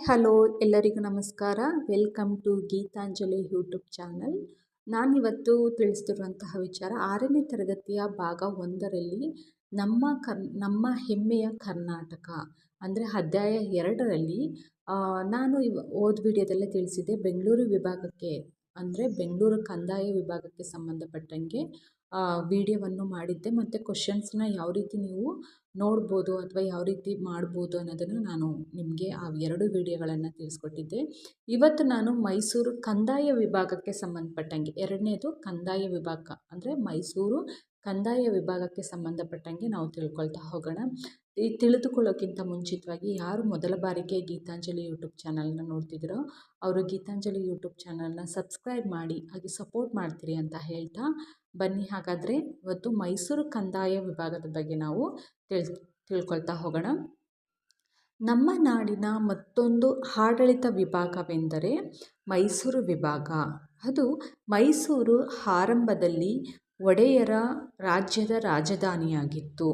Hello ಎಲ್ಲರಿಗೂ ನಮಸ್ಕಾರ. Welcome to Geetanjali YouTube channel. ನಾನಿವತ್ತು ತಿಳಿಸ್ತಿರುವಂತಹ ವಿಚಾರ 6ನೇ ತರಗತಿಯ ಭಾಗ 1ರಲ್ಲಿ ನಮ್ಮ ಹೆಮ್ಮೆಯ ಕರ್ನಾಟಕ ಅಂದರೆ ಅಧ್ಯಾಯ 2ರಲ್ಲಿ ನಾನು ಹೋದ ವಿಡಿಯೋದಲ್ಲೇ ತಿಳಿಸಿದ್ದೆ ಬೆಂಗಳೂರು ವಿಭಾಗಕ್ಕೆ ಅಂದರೆ ಬೆಂಗಳೂರು ಕಂದಾಯ ವಿಭಾಗಕ್ಕೆ ಸಂಬಂಧಪಟ್ಟಂಗೆ ವಿಡಿಯೋವನ್ನು ಮಾಡಿದ್ದೆ ಮತ್ತು ಕ್ವಶನ್ಸ್ನ ಯಾವ ರೀತಿ ನೀವು ನೋಡ್ಬೋದು ಅಥವಾ ಯಾವ ರೀತಿ ಮಾಡ್ಬೋದು ಅನ್ನೋದನ್ನು ನಾನು ನಿಮಗೆ ಆ 2 ವಿಡಿಯೋಗಳನ್ನು ತಿಳಿಸ್ಕೊಟ್ಟಿದ್ದೆ. ಇವತ್ತು ನಾನು ಮೈಸೂರು ಕಂದಾಯ ವಿಭಾಗಕ್ಕೆ ಸಂಬಂಧಪಟ್ಟಂಗೆ 2ನೇದು ಕಂದಾಯ ವಿಭಾಗ ಅಂದರೆ ಮೈಸೂರು ಕಂದಾಯ ವಿಭಾಗಕ್ಕೆ ಸಂಬಂಧಪಟ್ಟಂಗೆ ನಾವು ತಿಳ್ಕೊಳ್ತಾ ಹೋಗೋಣ. ತಿಳಿದುಕೊಳ್ಳೋಕ್ಕಿಂತ ಮುಂಚಿತವಾಗಿ ಯಾರು ಮೊದಲ ಬಾರಿಗೆ ಗೀತಾಂಜಲಿ ಯೂಟ್ಯೂಬ್ ಚಾನಲ್ನ ನೋಡ್ತಿದ್ದೀರೋ ಅವರು ಗೀತಾಂಜಲಿ ಯೂಟ್ಯೂಬ್ ಚಾನಲ್ನ ಸಬ್ಸ್ಕ್ರೈಬ್ ಮಾಡಿ ಹಾಗೆ ಸಪೋರ್ಟ್ ಮಾಡ್ತೀರಿ ಅಂತ ಹೇಳ್ತಾ ಬನ್ನಿ. ಹಾಗಾದರೆ ಇವತ್ತು ಮೈಸೂರು ಕಂದಾಯ ವಿಭಾಗದ ಬಗ್ಗೆ ನಾವು ತಿಳ್ಕೊಳ್ತಾ ಹೋಗೋಣ. ನಮ್ಮ ನಾಡಿನ ಮತ್ತೊಂದು ಆಡಳಿತ ವಿಭಾಗವೆಂದರೆ ಮೈಸೂರು ವಿಭಾಗ. ಅದು ಮೈಸೂರು ಆರಂಭದಲ್ಲಿ ಒಡೆಯರ ರಾಜ್ಯದ ರಾಜಧಾನಿಯಾಗಿತ್ತು.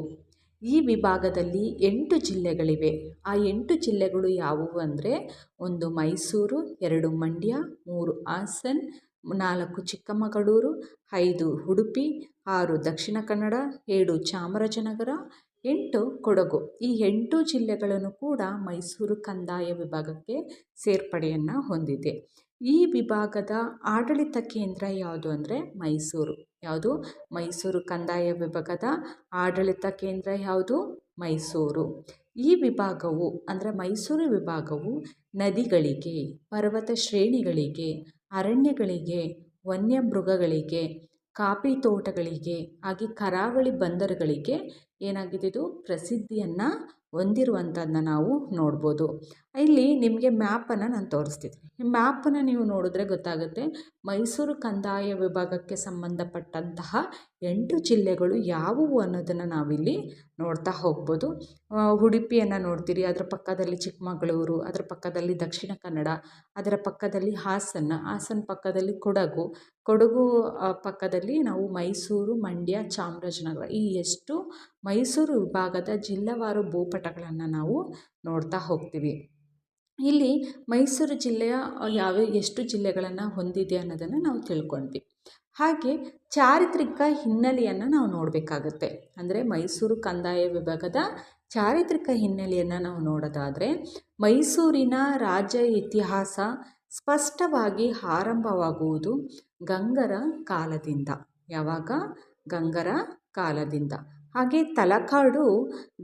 ಈ ವಿಭಾಗದಲ್ಲಿ 8 ಜಿಲ್ಲೆಗಳಿವೆ. ಆ 8 ಜಿಲ್ಲೆಗಳು ಯಾವುವು ಅಂದರೆ 1 ಮೈಸೂರು, 2 ಮಂಡ್ಯ, 3 ಹಾಸನ, 4 ಚಿಕ್ಕಮಗಳೂರು, 5 ಉಡುಪಿ, 6 ದಕ್ಷಿಣ ಕನ್ನಡ, 7 ಚಾಮರಾಜನಗರ, 8 ಕೊಡಗು. ಈ 8 ಜಿಲ್ಲೆಗಳನ್ನು ಕೂಡ ಮೈಸೂರು ಕಂದಾಯ ವಿಭಾಗಕ್ಕೆ ಸೇರ್ಪಡೆಯನ್ನು ಹೊಂದಿದೆ. ಈ ವಿಭಾಗದ ಆಡಳಿತ ಕೇಂದ್ರ ಯಾವುದು ಅಂದರೆ ಮೈಸೂರು. ಯಾವುದು? ಮೈಸೂರು ಕಂದಾಯ ವಿಭಾಗದ ಆಡಳಿತ ಕೇಂದ್ರ ಯಾವುದು? ಮೈಸೂರು. ಈ ವಿಭಾಗವು ಅಂದರೆ ಮೈಸೂರು ವಿಭಾಗವು ನದಿಗಳಿಗೆ, ಪರ್ವತ ಶ್ರೇಣಿಗಳಿಗೆ, ಅರಣ್ಯಗಳಿಗೆ, ವನ್ಯಮೃಗಗಳಿಗೆ, ಕಾಫಿ ತೋಟಗಳಿಗೆ ಹಾಗೆ ಕರಾವಳಿ ಬಂದರುಗಳಿಗೆ ಏನಾಗಿದೆ ಪ್ರಸಿದ್ಧಿಯನ್ನು ಹೊಂದಿರುವಂಥದ್ದನ್ನ ನಾವು ನೋಡ್ಬೋದು. ಇಲ್ಲಿ ನಿಮಗೆ ಮ್ಯಾಪನ್ನು ನಾನು ತೋರಿಸ್ತಿದ್ದೀನಿ. ಈ ಮ್ಯಾಪನ್ನು ನೀವು ನೋಡಿದ್ರೆ ಗೊತ್ತಾಗುತ್ತೆ ಮೈಸೂರು ಕಂದಾಯ ವಿಭಾಗಕ್ಕೆ ಸಂಬಂಧಪಟ್ಟಂತಹ 8 ಜಿಲ್ಲೆಗಳು ಯಾವುವು ಅನ್ನೋದನ್ನು ನಾವಿಲ್ಲಿ ನೋಡ್ತಾ ಹೋಗ್ಬೋದು. ಉಡುಪಿಯನ್ನು ನೋಡ್ತೀರಿ, ಅದರ ಪಕ್ಕದಲ್ಲಿ ಚಿಕ್ಕಮಗಳೂರು, ಅದರ ಪಕ್ಕದಲ್ಲಿ ದಕ್ಷಿಣ ಕನ್ನಡ, ಅದರ ಪಕ್ಕದಲ್ಲಿ ಹಾಸನ, ಹಾಸನ ಪಕ್ಕದಲ್ಲಿ ಕೊಡಗು ಪಕ್ಕದಲ್ಲಿ ನಾವು ಮೈಸೂರು, ಮಂಡ್ಯ, ಚಾಮರಾಜನಗರ ಈ ಎಷ್ಟು ಮೈಸೂರು ವಿಭಾಗದ ಜಿಲ್ಲಾವಾರು ಭೂಪಟಗಳನ್ನು ನಾವು ನೋಡ್ತಾ ಹೋಗ್ತೀವಿ. ಇಲ್ಲಿ ಮೈಸೂರು ಜಿಲ್ಲೆಯ ಎಷ್ಟು ಜಿಲ್ಲೆಗಳನ್ನು ಹೊಂದಿದೆ ಅನ್ನೋದನ್ನು ನಾವು ತಿಳ್ಕೊಂಡ್ವಿ. ಹಾಗೆ ಚಾರಿತ್ರಿಕ ಹಿನ್ನೆಲೆಯನ್ನು ನಾವು ನೋಡಬೇಕಾಗತ್ತೆ. ಅಂದರೆ ಮೈಸೂರು ಕಂದಾಯ ವಿಭಾಗದ ಚಾರಿತ್ರಿಕ ಹಿನ್ನೆಲೆಯನ್ನು ನಾವು ನೋಡೋದಾದರೆ ಮೈಸೂರಿನ ರಾಜ್ಯ ಇತಿಹಾಸ ಸ್ಪಷ್ಟವಾಗಿ ಆರಂಭವಾಗುವುದು ಗಂಗರ ಕಾಲದಿಂದ. ಯಾವಾಗ? ಗಂಗರ ಕಾಲದಿಂದ. ಹಾಗೆ ತಲಕಾಡು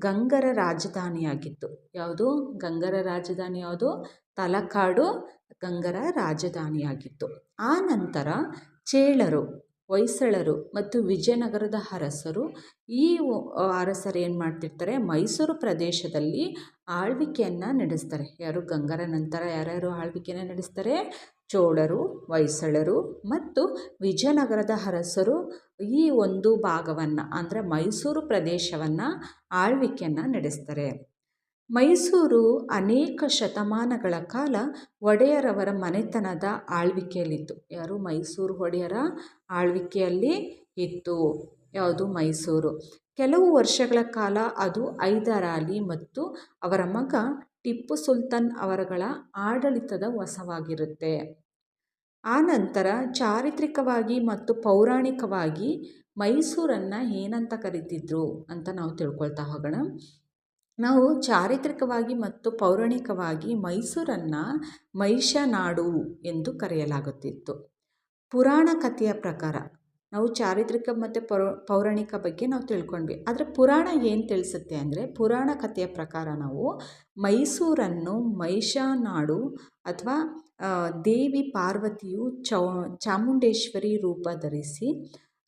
ಗಂಗರ ರಾಜಧಾನಿಯಾಗಿತ್ತು. ಯಾವುದು? ಗಂಗರ ರಾಜಧಾನಿ ಯಾವುದು? ತಲಕಾಡು ಗಂಗರ ರಾಜಧಾನಿಯಾಗಿತ್ತು. ಆ ನಂತರ ಚೇಳರು, ಹೊಯ್ಸಳರು ಮತ್ತು ವಿಜಯನಗರದ ಅರಸರು ಅರಸರು ಏನು ಮಾಡ್ತಿರ್ತಾರೆ ಮೈಸೂರು ಪ್ರದೇಶದಲ್ಲಿ ಆಳ್ವಿಕೆಯನ್ನು ನಡೆಸ್ತಾರೆ. ಯಾರು? ಗಂಗರ ನಂತರ ಯಾರ್ಯಾರು ಆಳ್ವಿಕೆಯನ್ನು ನಡೆಸ್ತಾರೆ? ಚೋಳರು, ಹೊಯ್ಸಳರು ಮತ್ತು ವಿಜಯನಗರದ ಅರಸರು ಈ ಒಂದು ಭಾಗವನ್ನು ಅಂದರೆ ಮೈಸೂರು ಪ್ರದೇಶವನ್ನು ಆಳ್ವಿಕೆಯನ್ನು ನಡೆಸ್ತಾರೆ. ಮೈಸೂರು ಅನೇಕ ಶತಮಾನಗಳ ಕಾಲ ಒಡೆಯರವರ ಮನೆತನದ ಆಳ್ವಿಕೆಯಲ್ಲಿತ್ತು. ಯಾರು? ಮೈಸೂರು ಒಡೆಯರ ಆಳ್ವಿಕೆಯಲ್ಲಿ ಇತ್ತು. ಯಾವುದು? ಮೈಸೂರು. ಕೆಲವು ವರ್ಷಗಳ ಕಾಲ ಅದು ಹೈದರಾಲಿ ಮತ್ತು ಅವರ ಮಗ ಟಿಪ್ಪು ಸುಲ್ತಾನ್ ಅವರುಗಳ ಆಡಳಿತದ ವಶವಾಗಿರುತ್ತೆ. ಆನಂತರ ಚಾರಿತ್ರಿಕವಾಗಿ ಮತ್ತು ಪೌರಾಣಿಕವಾಗಿ ಮೈಸೂರನ್ನು ಏನಂತ ಕರೀತಿದ್ರು ಅಂತ ನಾವು ತಿಳ್ಕೊಳ್ತಾ ಹೋಗೋಣ. ನಾವು ಚಾರಿತ್ರಿಕವಾಗಿ ಮತ್ತು ಪೌರಾಣಿಕವಾಗಿ ಮೈಸೂರನ್ನು ಮಹಿಷನಾಡು ಎಂದು ಕರೆಯಲಾಗುತ್ತಿತ್ತು. ಪುರಾಣ ಕಥೆಯ ಪ್ರಕಾರ ನಾವು ಚಾರಿತ್ರಿಕ ಮತ್ತು ಪೌರಾಣಿಕ ಬಗ್ಗೆ ನಾವು ತಿಳ್ಕೊಂಡ್ವಿ. ಆದರೆ ಪುರಾಣ ಏನು ತಿಳಿಸುತ್ತೆ ಅಂದರೆ ಪುರಾಣ ಕಥೆಯ ಪ್ರಕಾರ ನಾವು ಮೈಸೂರನ್ನು ಮಹಿಷನಾಡು ಅಥವಾ ದೇವಿ ಪಾರ್ವತಿಯು ಚಾಮುಂಡೇಶ್ವರಿ ರೂಪ ಧರಿಸಿ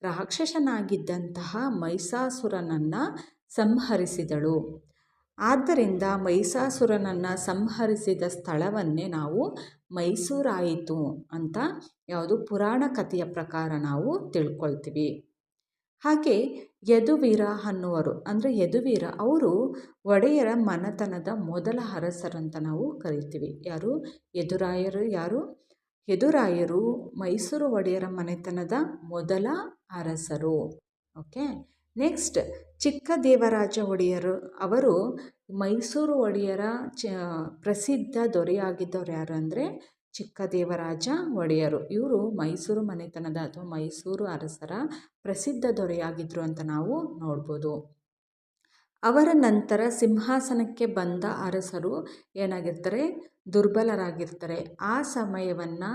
ರಾಕ್ಷಸನಾಗಿದ್ದಂತಹ ಮಹಿಷಾಸುರನನ್ನು ಸಂಹರಿಸಿದಳು. ಆದ್ದರಿಂದ ಮಹಿಷಾಸುರನನ್ನು ಸಂಹರಿಸಿದ ಸ್ಥಳವನ್ನೇ ನಾವು ಮೈಸೂರಾಯಿತು ಅಂತ ಯಾವುದು ಪುರಾಣ ಕಥೆಯ ಪ್ರಕಾರ ನಾವು ತಿಳ್ಕೊಳ್ತೀವಿ. ಹಾಗೆ ಯದುವೀರ ಅನ್ನುವರು ಅಂದರೆ ಯದುವೀರ ಅವರು ಒಡೆಯರ ಮನೆತನದ ಮೊದಲ ಅರಸರಂತ ನಾವು ಕರಿತೀವಿ. ಯಾರು? ಯದುರಾಯರು. ಯಾರು? ಯದುರಾಯರು ಮೈಸೂರು ಒಡೆಯರ ಮನೆತನದ ಮೊದಲ ಅರಸರು. ಓಕೆ. ನೆಕ್ಸ್ಟ್ ಚಿಕ್ಕ ದೇವರಾಜ ಒಡೆಯರು ಅವರು ಮೈಸೂರು ಒಡೆಯರ ಪ್ರಸಿದ್ಧ ದೊರೆಯಾಗಿದ್ದವರು ಯಾರು ಅಂದರೆ ಚಿಕ್ಕ ದೇವರಾಜ ಒಡೆಯರು. ಇವರು ಮೈಸೂರು ಮನೆತನದ ಅಥವಾ ಮೈಸೂರು ಅರಸರ ಪ್ರಸಿದ್ಧ ದೊರೆಯಾಗಿದ್ದರು ಅಂತ ನಾವು ನೋಡ್ಬೋದು. ಅವರ ನಂತರ ಸಿಂಹಾಸನಕ್ಕೆ ಬಂದ ಅರಸರು ಏನಾಗಿರ್ತಾರೆ, ದುರ್ಬಲರಾಗಿರ್ತಾರೆ. ಆ ಸಮಯವನ್ನು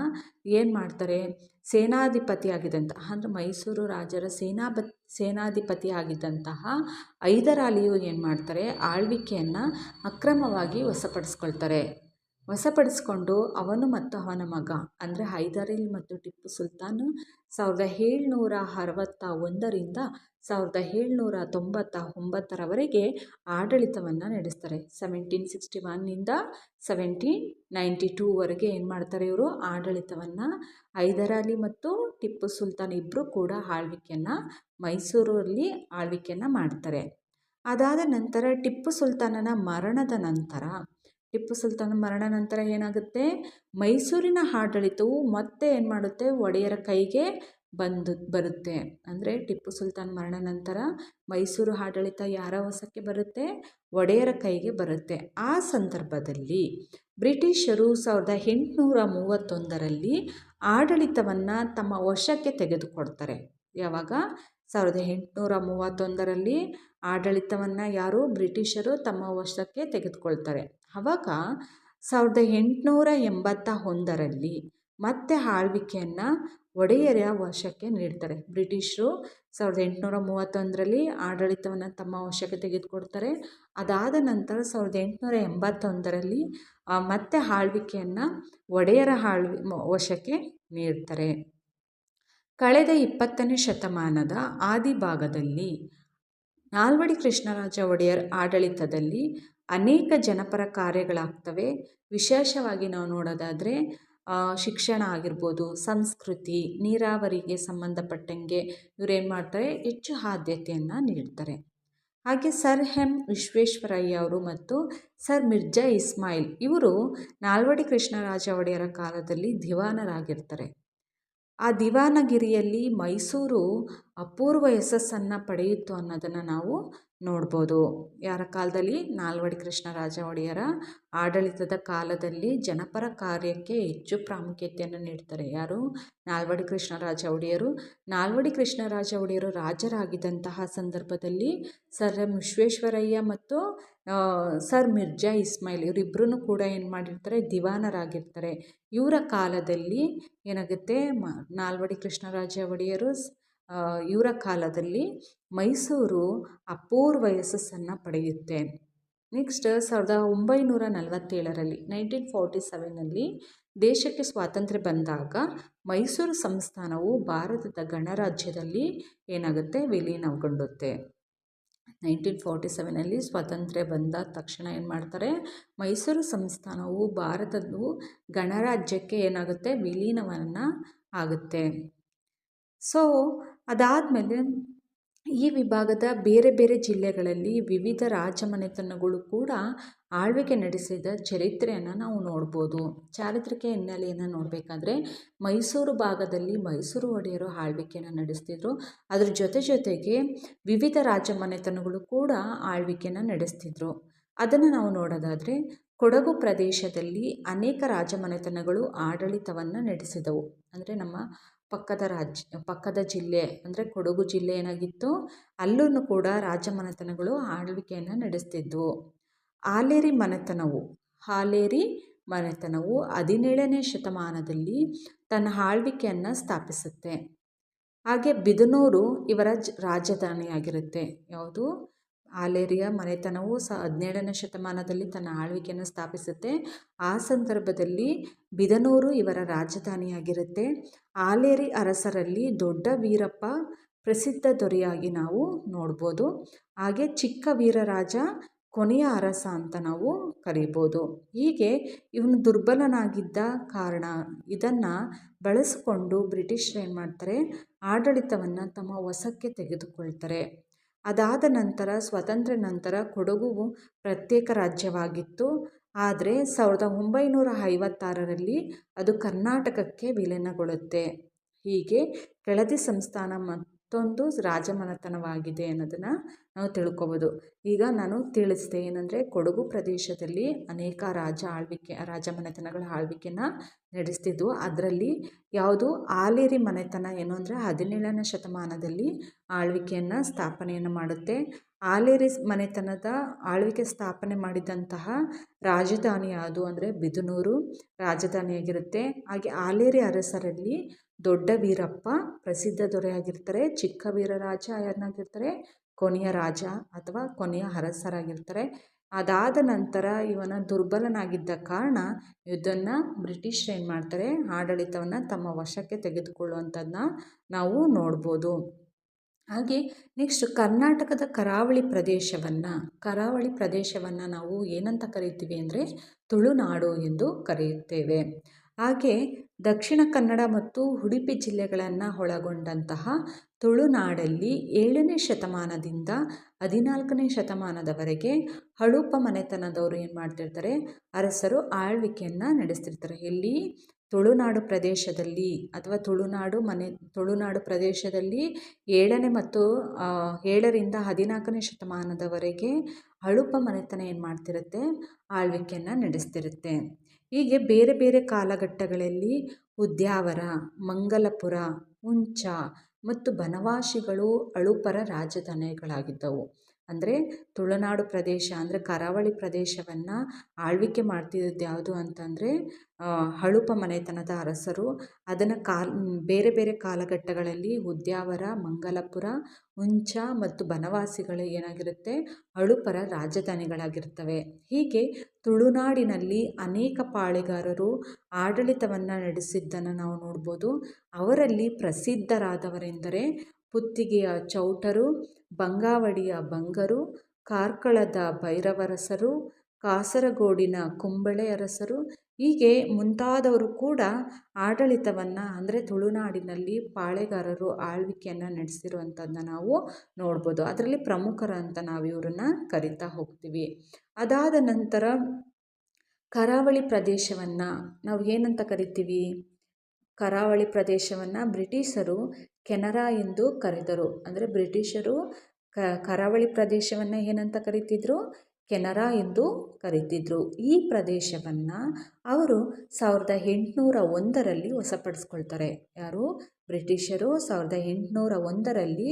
ಏನು ಮಾಡ್ತಾರೆ, ಸೇನಾಧಿಪತಿಯಾಗಿದ್ದಂತಹ ಅಂದರೆ ಮೈಸೂರು ರಾಜರ ಸೇನಾಧಿಪತಿಯಾಗಿದ್ದಂತಹ ಹೈದರಾಲಿಯು ಏನು ಮಾಡ್ತಾರೆ, ಆಳ್ವಿಕೆಯನ್ನು ಅಕ್ರಮವಾಗಿ ವಶಪಡಿಸ್ಕೊಂಡು ಅವನು ಮತ್ತು ಅವನ ಮಗ ಅಂದರೆ ಹೈದರಾಲಿ ಮತ್ತು ಟಿಪ್ಪು ಸುಲ್ತಾನ್ 1761ರಿಂದ 1799ರವರೆಗೆ ಆಡಳಿತವನ್ನು ನಡೆಸ್ತಾರೆ. 1761ನಿಂದ 1792ವರೆಗೆ ಏನು ಮಾಡ್ತಾರೆ, ಇವರು ಆಡಳಿತವನ್ನು ಹೈದರಾಲಿ ಮತ್ತು ಟಿಪ್ಪು ಸುಲ್ತಾನ್ ಇಬ್ಬರು ಕೂಡ ಮೈಸೂರಲ್ಲಿ ಆಳ್ವಿಕೆಯನ್ನು ಮಾಡ್ತಾರೆ. ಅದಾದ ನಂತರ ಟಿಪ್ಪು ಸುಲ್ತಾನನ ಮರಣ ನಂತರ ಏನಾಗುತ್ತೆ, ಮೈಸೂರಿನ ಆಡಳಿತವು ಮತ್ತೆ ಏನು ಮಾಡುತ್ತೆ, ಒಡೆಯರ ಕೈಗೆ ಬರುತ್ತೆ. ಅಂದರೆ ಟಿಪ್ಪು ಸುಲ್ತಾನ್ ಮರಣ ನಂತರ ಮೈಸೂರು ಆಡಳಿತ ಯಾರ ವಶಕ್ಕೆ ಬರುತ್ತೆ, ಒಡೆಯರ ಕೈಗೆ ಬರುತ್ತೆ. ಆ ಸಂದರ್ಭದಲ್ಲಿ ಬ್ರಿಟಿಷರು 1831ರಲ್ಲಿ ಆಡಳಿತವನ್ನು ತಮ್ಮ ವಶಕ್ಕೆ ತೆಗೆದುಕೊಳ್ತಾರೆ. ಯಾವಾಗ 1831ರಲ್ಲಿ ಆಡಳಿತವನ್ನು ಯಾರು, ಬ್ರಿಟಿಷರು ತಮ್ಮ ವಶಕ್ಕೆ ತೆಗೆದುಕೊಳ್ತಾರೆ. ಆವಾಗ 1881ರಲ್ಲಿ ಮತ್ತೆ ಆಳ್ವಿಕೆಯನ್ನು ಒಡೆಯರ ವಶಕ್ಕೆ ನೀಡ್ತಾರೆ. ಬ್ರಿಟಿಷರು 1831ರಲ್ಲಿ ಆಡಳಿತವನ್ನು ತಮ್ಮ ವಶಕ್ಕೆ ತೆಗೆದುಕೊಡ್ತಾರೆ. ಅದಾದ ನಂತರ 1881ರಲ್ಲಿ ಮತ್ತೆ ಆಳ್ವಿಕೆಯನ್ನು ಒಡೆಯರ ವಶಕ್ಕೆ ನೀಡ್ತಾರೆ. ಕಳೆದ 20ನೇ ಶತಮಾನದ ಆದಿಭಾಗದಲ್ಲಿ ನಾಲ್ವಡಿ ಕೃಷ್ಣರಾಜ ಒಡೆಯರ್ ಆಡಳಿತದಲ್ಲಿ ಅನೇಕ ಜನಪರ ಕಾರ್ಯಗಳಾಗ್ತವೆ. ವಿಶೇಷವಾಗಿ ನಾವು ನೋಡೋದಾದರೆ ಶಿಕ್ಷಣ ಆಗಿರ್ಬೋದು, ಸಂಸ್ಕೃತಿ, ನೀರಾವರಿಗೆ ಸಂಬಂಧಪಟ್ಟಂಗೆ ಇವರೇನು ಮಾಡ್ತಾರೆ, ಹೆಚ್ಚು ಆದ್ಯತೆಯನ್ನು ನೀಡ್ತಾರೆ. ಹಾಗೆ ಸರ್ ಎಂ ವಿಶ್ವೇಶ್ವರಯ್ಯ ಅವರು ಮತ್ತು ಸರ್ ಮಿರ್ಜಾ ಇಸ್ಮಾಯಿಲ್ ಇವರು ನಾಲ್ವಡಿ ಕೃಷ್ಣರಾಜ ಒಡೆಯರ ಕಾಲದಲ್ಲಿ ದಿವಾನರಾಗಿರ್ತಾರೆ. ಆ ದಿವಾನಗಿರಿಯಲ್ಲಿ ಮೈಸೂರು ಅಪೂರ್ವ ಯಶಸ್ಸನ್ನು ಪಡೆಯಿತು ಅನ್ನೋದನ್ನು ನಾವು ನೋಡ್ಬೋದು. ಯಾರ ಕಾಲದಲ್ಲಿ, ನಾಲ್ವಡಿ ಕೃಷ್ಣರಾಜ ಒಡೆಯರ ಆಡಳಿತದ ಕಾಲದಲ್ಲಿ ಜನಪರ ಕಾರ್ಯಕ್ಕೆ ಹೆಚ್ಚು ಪ್ರಾಮುಖ್ಯತೆಯನ್ನು ನೀಡ್ತಾರೆ. ಯಾರು, ನಾಲ್ವಡಿ ಕೃಷ್ಣರಾಜ ಒಡೆಯರು. ನಾಲ್ವಡಿ ಕೃಷ್ಣರಾಜ ಒಡೆಯರು ರಾಜರಾಗಿದ್ದಂತಹ ಸಂದರ್ಭದಲ್ಲಿ ಸರ್ ಎಂ ವಿಶ್ವೇಶ್ವರಯ್ಯ ಮತ್ತು ಸರ್ ಮಿರ್ಜಾ ಇಸ್ಮಾಯಿಲ್ ಇವರಿಬ್ಬರೂ ಕೂಡ ಏನು ಮಾಡಿರ್ತಾರೆ, ದಿವಾನರಾಗಿರ್ತಾರೆ. ಇವರ ಕಾಲದಲ್ಲಿ ಏನಾಗುತ್ತೆ, ನಾಲ್ವಡಿ ಕೃಷ್ಣರಾಜ ಒಡೆಯರು ಇವರ ಕಾಲದಲ್ಲಿ ಮೈಸೂರು ಅಪೂರ್ವ ಯಶಸ್ಸನ್ನು ಪಡೆಯುತ್ತೆ. ನೆಕ್ಸ್ಟ್ 1947ರಲ್ಲಿ 1947ನಲ್ಲಿ ದೇಶಕ್ಕೆ ಸ್ವಾತಂತ್ರ್ಯ ಬಂದಾಗ ಮೈಸೂರು ಸಂಸ್ಥಾನವು ಭಾರತದ ಗಣರಾಜ್ಯದಲ್ಲಿ ಏನಾಗುತ್ತೆ, ವಿಲೀನಗೊಳ್ಳುತ್ತೆ. 1947ನಲ್ಲಿ ಸ್ವಾತಂತ್ರ್ಯ ಬಂದ ತಕ್ಷಣ ಏನು ಮಾಡ್ತಾರೆ, ಮೈಸೂರು ಸಂಸ್ಥಾನವು ಭಾರತದ ಗಣರಾಜ್ಯಕ್ಕೆ ಏನಾಗುತ್ತೆ, ವಿಲೀನವನ್ನು ಆಗುತ್ತೆ. ಸೊ ಅದಾದಮೇಲೆ ಈ ವಿಭಾಗದ ಬೇರೆ ಬೇರೆ ಜಿಲ್ಲೆಗಳಲ್ಲಿ ವಿವಿಧ ರಾಜಮನೆತನಗಳು ಕೂಡ ಆಳ್ವಿಕೆ ನಡೆಸಿದ ಚರಿತ್ರೆಯನ್ನು ನಾವು ನೋಡ್ಬೋದು. ಚಾರಿತ್ರಿಕ ಹಿನ್ನೆಲೆಯನ್ನು ನೋಡಬೇಕಾದ್ರೆ ಮೈಸೂರು ಭಾಗದಲ್ಲಿ ಮೈಸೂರು ಒಡೆಯರು ಆಳ್ವಿಕೆಯನ್ನು ನಡೆಸ್ತಿದ್ರು. ಅದ್ರ ಜೊತೆಗೆ ವಿವಿಧ ರಾಜಮನೆತನಗಳು ಕೂಡ ಆಳ್ವಿಕೆಯನ್ನು ನಡೆಸ್ತಿದ್ರು. ಅದನ್ನು ನಾವು ನೋಡೋದಾದರೆ ಕೊಡಗು ಪ್ರದೇಶದಲ್ಲಿ ಅನೇಕ ರಾಜಮನೆತನಗಳು ಆಡಳಿತವನ್ನು ನಡೆಸಿದವು. ಅಂದರೆ ನಮ್ಮ ಪಕ್ಕದ ಜಿಲ್ಲೆ ಅಂದರೆ ಕೊಡಗು ಜಿಲ್ಲೆ ಏನಾಗಿತ್ತು, ಅಲ್ಲೂ ಕೂಡ ರಾಜಮನೆತನಗಳು ಆಳ್ವಿಕೆಯನ್ನು ನಡೆಸ್ತಿದ್ವು. ಹಾಲೇರಿ ಮನೆತನವು 17ನೇ ಶತಮಾನದಲ್ಲಿ ತನ್ನ ಆಳ್ವಿಕೆಯನ್ನು ಸ್ಥಾಪಿಸುತ್ತೆ. ಹಾಗೆ ಬಿದನೂರು ಇವರ ರಾಜಧಾನಿಯಾಗಿರುತ್ತೆ. ಯಾವುದು, ಹಾಲೇರಿಯ ಮನೆತನವು 17ನೇ ಶತಮಾನದಲ್ಲಿ ತನ್ನ ಆಳ್ವಿಕೆಯನ್ನು ಸ್ಥಾಪಿಸುತ್ತೆ. ಆ ಸಂದರ್ಭದಲ್ಲಿ ಬಿದನೂರು ಇವರ ರಾಜಧಾನಿಯಾಗಿರುತ್ತೆ. ಹಾಲೇರಿ ಅರಸರಲ್ಲಿ ದೊಡ್ಡ ವೀರಪ್ಪ ಪ್ರಸಿದ್ಧ ದೊರೆಯಾಗಿ ನಾವು ನೋಡ್ಬೋದು. ಹಾಗೆ ಚಿಕ್ಕ ವೀರರಾಜ ಕೊನೆಯ ಅರಸ ಅಂತ ನಾವು ಕರಿಬೋದು. ಹೀಗೆ ಇವನು ದುರ್ಬಲನಾಗಿದ್ದ ಕಾರಣ ಇದನ್ನು ಬಳಸಿಕೊಂಡು ಬ್ರಿಟಿಷರು ಏನು ಮಾಡ್ತಾರೆ, ಆಡಳಿತವನ್ನು ತಮ್ಮ ವಶಕ್ಕೆ ತೆಗೆದುಕೊಳ್ತಾರೆ. ಅದಾದ ನಂತರ ಸ್ವಾತಂತ್ರ್ಯ ನಂತರ ಕೊಡಗು ಪ್ರತ್ಯೇಕ ರಾಜ್ಯವಾಗಿತ್ತು. ಆದರೆ 1956ರಲ್ಲಿ ಅದು ಕರ್ನಾಟಕಕ್ಕೆ ವಿಲೀನಗೊಳ್ಳುತ್ತೆ. ಹೀಗೆ ಕೆಳದಿ ಸಂಸ್ಥಾನ ಮತ್ತು ಅಷ್ಟೊಂದು ರಾಜಮನೆತನವಾಗಿದೆ ಅನ್ನೋದನ್ನು ನಾವು ತಿಳ್ಕೊಬೋದು. ಈಗ ನಾನು ತಿಳಿಸಿದೆ ಏನಂದರೆ, ಕೊಡಗು ಪ್ರದೇಶದಲ್ಲಿ ಅನೇಕ ರಾಜಮನೆತನಗಳ ಆಳ್ವಿಕೆಯನ್ನು ನಡೆಸ್ತಿದ್ವು. ಅದರಲ್ಲಿ ಯಾವುದು ಆಲೇರಿ ಮನೆತನ ಏನು ಅಂದರೆ 17ನೇ ಶತಮಾನದಲ್ಲಿ ಆಳ್ವಿಕೆಯನ್ನು ಸ್ಥಾಪನೆಯನ್ನು ಮಾಡುತ್ತೆ. ಆಲೇರಿ ಮನೆತನದ ಆಳ್ವಿಕೆ ಸ್ಥಾಪನೆ ಮಾಡಿದಂತಹ ರಾಜಧಾನಿ ಯಾವುದು ಅಂದರೆ ಬಿದನೂರು ರಾಜಧಾನಿಯಾಗಿರುತ್ತೆ. ಹಾಗೆ ಆಲೇರಿ ಅರಸರಲ್ಲಿ ದೊಡ್ಡ ವೀರಪ್ಪ ಪ್ರಸಿದ್ಧ ದೊರೆಯಾಗಿರ್ತಾರೆ. ಚಿಕ್ಕ ವೀರರಾಜ ಯಾರನ್ನಾಗಿರ್ತಾರೆ, ಕೊನೆಯ ರಾಜ ಅಥವಾ ಕೊನೆಯ ಅರಸರಾಗಿರ್ತಾರೆ. ಅದಾದ ನಂತರ ಇವನ ದುರ್ಬಲನಾಗಿದ್ದ ಕಾರಣ ಇದನ್ನು ಬ್ರಿಟಿಷರು ಏನು ಮಾಡ್ತಾರೆ, ಆಡಳಿತವನ್ನು ತಮ್ಮ ವಶಕ್ಕೆ ತೆಗೆದುಕೊಳ್ಳುವಂಥದ್ದನ್ನ ನಾವು ನೋಡ್ಬೋದು. ಹಾಗೆ ನೆಕ್ಸ್ಟ್ ಕರ್ನಾಟಕದ ಕರಾವಳಿ ಪ್ರದೇಶವನ್ನು ನಾವು ಏನಂತ ಕರಿತೀವಿ ಅಂದರೆ ತುಳುನಾಡು ಎಂದು ಕರೆಯುತ್ತೇವೆ. ಹಾಗೆ ದಕ್ಷಿಣ ಕನ್ನಡ ಮತ್ತು ಉಡುಪಿ ಜಿಲ್ಲೆಗಳನ್ನು ಒಳಗೊಂಡಂತಹ ತುಳುನಾಡಲ್ಲಿ 7ನೇ ಶತಮಾನದಿಂದ 14ನೇ ಶತಮಾನದವರೆಗೆ ಹಳುಪ ಮನೆತನದವರು ಏನು ಮಾಡ್ತಿರ್ತಾರೆ, ಅರಸರು ಆಳ್ವಿಕೆಯನ್ನು ನಡೆಸ್ತಿರ್ತಾರೆ. ಎಲ್ಲಿ ತುಳುನಾಡು ಪ್ರದೇಶದಲ್ಲಿ ಅಥವಾ ತುಳುನಾಡು ಪ್ರದೇಶದಲ್ಲಿ 7ನೇ ಮತ್ತು 7ರಿಂದ 14ನೇ ಶತಮಾನದವರೆಗೆ ಹಳುಪ ಮನೆತನ ಏನು ಮಾಡ್ತಿರುತ್ತೆ, ಆಳ್ವಿಕೆಯನ್ನು ನಡೆಸ್ತಿರುತ್ತೆ. ಹೀಗೆ ಬೇರೆ ಬೇರೆ ಕಾಲಘಟ್ಟಗಳಲ್ಲಿ ಉದ್ಯಾವರ, ಮಂಗಲಪುರ, ಹುಂಚ ಮತ್ತು ಬನವಾಸಿಗಳು ಹಳುಪರ ರಾಜಧಾನಿಗಳಾಗಿದ್ದವು. ಅಂದರೆ ತುಳುನಾಡು ಪ್ರದೇಶ ಅಂದರೆ ಕರಾವಳಿ ಪ್ರದೇಶವನ್ನು ಆಳ್ವಿಕೆ ಮಾಡ್ತಿದ್ದು ಯಾವುದು ಅಂತಂದರೆ ಹಳುಪ ಮನೆತನದ ಅರಸರು. ಅದನ್ನು ಬೇರೆ ಬೇರೆ ಕಾಲಘಟ್ಟಗಳಲ್ಲಿ ಉದ್ಯಾವರ, ಮಂಗಲಪುರ, ಹುಂಚ ಮತ್ತು ಬನವಾಸಿಗಳು ಏನಾಗಿರುತ್ತೆ, ಹಳುಪರ ರಾಜಧಾನಿಗಳಾಗಿರ್ತವೆ. ಹೀಗೆ ತುಳುನಾಡಿನಲ್ಲಿ ಅನೇಕ ಪಾಳೆಗಾರರು ಆಡಳಿತವನ್ನು ನಡೆಸಿದ್ದನ್ನು ನಾವು ನೋಡ್ಬೋದು. ಅವರಲ್ಲಿ ಪ್ರಸಿದ್ಧರಾದವರೆಂದರೆ ಪುತ್ತಿಗೆಯ ಚೌಟರು, ಬಂಗಾವಡಿಯ ಬಂಗರು, ಕಾರ್ಕಳದ ಭೈರವರಸರು, ಕಾಸರಗೋಡಿನ ಕುಂಬಳೆ ಅರಸರು, ಹೀಗೆ ಮುಂತಾದವರು ಕೂಡ ಆಡಳಿತವನ್ನು ಅಂದರೆ ತುಳುನಾಡಿನಲ್ಲಿ ಪಾಳೆಗಾರರು ಆಳ್ವಿಕೆಯನ್ನು ನಡೆಸಿರುವಂಥದ್ದನ್ನ ನಾವು ನೋಡ್ಬೋದು. ಅದರಲ್ಲಿ ಪ್ರಮುಖರು ಅಂತ ನಾವು ಇವ್ರನ್ನ ಕರಿತಾ ಹೋಗ್ತೀವಿ. ಅದಾದ ನಂತರ ಕರಾವಳಿ ಪ್ರದೇಶವನ್ನು ನಾವು ಏನಂತ ಕರಿತೀವಿ, ಕರಾವಳಿ ಪ್ರದೇಶವನ್ನು ಬ್ರಿಟಿಷರು ಕೆನರಾ ಎಂದು ಕರೆದರು. ಅಂದರೆ ಬ್ರಿಟಿಷರು ಕರಾವಳಿ ಪ್ರದೇಶವನ್ನು ಏನಂತ ಕರಿತಿದ್ರು, ಕೆನರಾ ಎಂದು ಕರಿತಿದ್ರು. ಈ ಪ್ರದೇಶವನ್ನು ಅವರು 1801ರಲ್ಲಿ ವಶಪಡಿಸ್ಕೊಳ್ತಾರೆ. ಯಾರು, ಬ್ರಿಟಿಷರು 1801ರಲ್ಲಿ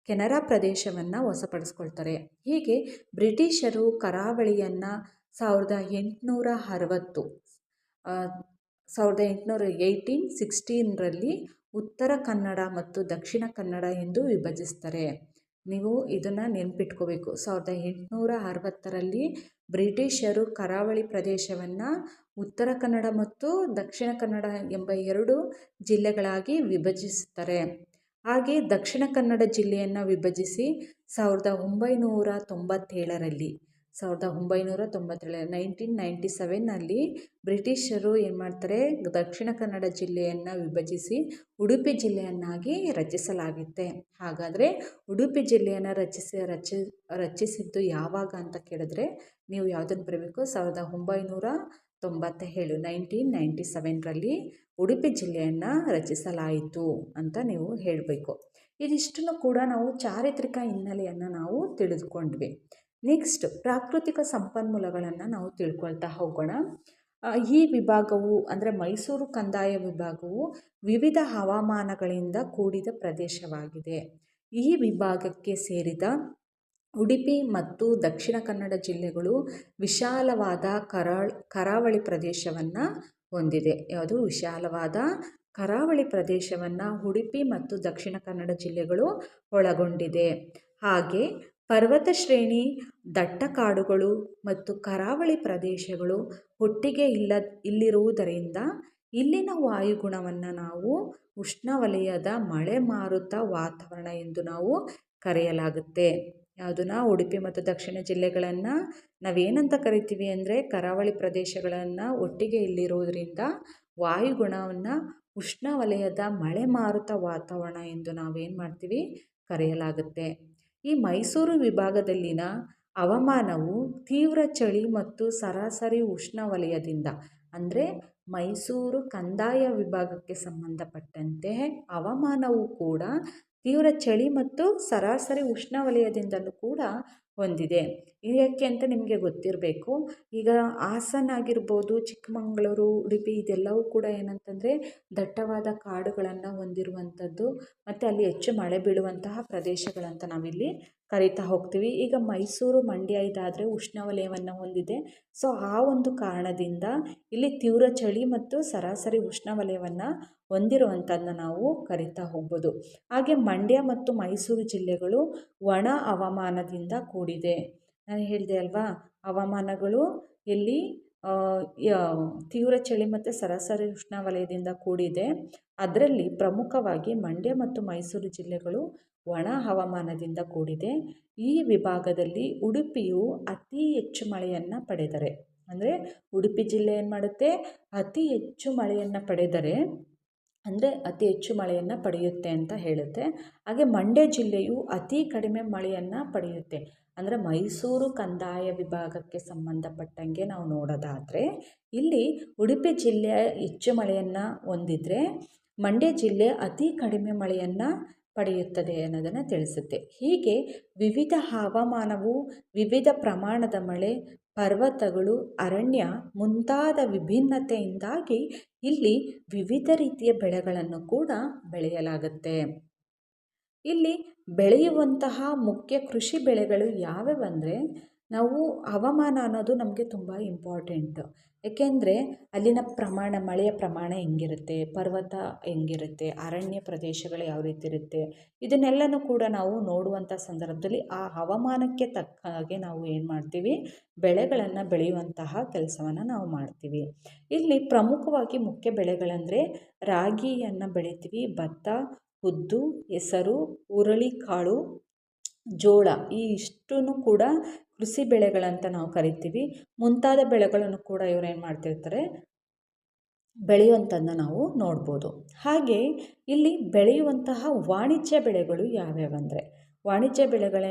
ಕೆನರಾ ಪ್ರದೇಶವನ್ನು ವಶಪಡಿಸ್ಕೊಳ್ತಾರೆ. ಹೀಗೆ ಬ್ರಿಟಿಷರು ಕರಾವಳಿಯನ್ನು 1816ರಲ್ಲಿ ಉತ್ತರ ಕನ್ನಡ ಮತ್ತು ದಕ್ಷಿಣ ಕನ್ನಡ ಎಂದು ವಿಭಜಿಸ್ತಾರೆ. ನೀವು ಇದನ್ನು ನೆನ್ಪಿಟ್ಕೋಬೇಕು. 1860ರಲ್ಲಿ ಬ್ರಿಟಿಷರು ಕರಾವಳಿ ಪ್ರದೇಶವನ್ನು ಉತ್ತರ ಕನ್ನಡ ಮತ್ತು ದಕ್ಷಿಣ ಕನ್ನಡ ಎಂಬ 2 ಜಿಲ್ಲೆಗಳಾಗಿ ವಿಭಜಿಸುತ್ತಾರೆ. ಹಾಗೆ ದಕ್ಷಿಣ ಕನ್ನಡ ಜಿಲ್ಲೆಯನ್ನು ವಿಭಜಿಸಿ 1997ರಲ್ಲಿ 1997ನಲ್ಲಿ ಬ್ರಿಟಿಷರು ಏನು ಮಾಡ್ತಾರೆ, ದಕ್ಷಿಣ ಕನ್ನಡ ಜಿಲ್ಲೆಯನ್ನು ವಿಭಜಿಸಿ ಉಡುಪಿ ಜಿಲ್ಲೆಯನ್ನಾಗಿ ರಚಿಸಲಾಗುತ್ತೆ. ಹಾಗಾದರೆ ಉಡುಪಿ ಜಿಲ್ಲೆಯನ್ನು ರಚಿಸಿದ್ದು ಯಾವಾಗ ಅಂತ ಕೇಳಿದ್ರೆ ನೀವು ಯಾವುದನ್ನು ಬರಬೇಕು, 1997ರಲ್ಲಿ ಉಡುಪಿ ಜಿಲ್ಲೆಯನ್ನು ರಚಿಸಲಾಯಿತು ಅಂತ ನೀವು ಹೇಳಬೇಕು. ಇದಿಷ್ಟನ್ನು ಕೂಡ ನಾವು ಚಾರಿತ್ರಿಕ ಹಿನ್ನೆಲೆಯನ್ನು ನಾವು ತಿಳಿದುಕೊಂಡ್ವಿ. ನೆಕ್ಸ್ಟ್ ಪ್ರಾಕೃತಿಕ ಸಂಪನ್ಮೂಲಗಳನ್ನು ನಾವು ತಿಳ್ಕೊಳ್ತಾ ಹೋಗೋಣ. ಈ ವಿಭಾಗವು ಅಂದರೆ ಮೈಸೂರು ಕಂದಾಯ ವಿಭಾಗವು ವಿವಿಧ ಹವಾಮಾನಗಳಿಂದ ಕೂಡಿದ ಪ್ರದೇಶವಾಗಿದೆ. ಈ ವಿಭಾಗಕ್ಕೆ ಸೇರಿದ ಉಡುಪಿ ಮತ್ತು ದಕ್ಷಿಣ ಕನ್ನಡ ಜಿಲ್ಲೆಗಳು ವಿಶಾಲವಾದ ಕರಾವಳಿ ಪ್ರದೇಶವನ್ನು ಹೊಂದಿದೆ. ಯಾವುದು, ವಿಶಾಲವಾದ ಕರಾವಳಿ ಪ್ರದೇಶವನ್ನು ಉಡುಪಿ ಮತ್ತು ದಕ್ಷಿಣ ಕನ್ನಡ ಜಿಲ್ಲೆಗಳು ಒಳಗೊಂಡಿದೆ. ಹಾಗೆ ಪರ್ವತ ಶ್ರೇಣಿ, ದಟ್ಟ ಕಾಡುಗಳು ಮತ್ತು ಕರಾವಳಿ ಪ್ರದೇಶಗಳು ಒಟ್ಟಿಗೆ ಇಲ್ಲಿರುವುದರಿಂದ ಇಲ್ಲಿನ ವಾಯುಗುಣವನ್ನು ನಾವು ಉಷ್ಣವಲಯದ ಮಳೆ ಮಾರುತ ವಾತಾವರಣ ಎಂದು ನಾವು ಕರೆಯಲಾಗುತ್ತೆ. ಯಾವುದನ್ನ, ಉಡುಪಿ ಮತ್ತು ದಕ್ಷಿಣ ಜಿಲ್ಲೆಗಳನ್ನು ನಾವೇನಂತ ಕರಿತೀವಿ ಅಂದರೆ ಕರಾವಳಿ ಪ್ರದೇಶಗಳನ್ನು ಒಟ್ಟಿಗೆ ಇಲ್ಲಿರುವುದರಿಂದ ವಾಯುಗುಣವನ್ನು ಉಷ್ಣವಲಯದ ಮಳೆ ಮಾರುತ ವಾತಾವರಣ ಎಂದು ನಾವೇನು ಮಾಡ್ತೀವಿ, ಕರೆಯಲಾಗುತ್ತೆ. ಈ ಮೈಸೂರು ವಿಭಾಗದಲ್ಲಿನ ಹವಾಮಾನವು ತೀವ್ರ ಚಳಿ ಮತ್ತು ಸರಾಸರಿ ಉಷ್ಣವಲಯದಿಂದ, ಅಂದರೆ ಮೈಸೂರು ಕಂದಾಯ ವಿಭಾಗಕ್ಕೆ ಸಂಬಂಧಪಟ್ಟಂತೆ ಹವಾಮಾನವು ಕೂಡ ತೀವ್ರ ಚಳಿ ಮತ್ತು ಸರಾಸರಿ ಉಷ್ಣವಲಯದಿಂದಲೂ ಕೂಡ ಹೊಂದಿದೆ. ಯಾಕೆ ಅಂತ ನಿಮಗೆ ಗೊತ್ತಿರಬೇಕು. ಈಗ ಹಾಸನ ಆಗಿರ್ಬೋದು, ಚಿಕ್ಕಮಗಳೂರು, ಉಡುಪಿ ಇದೆಲ್ಲವೂ ಕೂಡ ಏನಂತಂದರೆ ದಟ್ಟವಾದ ಕಾಡುಗಳನ್ನು ಹೊಂದಿರುವಂಥದ್ದು ಮತ್ತು ಅಲ್ಲಿ ಹೆಚ್ಚು ಮಳೆ ಬೀಳುವಂತಹ ಪ್ರದೇಶಗಳಂತ ನಾವಿಲ್ಲಿ ಕರೀತಾ ಹೋಗ್ತೀವಿ. ಈಗ ಮೈಸೂರು, ಮಂಡ್ಯ ಇದಾದರೆ ಉಷ್ಣವಲಯವನ್ನು ಹೊಂದಿದೆ. ಸೊ ಆ ಒಂದು ಕಾರಣದಿಂದ ಇಲ್ಲಿ ತೀವ್ರ ಚಳಿ ಮತ್ತು ಸರಾಸರಿ ಉಷ್ಣವಲಯವನ್ನು ಹೊಂದಿರುವಂಥದ್ದನ್ನ ನಾವು ಕರಿತಾ ಹೋಗ್ಬೋದು. ಹಾಗೆ ಮಂಡ್ಯ ಮತ್ತು ಮೈಸೂರು ಜಿಲ್ಲೆಗಳು ಒಣ ಹವಾಮಾನದಿಂದ ಕೂಡಿದೆ. ನಾನು ಹೇಳಿದೆ ಅಲ್ವಾ, ಹವಾಮಾನಗಳು ಇಲ್ಲಿ ತೀವ್ರ ಚಳಿ ಮತ್ತು ಸರಾಸರಿ ಉಷ್ಣವಲಯದಿಂದ ಕೂಡಿದೆ. ಅದರಲ್ಲಿ ಪ್ರಮುಖವಾಗಿ ಮಂಡ್ಯ ಮತ್ತು ಮೈಸೂರು ಜಿಲ್ಲೆಗಳು ಒಣ ಹವಾಮಾನದಿಂದ ಕೂಡಿದೆ. ಈ ವಿಭಾಗದಲ್ಲಿ ಉಡುಪಿಯು ಅತಿ ಹೆಚ್ಚು ಮಳೆಯನ್ನು ಪಡೆದರೆ, ಅಂದರೆ ಉಡುಪಿ ಜಿಲ್ಲೆ ಏನು ಮಾಡುತ್ತೆ, ಅತಿ ಹೆಚ್ಚು ಮಳೆಯನ್ನು ಪಡೆದರೆ ಅಂದರೆ ಅತಿ ಹೆಚ್ಚು ಮಳೆಯನ್ನು ಪಡೆಯುತ್ತೆ ಅಂತ ಹೇಳುತ್ತೆ. ಹಾಗೆ ಮಂಡ್ಯ ಜಿಲ್ಲೆಯು ಅತಿ ಕಡಿಮೆ ಮಳೆಯನ್ನು ಪಡೆಯುತ್ತೆ. ಅಂದರೆ ಮೈಸೂರು ಕಂದಾಯ ವಿಭಾಗಕ್ಕೆ ಸಂಬಂಧಪಟ್ಟಂಗೆ ನಾವು ನೋಡೋದಾದರೆ ಇಲ್ಲಿ ಉಡುಪಿ ಜಿಲ್ಲೆ ಹೆಚ್ಚು ಮಳೆಯನ್ನು ಹೊಂದಿದರೆ ಮಂಡ್ಯ ಜಿಲ್ಲೆ ಅತಿ ಕಡಿಮೆ ಮಳೆಯನ್ನು ಪಡೆಯುತ್ತದೆ ಅನ್ನೋದನ್ನು ತಿಳಿಸುತ್ತೆ. ಹೀಗೆ ವಿವಿಧ ಹವಾಮಾನವು ವಿವಿಧ ಪ್ರಮಾಣದ ಮಳೆ, ಪರ್ವತಗಳು, ಅರಣ್ಯ ಮುಂತಾದ ವಿಭಿನ್ನತೆಯಿಂದಾಗಿ ಇಲ್ಲಿ ವಿವಿಧ ರೀತಿಯ ಬೆಳೆಗಳನ್ನು ಕೂಡ ಬೆಳೆಯಲಾಗುತ್ತೆ. ಇಲ್ಲಿ ಬೆಳೆಯುವಂತಹ ಮುಖ್ಯ ಕೃಷಿ ಬೆಳೆಗಳು ಯಾವ್ಯಾವಂದರೆ, ನಾವು ಹವಾಮಾನ ಅನ್ನೋದು ನಮಗೆ ತುಂಬ ಇಂಪಾರ್ಟೆಂಟ್. ಏಕೆಂದರೆ ಅಲ್ಲಿನ ಮಳೆಯ ಪ್ರಮಾಣ ಹೆಂಗಿರುತ್ತೆ, ಪರ್ವತ ಹೆಂಗಿರುತ್ತೆ, ಅರಣ್ಯ ಪ್ರದೇಶಗಳು ಯಾವ ರೀತಿ ಇರುತ್ತೆ, ಇದನ್ನೆಲ್ಲನೂ ಕೂಡ ನಾವು ನೋಡುವಂಥ ಸಂದರ್ಭದಲ್ಲಿ ಆ ಹವಾಮಾನಕ್ಕೆ ತಕ್ಕ ಹಾಗೆ ನಾವು ಏನು ಮಾಡ್ತೀವಿ, ಬೆಳೆಗಳನ್ನು ಬೆಳೆಯುವಂತಹ ಕೆಲಸವನ್ನು ನಾವು ಮಾಡ್ತೀವಿ. ಇಲ್ಲಿ ಪ್ರಮುಖವಾಗಿ ಮುಖ್ಯ ಬೆಳೆಗಳಂದರೆ ರಾಗಿಯನ್ನು ಬೆಳಿತೀವಿ, ಭತ್ತ, ಉದ್ದು, ಹೆಸರು, ಹುರುಳಿಕಾಳು, ಜೋಳ, ಈ ಇಷ್ಟನ್ನು ಕೂಡ ಕೃಷಿ ಬೆಳೆಗಳಂತ ನಾವು ಕರಿತೀವಿ. ಮುಂತಾದ ಬೆಳೆಗಳನ್ನು ಕೂಡ ಇವರು ಏನು ಮಾಡ್ತಿರ್ತಾರೆ, ಬೆಳೆಯುವಂಥದ್ದನ್ನ ನಾವು ನೋಡ್ಬೋದು. ಹಾಗೆ ಇಲ್ಲಿ ಬೆಳೆಯುವಂತಹ ವಾಣಿಜ್ಯ ಬೆಳೆಗಳು ಯಾವ್ಯಾವಂದರೆ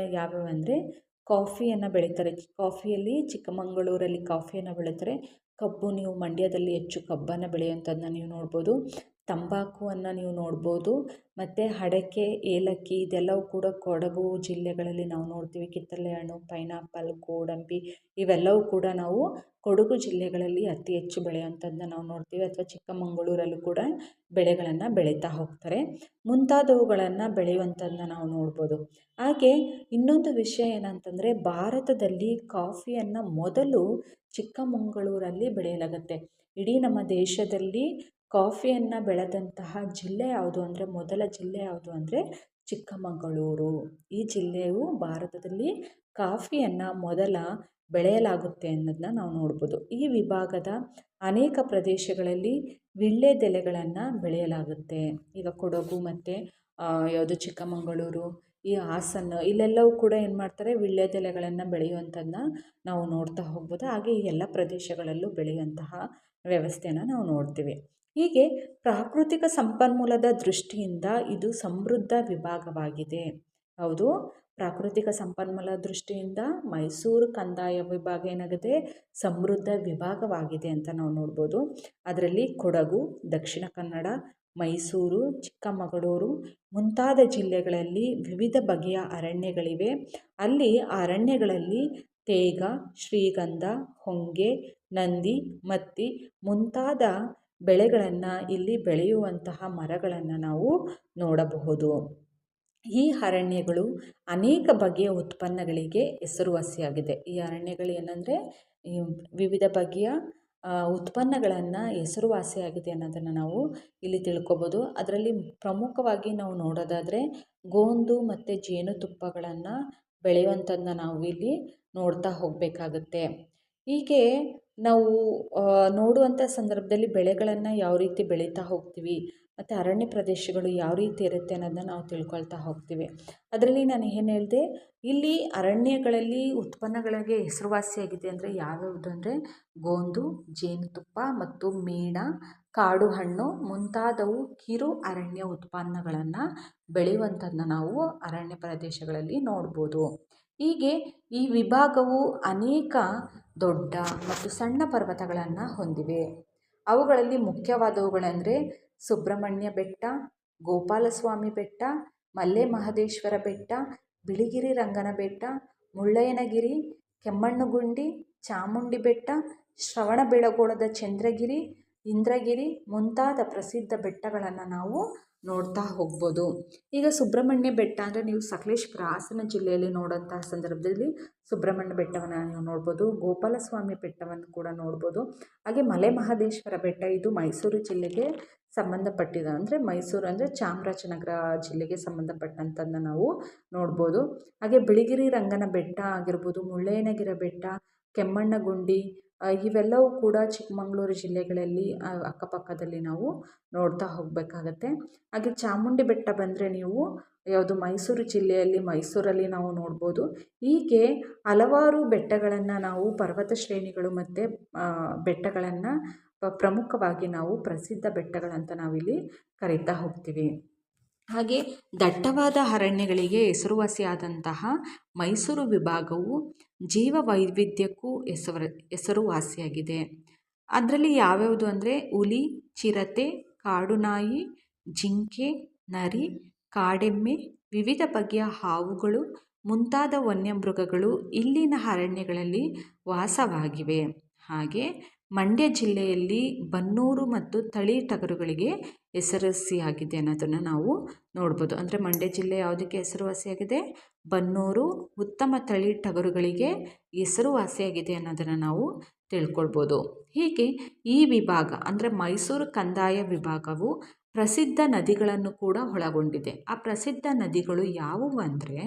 ಕಾಫಿಯನ್ನು ಬೆಳೀತಾರೆ. ಕಾಫಿಯಲ್ಲಿ ಚಿಕ್ಕಮಗಳೂರಲ್ಲಿ ಕಾಫಿಯನ್ನು ಬೆಳೀತಾರೆ. ಕಬ್ಬು, ನೀವು ಮಂಡ್ಯದಲ್ಲಿ ಹೆಚ್ಚು ಕಬ್ಬನ್ನು ಬೆಳೆಯುವಂಥದ್ದನ್ನ ನೀವು ನೋಡ್ಬೋದು. ತಂಬಾಕುವನ್ನು ನೀವು ನೋಡ್ಬೋದು. ಮತ್ತು ಅಡಕೆ, ಏಲಕ್ಕಿ ಇದೆಲ್ಲವೂ ಕೂಡ ಕೊಡಗು ಜಿಲ್ಲೆಗಳಲ್ಲಿ ನಾವು ನೋಡ್ತೀವಿ. ಕಿತ್ತಳೆ ಹಣ್ಣು, ಪೈನಾಪಲ್, ಗೋಡಂಬಿ ಇವೆಲ್ಲವೂ ಕೂಡ ನಾವು ಕೊಡಗು ಜಿಲ್ಲೆಗಳಲ್ಲಿ ಅತಿ ಹೆಚ್ಚು ಬೆಳೆಯುವಂಥದ್ದನ್ನ ನಾವು ನೋಡ್ತೀವಿ. ಅಥವಾ ಚಿಕ್ಕಮಗಳೂರಲ್ಲೂ ಕೂಡ ಬೆಳೆಗಳನ್ನು ಬೆಳೀತಾ ಹೋಗ್ತಾರೆ. ಮುಂತಾದವುಗಳನ್ನು ಬೆಳೆಯುವಂಥದ್ದನ್ನ ನಾವು ನೋಡ್ಬೋದು. ಹಾಗೆ ಇನ್ನೊಂದು ವಿಷಯ ಏನಂತಂದರೆ, ಭಾರತದಲ್ಲಿ ಕಾಫಿಯನ್ನು ಮೊದಲು ಚಿಕ್ಕಮಗಳೂರಲ್ಲಿ ಬೆಳೆಯಲಾಗುತ್ತೆ. ಇಡೀ ನಮ್ಮ ದೇಶದಲ್ಲಿ ಕಾಫಿಯನ್ನು ಬೆಳೆದಂತಹ ಜಿಲ್ಲೆ ಯಾವುದು ಅಂದರೆ, ಮೊದಲ ಜಿಲ್ಲೆ ಯಾವುದು ಅಂದರೆ ಚಿಕ್ಕಮಗಳೂರು. ಈ ಜಿಲ್ಲೆಯು ಭಾರತದಲ್ಲಿ ಕಾಫಿಯನ್ನು ಮೊದಲ ಬೆಳೆಯಲಾಗುತ್ತೆ ಅನ್ನೋದನ್ನ ನಾವು ನೋಡ್ಬೋದು. ಈ ವಿಭಾಗದ ಅನೇಕ ಪ್ರದೇಶಗಳಲ್ಲಿ ವೀಳ್ಯದೆಲೆಗಳನ್ನು ಬೆಳೆಯಲಾಗುತ್ತೆ. ಈಗ ಕೊಡಗು ಮತ್ತು ಯಾವುದು ಚಿಕ್ಕಮಗಳೂರು, ಈ ಹಾಸನ, ಇಲ್ಲೆಲ್ಲವೂ ಕೂಡ ಏನು ಮಾಡ್ತಾರೆ, ವೀಳ್ಯದೆಲೆಗಳನ್ನು ಬೆಳೆಯುವಂಥದ್ದನ್ನ ನಾವು ನೋಡ್ತಾ ಹೋಗ್ಬೋದು. ಹಾಗೆ ಈ ಎಲ್ಲ ಪ್ರದೇಶಗಳಲ್ಲೂ ಬೆಳೆಯುವಂತಹ ವ್ಯವಸ್ಥೆಯನ್ನು ನಾವು ನೋಡ್ತೀವಿ. ಹೀಗೆ ಪ್ರಾಕೃತಿಕ ಸಂಪನ್ಮೂಲದ ದೃಷ್ಟಿಯಿಂದ ಇದು ಸಮೃದ್ಧ ವಿಭಾಗವಾಗಿದೆ. ಹೌದು, ಪ್ರಾಕೃತಿಕ ಸಂಪನ್ಮೂಲ ದೃಷ್ಟಿಯಿಂದ ಮೈಸೂರು ಕಂದಾಯ ವಿಭಾಗ ಏನಾಗಿದೆ, ಸಮೃದ್ಧ ವಿಭಾಗವಾಗಿದೆ ಅಂತ ನಾವು ನೋಡ್ಬೋದು. ಅದರಲ್ಲಿ ಕೊಡಗು, ದಕ್ಷಿಣ ಕನ್ನಡ, ಮೈಸೂರು, ಚಿಕ್ಕಮಗಳೂರು ಮುಂತಾದ ಜಿಲ್ಲೆಗಳಲ್ಲಿ ವಿವಿಧ ಬಗೆಯ ಅರಣ್ಯಗಳಿವೆ. ಅಲ್ಲಿ ಅರಣ್ಯಗಳಲ್ಲಿ ತೇಗ, ಶ್ರೀಗಂಧ, ಹೊಂಗೆ, ನಂದಿ, ಮತ್ತಿ ಮುಂತಾದ ಬೆಳೆಗಳನ್ನು, ಇಲ್ಲಿ ಬೆಳೆಯುವಂತಹ ಮರಗಳನ್ನು ನಾವು ನೋಡಬಹುದು. ಈ ಅರಣ್ಯಗಳು ಅನೇಕ ಬಗೆಯ ಉತ್ಪನ್ನಗಳಿಗೆ ಹೆಸರುವಾಸಿಯಾಗಿದೆ. ಈ ಅರಣ್ಯಗಳು ಏನಂದರೆ ವಿವಿಧ ಬಗೆಯ ಉತ್ಪನ್ನಗಳನ್ನು ಹೆಸರುವಾಸಿಯಾಗಿದೆ ಅನ್ನೋದನ್ನು ನಾವು ಇಲ್ಲಿ ತಿಳ್ಕೊಬೋದು. ಅದರಲ್ಲಿ ಪ್ರಮುಖವಾಗಿ ನಾವು ನೋಡೋದಾದರೆ ಗೋಂದು ಮತ್ತು ಜೇನುತುಪ್ಪಗಳನ್ನು ಬೆಳೆಯುವಂಥದ್ದನ್ನ ನಾವು ಇಲ್ಲಿ ನೋಡ್ತಾ ಹೋಗಬೇಕಾಗುತ್ತೆ. ಹೀಗೆ ನಾವು ನೋಡುವಂಥ ಸಂದರ್ಭದಲ್ಲಿ ಬೆಳೆಗಳನ್ನು ಯಾವ ರೀತಿ ಬೆಳೀತಾ ಹೋಗ್ತೀವಿ ಮತ್ತು ಅರಣ್ಯ ಪ್ರದೇಶಗಳು ಯಾವ ರೀತಿ ಇರುತ್ತೆ ಅನ್ನೋದನ್ನ ನಾವು ತಿಳ್ಕೊಳ್ತಾ ಹೋಗ್ತೀವಿ. ಅದರಲ್ಲಿ ನಾನು ಏನು ಹೇಳಿದೆ, ಇಲ್ಲಿ ಅರಣ್ಯಗಳಲ್ಲಿ ಉತ್ಪನ್ನಗಳಿಗೆ ಹೆಸರುವಾಸಿಯಾಗಿದೆ ಅಂದರೆ ಯಾವ್ಯಾವುದು ಅಂದರೆ ಗೋಂದು, ಜೇನುತುಪ್ಪ ಮತ್ತು ಮೀಣ, ಕಾಡು ಹಣ್ಣು ಮುಂತಾದವು ಕಿರು ಅರಣ್ಯ ಉತ್ಪನ್ನಗಳನ್ನು ಬೆಳೆಯುವಂಥದ್ದನ್ನ ನಾವು ಅರಣ್ಯ ಪ್ರದೇಶಗಳಲ್ಲಿ ನೋಡ್ಬೋದು. ಹೀಗೆ ಈ ವಿಭಾಗವು ಅನೇಕ ದೊಡ್ಡ ಮತ್ತು ಸಣ್ಣ ಪರ್ವತಗಳನ್ನು ಹೊಂದಿವೆ. ಅವುಗಳಲ್ಲಿ ಮುಖ್ಯವಾದವುಗಳೆಂದರೆ ಸುಬ್ರಹ್ಮಣ್ಯ ಬೆಟ್ಟ, ಗೋಪಾಲಸ್ವಾಮಿ ಬೆಟ್ಟ, ಮಲ್ಲೆ ಮಹದೇಶ್ವರ ಬೆಟ್ಟ, ಬಿಳಿಗಿರಿ ರಂಗನ ಬೆಟ್ಟ, ಮುಳ್ಳಯ್ಯನಗಿರಿ, ಕೆಮ್ಮಣ್ಣುಗುಂಡಿ, ಚಾಮುಂಡಿ ಬೆಟ್ಟ, ಶ್ರವಣಬೆಳಗೊಳದ ಚಂದ್ರಗಿರಿ, ಇಂದ್ರಗಿರಿ ಮುಂತಾದ ಪ್ರಸಿದ್ಧ ಬೆಟ್ಟಗಳನ್ನು ನಾವು ನೋಡ್ತಾ ಹೋಗ್ಬೋದು. ಈಗ ಸುಬ್ರಹ್ಮಣ್ಯ ಬೆಟ್ಟ ಅಂದರೆ ನೀವು ಸಕಲೇಶಪುರ ಹಾಸನ ಜಿಲ್ಲೆಯಲ್ಲಿ ನೋಡೋಂತಹ ಸಂದರ್ಭದಲ್ಲಿ ಸುಬ್ರಹ್ಮಣ್ಯ ಬೆಟ್ಟವನ್ನು ನೀವು ನೋಡ್ಬೋದು. ಗೋಪಾಲಸ್ವಾಮಿ ಬೆಟ್ಟವನ್ನು ಕೂಡ ನೋಡ್ಬೋದು. ಹಾಗೆ ಮಲೆ ಮಹದೇಶ್ವರ ಬೆಟ್ಟ, ಇದು ಮೈಸೂರು ಜಿಲ್ಲೆಗೆ ಸಂಬಂಧಪಟ್ಟಿದ, ಅಂದರೆ ಮೈಸೂರು ಅಂದರೆ ಚಾಮರಾಜನಗರ ಜಿಲ್ಲೆಗೆ ಸಂಬಂಧಪಟ್ಟಂಥದ್ದನ್ನ ನಾವು ನೋಡ್ಬೋದು. ಹಾಗೆ ಬಿಳಿಗಿರಿ ರಂಗನ ಬೆಟ್ಟ ಆಗಿರ್ಬೋದು, ಮುಳ್ಳಯ್ಯನಗಿರಿ ಬೆಟ್ಟ, ಕೆಮ್ಮಣ್ಣಗುಂಡಿ, ಇವೆಲ್ಲವೂ ಕೂಡ ಚಿಕ್ಕಮಗಳೂರು ಜಿಲ್ಲೆಗಳಲ್ಲಿ ಅಕ್ಕಪಕ್ಕದಲ್ಲಿ ನಾವು ನೋಡ್ತಾ ಹೋಗಬೇಕಾಗತ್ತೆ. ಹಾಗೆ ಚಾಮುಂಡಿ ಬೆಟ್ಟ ಬಂದರೆ ನೀವು ಯಾವುದು ಮೈಸೂರು ಜಿಲ್ಲೆಯಲ್ಲಿ ಮೈಸೂರಲ್ಲಿ ನಾವು ನೋಡ್ಬೋದು. ಹೀಗೆ ಹಲವಾರು ಬೆಟ್ಟಗಳನ್ನು ನಾವು ಪರ್ವತ ಶ್ರೇಣಿಗಳು ಮತ್ತು ಬೆಟ್ಟಗಳನ್ನು ಪ್ರಮುಖವಾಗಿ ನಾವು ಪ್ರಸಿದ್ಧ ಬೆಟ್ಟಗಳಂತ ನಾವಿಲ್ಲಿ ಕರೀತಾ ಹೋಗ್ತೀವಿ. ಹಾಗೆ ದಟ್ಟವಾದ ಅರಣ್ಯಗಳಿಗೆ ಹೆಸರುವಾಸಿಯಾದಂತಹ ಮೈಸೂರು ವಿಭಾಗವು ಜೀವ ವೈವಿಧ್ಯಕ್ಕೂ ಹೆಸರುವಾಸಿಯಾಗಿದೆ. ಅದರಲ್ಲಿ ಯಾವ್ಯಾವುದು ಅಂದರೆ ಹುಲಿ, ಚಿರತೆ, ಕಾಡುನಾಯಿ, ಜಿಂಕೆ, ನರಿ, ಕಾಡೆಮ್ಮೆ, ವಿವಿಧ ಬಗೆಯ ಹಾವುಗಳು ಮುಂತಾದ ವನ್ಯಮೃಗಗಳು ಇಲ್ಲಿನ ಅರಣ್ಯಗಳಲ್ಲಿ ವಾಸವಾಗಿವೆ. ಹಾಗೆ ಮಂಡ್ಯ ಜಿಲ್ಲೆಯಲ್ಲಿ ಬನ್ನೂರು ಮತ್ತು ತಳಿ ಟಗರುಗಳಿಗೆ ಹೆಸರುವಾಸಿಯಾಗಿದೆ ಅನ್ನೋದನ್ನು ನಾವು ನೋಡ್ಬೋದು. ಅಂದರೆ ಮಂಡ್ಯ ಜಿಲ್ಲೆ ಯಾವುದಕ್ಕೆ ಹೆಸರುವಾಸಿಯಾಗಿದೆ? ಬನ್ನೂರು ಉತ್ತಮ ತಳಿ ಟಗರುಗಳಿಗೆ ಹೆಸರುವಾಸಿಯಾಗಿದೆ ಅನ್ನೋದನ್ನು ನಾವು ತಿಳ್ಕೊಳ್ಬೋದು. ಹೀಗೆ ಈ ವಿಭಾಗ ಅಂದರೆ ಮೈಸೂರು ಕಂದಾಯ ವಿಭಾಗವು ಪ್ರಸಿದ್ಧ ನದಿಗಳನ್ನು ಕೂಡ ಒಳಗೊಂಡಿದೆ. ಆ ಪ್ರಸಿದ್ಧ ನದಿಗಳು ಯಾವುವು ಅಂದರೆ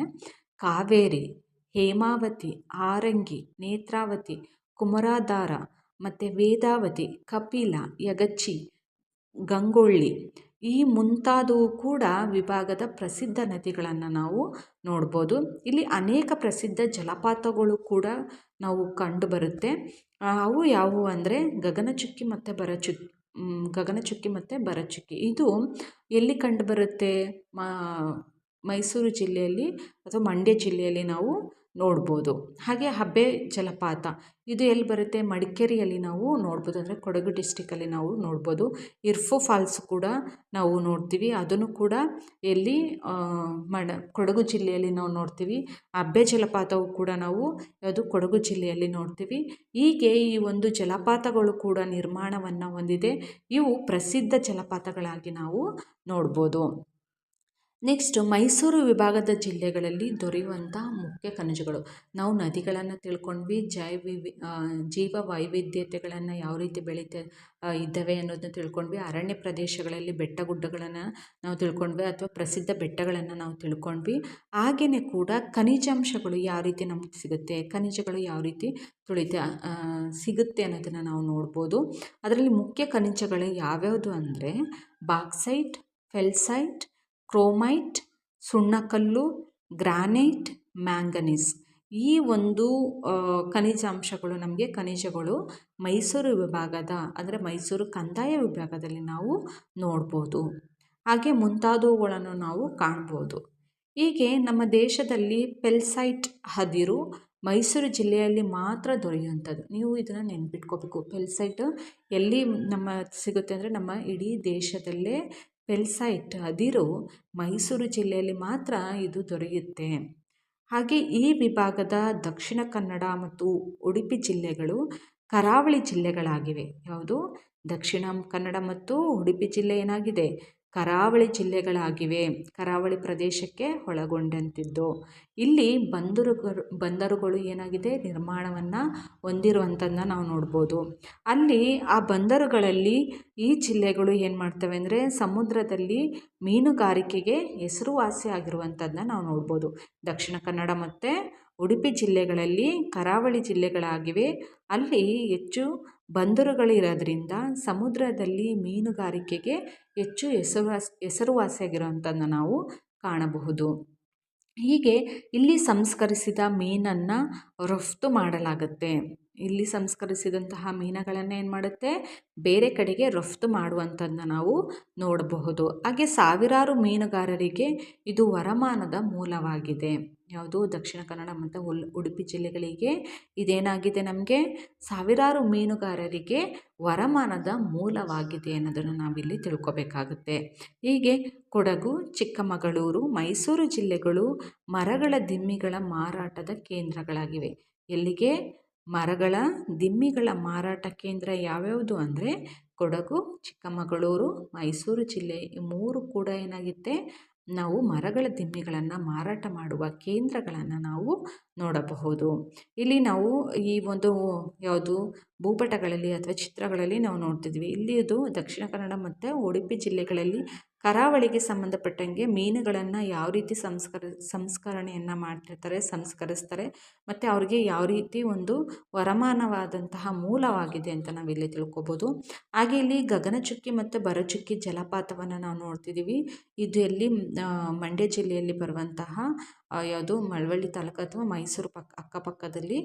ಕಾವೇರಿ, ಹೇಮಾವತಿ, ಹಾರಂಗಿ, ನೇತ್ರಾವತಿ, ಕುಮಾರಧಾರ ಮತ್ತು ವೇದಾವತಿ, ಕಪಿಲ, ಯಗಚಿ, ಗಂಗೊಳ್ಳಿ ಈ ಮುಂತಾದವು ಕೂಡ ವಿಭಾಗದ ಪ್ರಸಿದ್ಧ ನದಿಗಳನ್ನು ನಾವು ನೋಡ್ಬೋದು. ಇಲ್ಲಿ ಅನೇಕ ಪ್ರಸಿದ್ಧ ಜಲಪಾತಗಳು ಕೂಡ ನಾವು ಕಂಡು ಬರುತ್ತೆ. ಅವು ಯಾವುವು ಅಂದರೆ ಗಗನಚುಕ್ಕಿ ಮತ್ತು ಭರಚುಕ್ಕಿ. ಇದು ಎಲ್ಲಿ ಕಂಡು ಬರುತ್ತೆ? ಮೈಸೂರು ಜಿಲ್ಲೆಯಲ್ಲಿ ಅಥವಾ ಮಂಡ್ಯ ಜಿಲ್ಲೆಯಲ್ಲಿ ನಾವು ನೋಡ್ಬೋದು. ಹಾಗೆ ಹಬ್ಬೆ ಜಲಪಾತ, ಇದು ಎಲ್ಲಿ ಬರುತ್ತೆ? ಮಡಿಕೇರಿಯಲ್ಲಿ ನಾವು ನೋಡ್ಬೋದು, ಅಂದರೆ ಕೊಡಗು ಡಿಸ್ಟಿಕಲ್ಲಿ ನಾವು ನೋಡ್ಬೋದು. ಇರ್ಫು ಫಾಲ್ಸ್ ಕೂಡ ನಾವು ನೋಡ್ತೀವಿ, ಅದನ್ನು ಕೂಡ ಎಲ್ಲಿ ಕೊಡಗು ಜಿಲ್ಲೆಯಲ್ಲಿ ನಾವು ನೋಡ್ತೀವಿ. ಹಬ್ಬೆ ಜಲಪಾತವು ಕೂಡ ನಾವು ಯಾವುದು ಕೊಡಗು ಜಿಲ್ಲೆಯಲ್ಲಿ ನೋಡ್ತೀವಿ. ಹೀಗೆ ಈ ಒಂದು ಜಲಪಾತಗಳು ಕೂಡ ನಿರ್ಮಾಣವನ್ನು ಹೊಂದಿದೆ. ಇವು ಪ್ರಸಿದ್ಧ ಜಲಪಾತಗಳಾಗಿ ನಾವು ನೋಡ್ಬೋದು. ನೆಕ್ಸ್ಟು ಮೈಸೂರು ವಿಭಾಗದ ಜಿಲ್ಲೆಗಳಲ್ಲಿ ದೊರೆಯುವಂಥ ಮುಖ್ಯ ಖನಿಜಗಳು. ನಾವು ನದಿಗಳನ್ನು ತಿಳ್ಕೊಂಡ್ವಿ, ಜೀವ ವೈವಿಧ್ಯತೆಗಳನ್ನು ಯಾವ ರೀತಿ ಇದ್ದಾವೆ ಅನ್ನೋದನ್ನ ತಿಳ್ಕೊಂಡ್ವಿ. ಅರಣ್ಯ ಪ್ರದೇಶಗಳಲ್ಲಿ ಬೆಟ್ಟ ಗುಡ್ಡಗಳನ್ನು ನಾವು ತಿಳ್ಕೊಂಡ್ವಿ, ಅಥವಾ ಪ್ರಸಿದ್ಧ ಬೆಟ್ಟಗಳನ್ನು ನಾವು ತಿಳ್ಕೊಂಡ್ವಿ. ಹಾಗೆಯೇ ಕೂಡ ಖನಿಜಾಂಶಗಳು ಯಾವ ರೀತಿ ನಮಗೆ ಸಿಗುತ್ತೆ, ಖನಿಜಗಳು ಯಾವ ರೀತಿ ಸಿಗುತ್ತೆ ಅನ್ನೋದನ್ನು ನಾವು ನೋಡ್ಬೋದು. ಅದರಲ್ಲಿ ಮುಖ್ಯ ಖನಿಜಗಳು ಯಾವ್ಯಾವುದು ಅಂದರೆ ಬಾಕ್ಸೈಟ್, ಫೆಲ್ಸೈಟ್, ಕ್ರೋಮೈಟ್, ಸುಣ್ಣಕಲ್ಲು, ಗ್ರಾನೈಟ್, ಮ್ಯಾಂಗನೀಸ್. ಈ ಒಂದು ಖನಿಜಗಳು ಮೈಸೂರು ವಿಭಾಗದ ಅಂದರೆ ಮೈಸೂರು ಕಂದಾಯ ವಿಭಾಗದಲ್ಲಿ ನಾವು ನೋಡ್ಬೋದು. ಹಾಗೆ ಮುಂತಾದವುಗಳನ್ನು ನಾವು ಕಾಣ್ಬೋದು. ಹೀಗೆ ನಮ್ಮ ದೇಶದಲ್ಲಿ ಪೆಲ್ಸೈಟ್ ಅದಿರು ಮೈಸೂರು ಜಿಲ್ಲೆಯಲ್ಲಿ ಮಾತ್ರ ದೊರೆಯುವಂಥದ್ದು. ನೀವು ಇದನ್ನು ನೆನ್ಪಿಟ್ಕೋಬೇಕು. ಪೆಲ್ಸೈಟ್ ಎಲ್ಲಿ ಸಿಗುತ್ತೆ ಅಂದರೆ ನಮ್ಮ ಇಡೀ ದೇಶದಲ್ಲೇ ಪೆಲ್ಸೈಟ್ ಅದಿರು ಮೈಸೂರು ಜಿಲ್ಲೆಯಲ್ಲಿ ಮಾತ್ರ ಇದು ದೊರೆಯುತ್ತೆ. ಹಾಗೆ ಈ ವಿಭಾಗದ ದಕ್ಷಿಣ ಕನ್ನಡ ಮತ್ತು ಉಡುಪಿ ಜಿಲ್ಲೆಗಳು ಕರಾವಳಿ ಜಿಲ್ಲೆಗಳಾಗಿವೆ. ಯಾವುದು? ದಕ್ಷಿಣ ಕನ್ನಡ ಮತ್ತು ಉಡುಪಿ ಜಿಲ್ಲೆ ಏನಾಗಿದೆ? ಕರಾವಳಿ ಜಿಲ್ಲೆಗಳಾಗಿವೆ. ಕರಾವಳಿ ಪ್ರದೇಶಕ್ಕೆ ಒಳಗೊಂಡಂತಿದ್ದು. ಇಲ್ಲಿ ಬಂದರುಗಳು ಏನಾಗಿದೆ? ನಿರ್ಮಾಣವನ್ನು ಹೊಂದಿರುವಂಥದ್ದನ್ನ ನಾವು ನೋಡ್ಬೋದು. ಅಲ್ಲಿ ಆ ಬಂದರುಗಳಲ್ಲಿ ಈ ಜಿಲ್ಲೆಗಳು ಏನು ಮಾಡ್ತವೆ ಅಂದರೆ ಸಮುದ್ರದಲ್ಲಿ ಮೀನುಗಾರಿಕೆಗೆ ಹೆಸರುವಾಸಿಯಾಗಿರುವಂಥದ್ದನ್ನ ನಾವು ನೋಡ್ಬೋದು. ದಕ್ಷಿಣ ಕನ್ನಡ ಮತ್ತು ಉಡುಪಿ ಜಿಲ್ಲೆಗಳಲ್ಲಿ ಕರಾವಳಿ ಜಿಲ್ಲೆಗಳಾಗಿವೆ. ಅಲ್ಲಿ ಹೆಚ್ಚು ಬಂದರುಗಳಿರೋದ್ರಿಂದ ಸಮುದ್ರದಲ್ಲಿ ಮೀನುಗಾರಿಕೆಗೆ ಹೆಚ್ಚು ಹೆಸರುವಾಸಿಯಾಗಿರುವಂಥದ್ದನ್ನ ನಾವು ಕಾಣಬಹುದು. ಹೀಗೆ ಇಲ್ಲಿ ಸಂಸ್ಕರಿಸಿದ ಮೀನನ್ನು ರಫ್ತು ಮಾಡಲಾಗುತ್ತೆ. ಇಲ್ಲಿ ಸಂಸ್ಕರಿಸಿದಂತಹ ಮೀನುಗಳನ್ನು ಏನು ಮಾಡುತ್ತೆ? ಬೇರೆ ಕಡೆಗೆ ರಫ್ತು ಮಾಡುವಂಥದ್ದನ್ನ ನಾವು ನೋಡಬಹುದು. ಹಾಗೆ ಸಾವಿರಾರು ಮೀನುಗಾರರಿಗೆ ಇದು ವರಮಾನದ ಮೂಲವಾಗಿದೆ. ಯಾವುದು ದಕ್ಷಿಣ ಕನ್ನಡ ಮತ್ತು ಉಡುಪಿ ಜಿಲ್ಲೆಗಳಿಗೆ ಇದೇನಾಗಿದೆ ನಮಗೆ ಸಾವಿರಾರು ಮೀನುಗಾರರಿಗೆ ವರಮಾನದ ಮೂಲವಾಗಿದೆ ಅನ್ನೋದನ್ನು ನಾವಿಲ್ಲಿ ತಿಳ್ಕೊಬೇಕಾಗುತ್ತೆ. ಹೀಗೆ ಕೊಡಗು, ಚಿಕ್ಕಮಗಳೂರು, ಮೈಸೂರು ಜಿಲ್ಲೆಗಳು ಮರಗಳ ದಿಮ್ಮಿಗಳ ಮಾರಾಟದ ಕೇಂದ್ರಗಳಾಗಿವೆ. ಎಲ್ಲಿಗೆ? ಮರಗಳ ದಿಮ್ಮಿಗಳ ಮಾರಾಟ ಕೇಂದ್ರ ಯಾವ್ಯಾವುದು ಅಂದರೆ ಕೊಡಗು, ಚಿಕ್ಕಮಗಳೂರು, ಮೈಸೂರು ಜಿಲ್ಲೆ ಈ ಮೂರು ಕೂಡ ಏನಾಗುತ್ತೆ ನಾವು ಮರಗಳ ದಿಮ್ಮಿಗಳನ್ನು ಮಾರಾಟ ಮಾಡುವ ಕೇಂದ್ರಗಳನ್ನು ನಾವು ನೋಡಬಹುದು. ಇಲ್ಲಿ ನಾವು ಈ ಒಂದು ಯಾವುದು ಭೂಪಟಗಳಲ್ಲಿ ಅಥವಾ ಚಿತ್ರಗಳಲ್ಲಿ ನಾವು ನೋಡ್ತಿದ್ವಿ. ಇಲ್ಲಿ ಇದು ದಕ್ಷಿಣ ಕನ್ನಡ ಮತ್ತು ಉಡುಪಿ ಜಿಲ್ಲೆಗಳಲ್ಲಿ ಕರಾವಳಿಗೆ ಸಂಬಂಧಪಟ್ಟಂಗೆ ಮೀನುಗಳನ್ನು ಯಾವ ರೀತಿ ಸಂಸ್ಕರಣೆಯನ್ನು ಮಾಡ್ತಿರ್ತಾರೆ, ಸಂಸ್ಕರಿಸ್ತಾರೆ ಮತ್ತು ಅವ್ರಿಗೆ ಯಾವ ರೀತಿ ಒಂದು ವರಮಾನವಾದಂತಹ ಮೂಲವಾಗಿದೆ ಅಂತ ನಾವಿಲ್ಲಿ ತಿಳ್ಕೊಬೋದು. ಹಾಗೆ ಇಲ್ಲಿ ಗಗನಚುಕ್ಕಿ ಮತ್ತು ಭರಚುಕ್ಕಿ ಜಲಪಾತವನ್ನು ನಾವು ನೋಡ್ತಿದ್ದೀವಿ. ಇದು ಎಲ್ಲಿ ಮಂಡ್ಯ ಜಿಲ್ಲೆಯಲ್ಲಿ ಬರುವಂತಹ ಯಾವುದು ಮಳವಳ್ಳಿ ತಾಲೂಕು ಅಥವಾ ಮೈಸೂರು ಅಕ್ಕಪಕ್ಕದಲ್ಲಿ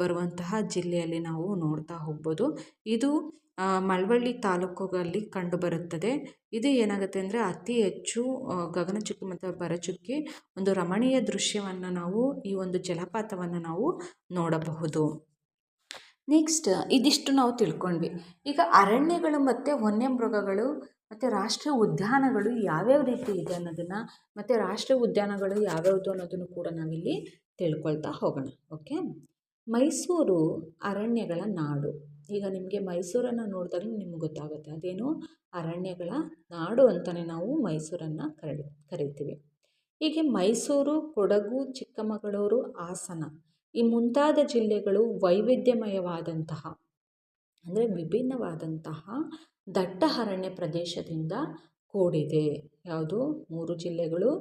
ಬರುವಂತಹ ಜಿಲ್ಲೆಯಲ್ಲಿ ನಾವು ನೋಡ್ತಾ ಹೋಗ್ಬೋದು. ಇದು ಮಳವಳ್ಳಿ ತಾಲೂಕುಗಳಲ್ಲಿ ಕಂಡುಬರುತ್ತದೆ. ಇದು ಏನಾಗುತ್ತೆ ಅಂದರೆ ಅತಿ ಹೆಚ್ಚು ಗಗನಚುಕ್ಕಿ ಮತ್ತು ಭರಚುಕ್ಕಿ ಒಂದು ರಮಣೀಯ ದೃಶ್ಯವನ್ನು ನಾವು ಈ ಒಂದು ಜಲಪಾತವನ್ನು ನಾವು ನೋಡಬಹುದು. ನೆಕ್ಸ್ಟ್ ಇದಿಷ್ಟು ನಾವು ತಿಳ್ಕೊಂಡ್ವಿ. ಈಗ ಅರಣ್ಯಗಳು ಮತ್ತು ವನ್ಯಮೃಗಗಳು ಮತ್ತು ರಾಷ್ಟ್ರೀಯ ಉದ್ಯಾನಗಳು ಯಾವ್ಯಾವ ರೀತಿ ಇದೆ ಅನ್ನೋದನ್ನು ಮತ್ತು ರಾಷ್ಟ್ರೀಯ ಉದ್ಯಾನಗಳು ಯಾವ್ಯಾವುದು ಅನ್ನೋದನ್ನು ಕೂಡ ನಾವಿಲ್ಲಿ ತಿಳ್ಕೊಳ್ತಾ ಹೋಗೋಣ. ಓಕೆ, ಮೈಸೂರು ಅರಣ್ಯಗಳ ನಾಡು. ಈಗ ನಿಮಗೆ ಮೈಸೂರನ್ನು ನೋಡಿದಾಗ ನಿಮ್ಗೆ ಗೊತ್ತಾಗುತ್ತೆ ಅದೇನು ಅರಣ್ಯಗಳ ನಾಡು ಅಂತಲೇ ನಾವು ಮೈಸೂರನ್ನು ಕರಿತೀವಿ. ಹೀಗೆ ಮೈಸೂರು, ಕೊಡಗು, ಚಿಕ್ಕಮಗಳೂರು, ಹಾಸನ ಈ ಮುಂತಾದ ಜಿಲ್ಲೆಗಳು ವೈವಿಧ್ಯಮಯವಾದಂತಹ ಅಂದರೆ ವಿಭಿನ್ನವಾದಂತಹ ದಟ್ಟ ಅರಣ್ಯ ಪ್ರದೇಶದಿಂದ ಕೂಡಿದೆ. ಯಾವುದು 3 ಜಿಲ್ಲೆಗಳು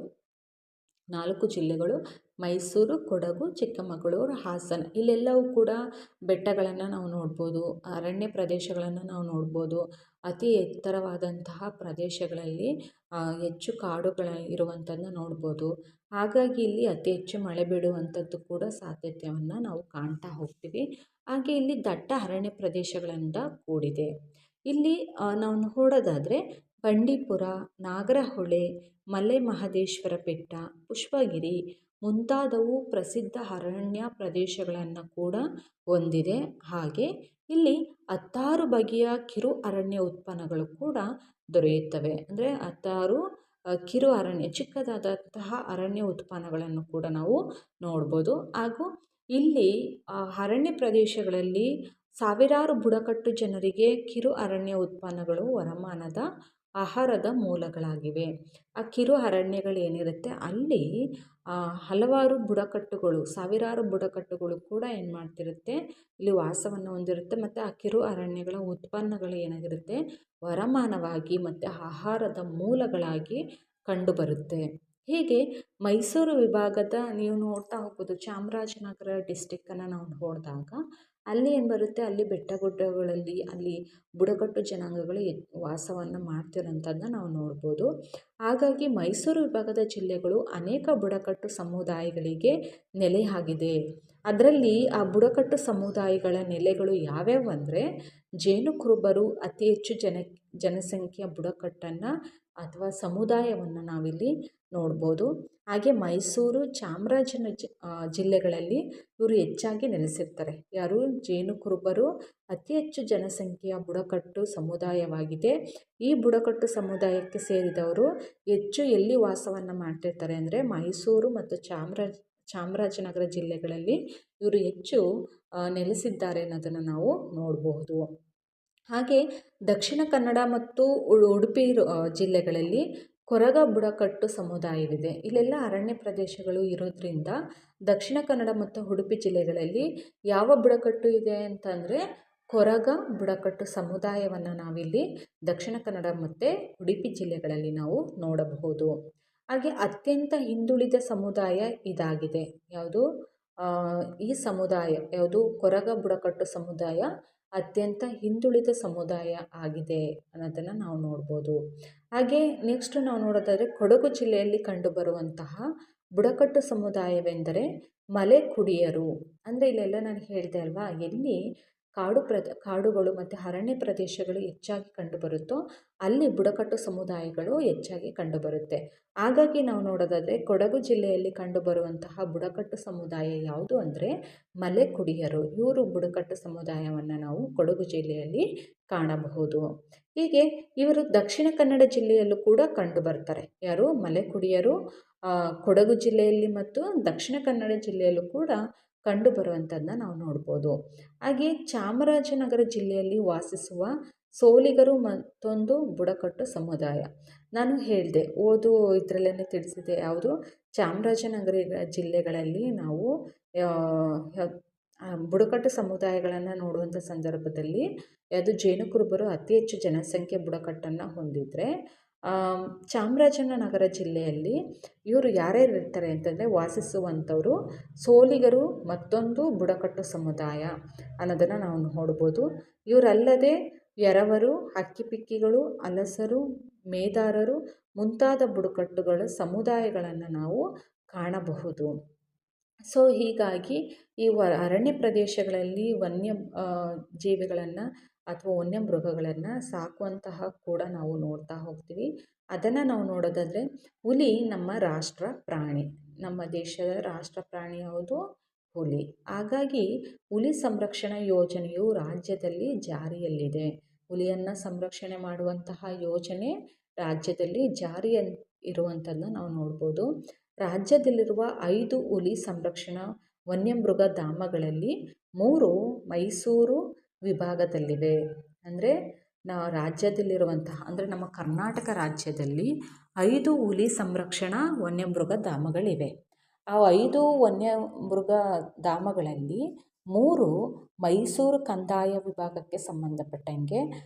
4 ಜಿಲ್ಲೆಗಳು ಮೈಸೂರು, ಕೊಡಗು, ಚಿಕ್ಕಮಗಳೂರು, ಹಾಸನ ಇಲ್ಲೆಲ್ಲವೂ ಕೂಡ ಬೆಟ್ಟಗಳನ್ನು ನಾವು ನೋಡ್ಬೋದು, ಅರಣ್ಯ ಪ್ರದೇಶಗಳನ್ನು ನಾವು ನೋಡ್ಬೋದು. ಅತಿ ಎತ್ತರವಾದಂತಹ ಪ್ರದೇಶಗಳಲ್ಲಿ ಹೆಚ್ಚು ಕಾಡುಗಳ ಇರುವಂಥದ್ದನ್ನ ನೋಡ್ಬೋದು. ಹಾಗಾಗಿ ಇಲ್ಲಿ ಅತಿ ಹೆಚ್ಚು ಮಳೆ ಬೀಳುವಂಥದ್ದು ಕೂಡ ಸಾಧ್ಯತೆಯನ್ನು ನಾವು ಕಾಣ್ತಾ ಹೋಗ್ತೀವಿ. ಹಾಗೆ ಇಲ್ಲಿ ದಟ್ಟ ಅರಣ್ಯ ಪ್ರದೇಶಗಳಿಂದ ಕೂಡಿದೆ. ಇಲ್ಲಿ ನಾವು ನೋಡೋದಾದರೆ ಬಂಡೀಪುರ, ನಾಗರಹೊಳೆ, ಮಲೆ ಮಹದೇಶ್ವರ ಬೆಟ್ಟ, ಪುಷ್ಪಗಿರಿ ಮುಂತಾದವು ಪ್ರಸಿದ್ಧ ಅರಣ್ಯ ಪ್ರದೇಶಗಳನ್ನು ಕೂಡ ಹೊಂದಿದೆ. ಹಾಗೆ ಇಲ್ಲಿ 16 ಬಗೆಯ ಕಿರು ಅರಣ್ಯ ಉತ್ಪನ್ನಗಳು ಕೂಡ ದೊರೆಯುತ್ತವೆ. ಅಂದರೆ 16 ಕಿರು ಅರಣ್ಯ ಚಿಕ್ಕದಾದಂತಹ ಅರಣ್ಯ ಉತ್ಪನ್ನಗಳನ್ನು ಕೂಡ ನಾವು ನೋಡ್ಬೋದು. ಹಾಗೂ ಇಲ್ಲಿ ಅರಣ್ಯ ಪ್ರದೇಶಗಳಲ್ಲಿ ಸಾವಿರಾರು ಬುಡಕಟ್ಟು ಜನರಿಗೆ ಕಿರು ಅರಣ್ಯ ಉತ್ಪನ್ನಗಳು ವರಮಾನದ ಆಹಾರದ ಮೂಲಗಳಾಗಿವೆ. ಆ ಕಿರು ಅರಣ್ಯಗಳೇನಿರುತ್ತೆ ಅಲ್ಲಿ ಹಲವಾರು ಬುಡಕಟ್ಟುಗಳು, ಸಾವಿರಾರು ಬುಡಕಟ್ಟುಗಳು ಕೂಡ ಏನು ಮಾಡ್ತಿರುತ್ತೆ ಇಲ್ಲಿ ವಾಸವನ್ನು ಹೊಂದಿರುತ್ತೆ. ಮತ್ತು ಆ ಕಿರು ಅರಣ್ಯಗಳ ಉತ್ಪನ್ನಗಳು ಏನಾಗಿರುತ್ತೆ ವರಮಾನವಾಗಿ ಮತ್ತು ಆಹಾರದ ಮೂಲಗಳಾಗಿ ಕಂಡುಬರುತ್ತೆ. ಹೀಗೆ ಮೈಸೂರು ವಿಭಾಗದ ನೀವು ನೋಡ್ತಾ ಹೋಗ್ಬೋದು, ಚಾಮರಾಜನಗರ ಡಿಸ್ಟಿಕ್ಕನ್ನು ನಾವು ನೋಡಿದಾಗ ಅಲ್ಲಿ ಏನು ಬರುತ್ತೆ, ಅಲ್ಲಿ ಬೆಟ್ಟಗುಡ್ಡಗಳಲ್ಲಿ ಅಲ್ಲಿ ಬುಡಕಟ್ಟು ಜನಾಂಗಗಳು ವಾಸವನ್ನು ಮಾಡ್ತಿರೋಂಥದ್ದನ್ನ ನಾವು ನೋಡ್ಬೋದು. ಹಾಗಾಗಿ ಮೈಸೂರು ವಿಭಾಗದ ಜಿಲ್ಲೆಗಳು ಅನೇಕ ಬುಡಕಟ್ಟು ಸಮುದಾಯಗಳಿಗೆ ನೆಲೆಯಾಗಿದೆ. ಅದರಲ್ಲಿ ಆ ಬುಡಕಟ್ಟು ಸಮುದಾಯಗಳ ನೆಲೆಗಳು ಯಾವ್ಯಾವು ಅಂದರೆ ಜೇನು ಕುರುಬರು ಅತಿ ಹೆಚ್ಚು ಜನಸಂಖ್ಯೆಯ ಬುಡಕಟ್ಟನ್ನು ಅಥವಾ ಸಮುದಾಯವನ್ನು ನಾವಿಲ್ಲಿ ನೋಡ್ಬೋದು. ಹಾಗೆ ಮೈಸೂರು, ಜಿಲ್ಲೆಗಳಲ್ಲಿ ಇವರು ಹೆಚ್ಚಾಗಿ ನೆಲೆಸಿರ್ತಾರೆ. ಯಾರು? ಜೇನು ಕುರುಬರು ಅತಿ ಹೆಚ್ಚು ಜನಸಂಖ್ಯೆಯ ಬುಡಕಟ್ಟು ಸಮುದಾಯವಾಗಿದೆ. ಈ ಬುಡಕಟ್ಟು ಸಮುದಾಯಕ್ಕೆ ಸೇರಿದವರು ಹೆಚ್ಚು ಎಲ್ಲಿ ವಾಸವನ್ನು ಮಾಡ್ತಿರ್ತಾರೆ ಅಂದರೆ ಮೈಸೂರು ಮತ್ತು ಚಾಮರಾಜನಗರ ಜಿಲ್ಲೆಗಳಲ್ಲಿ ಇವರು ಹೆಚ್ಚು ನೆಲೆಸಿದ್ದಾರೆ ಅನ್ನೋದನ್ನು ನಾವು ನೋಡಬಹುದು. ಹಾಗೆ ದಕ್ಷಿಣ ಕನ್ನಡ ಮತ್ತು ಉಡುಪಿ ಜಿಲ್ಲೆಗಳಲ್ಲಿ ಕೊರಗ ಬುಡಕಟ್ಟು ಸಮುದಾಯವಿದೆ. ಇಲ್ಲೆಲ್ಲ ಅರಣ್ಯ ಪ್ರದೇಶಗಳು ಇರೋದ್ರಿಂದ ದಕ್ಷಿಣ ಕನ್ನಡ ಮತ್ತು ಉಡುಪಿ ಜಿಲ್ಲೆಗಳಲ್ಲಿ ಯಾವ ಬುಡಕಟ್ಟು ಇದೆ ಅಂತಂದರೆ ಕೊರಗ ಬುಡಕಟ್ಟು ಸಮುದಾಯವನ್ನು ನಾವಿಲ್ಲಿ ದಕ್ಷಿಣ ಕನ್ನಡ ಮತ್ತು ಉಡುಪಿ ಜಿಲ್ಲೆಗಳಲ್ಲಿ ನಾವು ನೋಡಬಹುದು. ಹಾಗೆ ಅತ್ಯಂತ ಹಿಂದುಳಿದ ಸಮುದಾಯ ಇದಾಗಿದೆ. ಯಾವುದು? ಈ ಸಮುದಾಯ ಯಾವುದು? ಕೊರಗ ಬುಡಕಟ್ಟು ಸಮುದಾಯ ಅತ್ಯಂತ ಹಿಂದುಳಿದ ಸಮುದಾಯ ಆಗಿದೆ ಅನ್ನೋದನ್ನು ನಾವು ನೋಡ್ಬೋದು. ಹಾಗೆ ನೆಕ್ಸ್ಟ್ ನಾವು ನೋಡೋದಾದರೆ ಕೊಡಗು ಜಿಲ್ಲೆಯಲ್ಲಿ ಕಂಡುಬರುವಂತಹ ಬುಡಕಟ್ಟು ಸಮುದಾಯವೆಂದರೆ ಮಲೆ ಕುಡಿಯರು. ಅಂದರೆ ಇಲ್ಲೆಲ್ಲ ನಾನು ಹೇಳಿದೆ ಅಲ್ವಾ, ಎಲ್ಲಿ ಕಾಡುಗಳು ಮತ್ತು ಅರಣ್ಯ ಪ್ರದೇಶಗಳು ಹೆಚ್ಚಾಗಿ ಕಂಡುಬರುತ್ತೋ ಅಲ್ಲಿ ಬುಡಕಟ್ಟು ಸಮುದಾಯಗಳು ಹೆಚ್ಚಾಗಿ ಕಂಡುಬರುತ್ತೆ. ಹಾಗಾಗಿ ನಾವು ನೋಡೋದಾದರೆ ಕೊಡಗು ಜಿಲ್ಲೆಯಲ್ಲಿ ಕಂಡುಬರುವಂತಹ ಬುಡಕಟ್ಟು ಸಮುದಾಯ ಯಾವುದು ಅಂದರೆ ಮಲೆಕುಡಿಯರು. ಇವರು ಬುಡಕಟ್ಟು ಸಮುದಾಯವನ್ನು ನಾವು ಕೊಡಗು ಜಿಲ್ಲೆಯಲ್ಲಿ ಕಾಣಬಹುದು. ಹೀಗೆ ಇವರು ದಕ್ಷಿಣ ಕನ್ನಡ ಜಿಲ್ಲೆಯಲ್ಲೂ ಕೂಡ ಕಂಡುಬರ್ತಾರೆ. ಯಾರು? ಮಲೆಕುಡಿಯರು ಕೊಡಗು ಜಿಲ್ಲೆಯಲ್ಲಿ ಮತ್ತು ದಕ್ಷಿಣ ಕನ್ನಡ ಜಿಲ್ಲೆಯಲ್ಲೂ ಕೂಡ ಕಂಡುಬರುವಂಥದ್ದನ್ನ ನಾವು ನೋಡ್ಬೋದು. ಹಾಗೆ ಚಾಮರಾಜನಗರ ಜಿಲ್ಲೆಯಲ್ಲಿ ವಾಸಿಸುವ ಸೋಲಿಗರು ಮತ್ತೊಂದು ಬುಡಕಟ್ಟು ಸಮುದಾಯ. ನಾನು ಹೇಳಿದೆ ಇದರಲ್ಲೇ ತಿಳಿಸಿದೆ. ಯಾವುದು? ಚಾಮರಾಜನಗರ ಜಿಲ್ಲೆಗಳಲ್ಲಿ ನಾವು ಬುಡಕಟ್ಟು ಸಮುದಾಯಗಳನ್ನು ನೋಡುವಂಥ ಸಂದರ್ಭದಲ್ಲಿ ಯಾವುದು? ಜೇನುಕುರುಬರು ಅತಿ ಹೆಚ್ಚು ಜನಸಂಖ್ಯೆ ಬುಡಕಟ್ಟನ್ನು ಹೊಂದಿದರೆ ಚಾಮರಾಜನಗರ ಜಿಲ್ಲೆಯಲ್ಲಿ ಇವರು ಯಾರ್ಯಾರು ಇರ್ತಾರೆ ಅಂತಂದರೆ ವಾಸಿಸುವಂಥವರು ಸೋಲಿಗರು ಮತ್ತೊಂದು ಬುಡಕಟ್ಟು ಸಮುದಾಯ ಅನ್ನೋದನ್ನು ನಾವು ನೋಡ್ಬೋದು. ಇವರಲ್ಲದೆ ಎರವರು, ಹಕ್ಕಿಪಿಕ್ಕಿಗಳು, ಅಲಸರು, ಮೇದಾರರು ಮುಂತಾದ ಬುಡಕಟ್ಟುಗಳ ಸಮುದಾಯಗಳನ್ನು ನಾವು ಕಾಣಬಹುದು. ಸೊ ಹೀಗಾಗಿ ಈ ಅರಣ್ಯ ಪ್ರದೇಶಗಳಲ್ಲಿ ವನ್ಯ ಜೀವಿಗಳನ್ನು ಅಥವಾ ವನ್ಯ ಮೃಗಗಳನ್ನು ಸಾಕುವಂತಹ ಕೂಡ ನಾವು ನೋಡ್ತಾ ಹೋಗ್ತೀವಿ. ಅದನ್ನು ನಾವು ನೋಡೋದಾದರೆ ಹುಲಿ ನಮ್ಮ ರಾಷ್ಟ್ರ ಪ್ರಾಣಿ. ನಮ್ಮ ದೇಶದ ರಾಷ್ಟ್ರ ಪ್ರಾಣಿ ಯಾವುದು? ಹುಲಿ. ಹಾಗಾಗಿ ಹುಲಿ ಸಂರಕ್ಷಣಾ ಯೋಜನೆಯು ರಾಜ್ಯದಲ್ಲಿ ಜಾರಿಯಲ್ಲಿದೆ. ಹುಲಿಯನ್ನು ಸಂರಕ್ಷಣೆ ಮಾಡುವಂತಹ ಯೋಜನೆ ರಾಜ್ಯದಲ್ಲಿ ಇರುವಂಥದ್ದನ್ನ ನಾವು ನೋಡ್ಬೋದು. ರಾಜ್ಯದಲ್ಲಿರುವ 5 ಹುಲಿ ಸಂರಕ್ಷಣಾ ವನ್ಯಮೃಗ ಧಾಮಗಳಲ್ಲಿ 3 ಮೈಸೂರು ವಿಭಾಗದಲ್ಲಿವೆ. ಅಂದರೆ ರಾಜ್ಯದಲ್ಲಿರುವಂತಹ ಅಂದರೆ ನಮ್ಮ ಕರ್ನಾಟಕ ರಾಜ್ಯದಲ್ಲಿ 5 ಹುಲಿ ಸಂರಕ್ಷಣಾ ವನ್ಯಮೃಗ ಧಾಮಗಳಿವೆ. ಆ 5 ವನ್ಯಮೃಗ ಧಾಮಗಳಲ್ಲಿ 3 ಮೈಸೂರು ಕಂದಾಯ ವಿಭಾಗಕ್ಕೆ ಸಂಬಂಧಪಟ್ಟಂಗೆ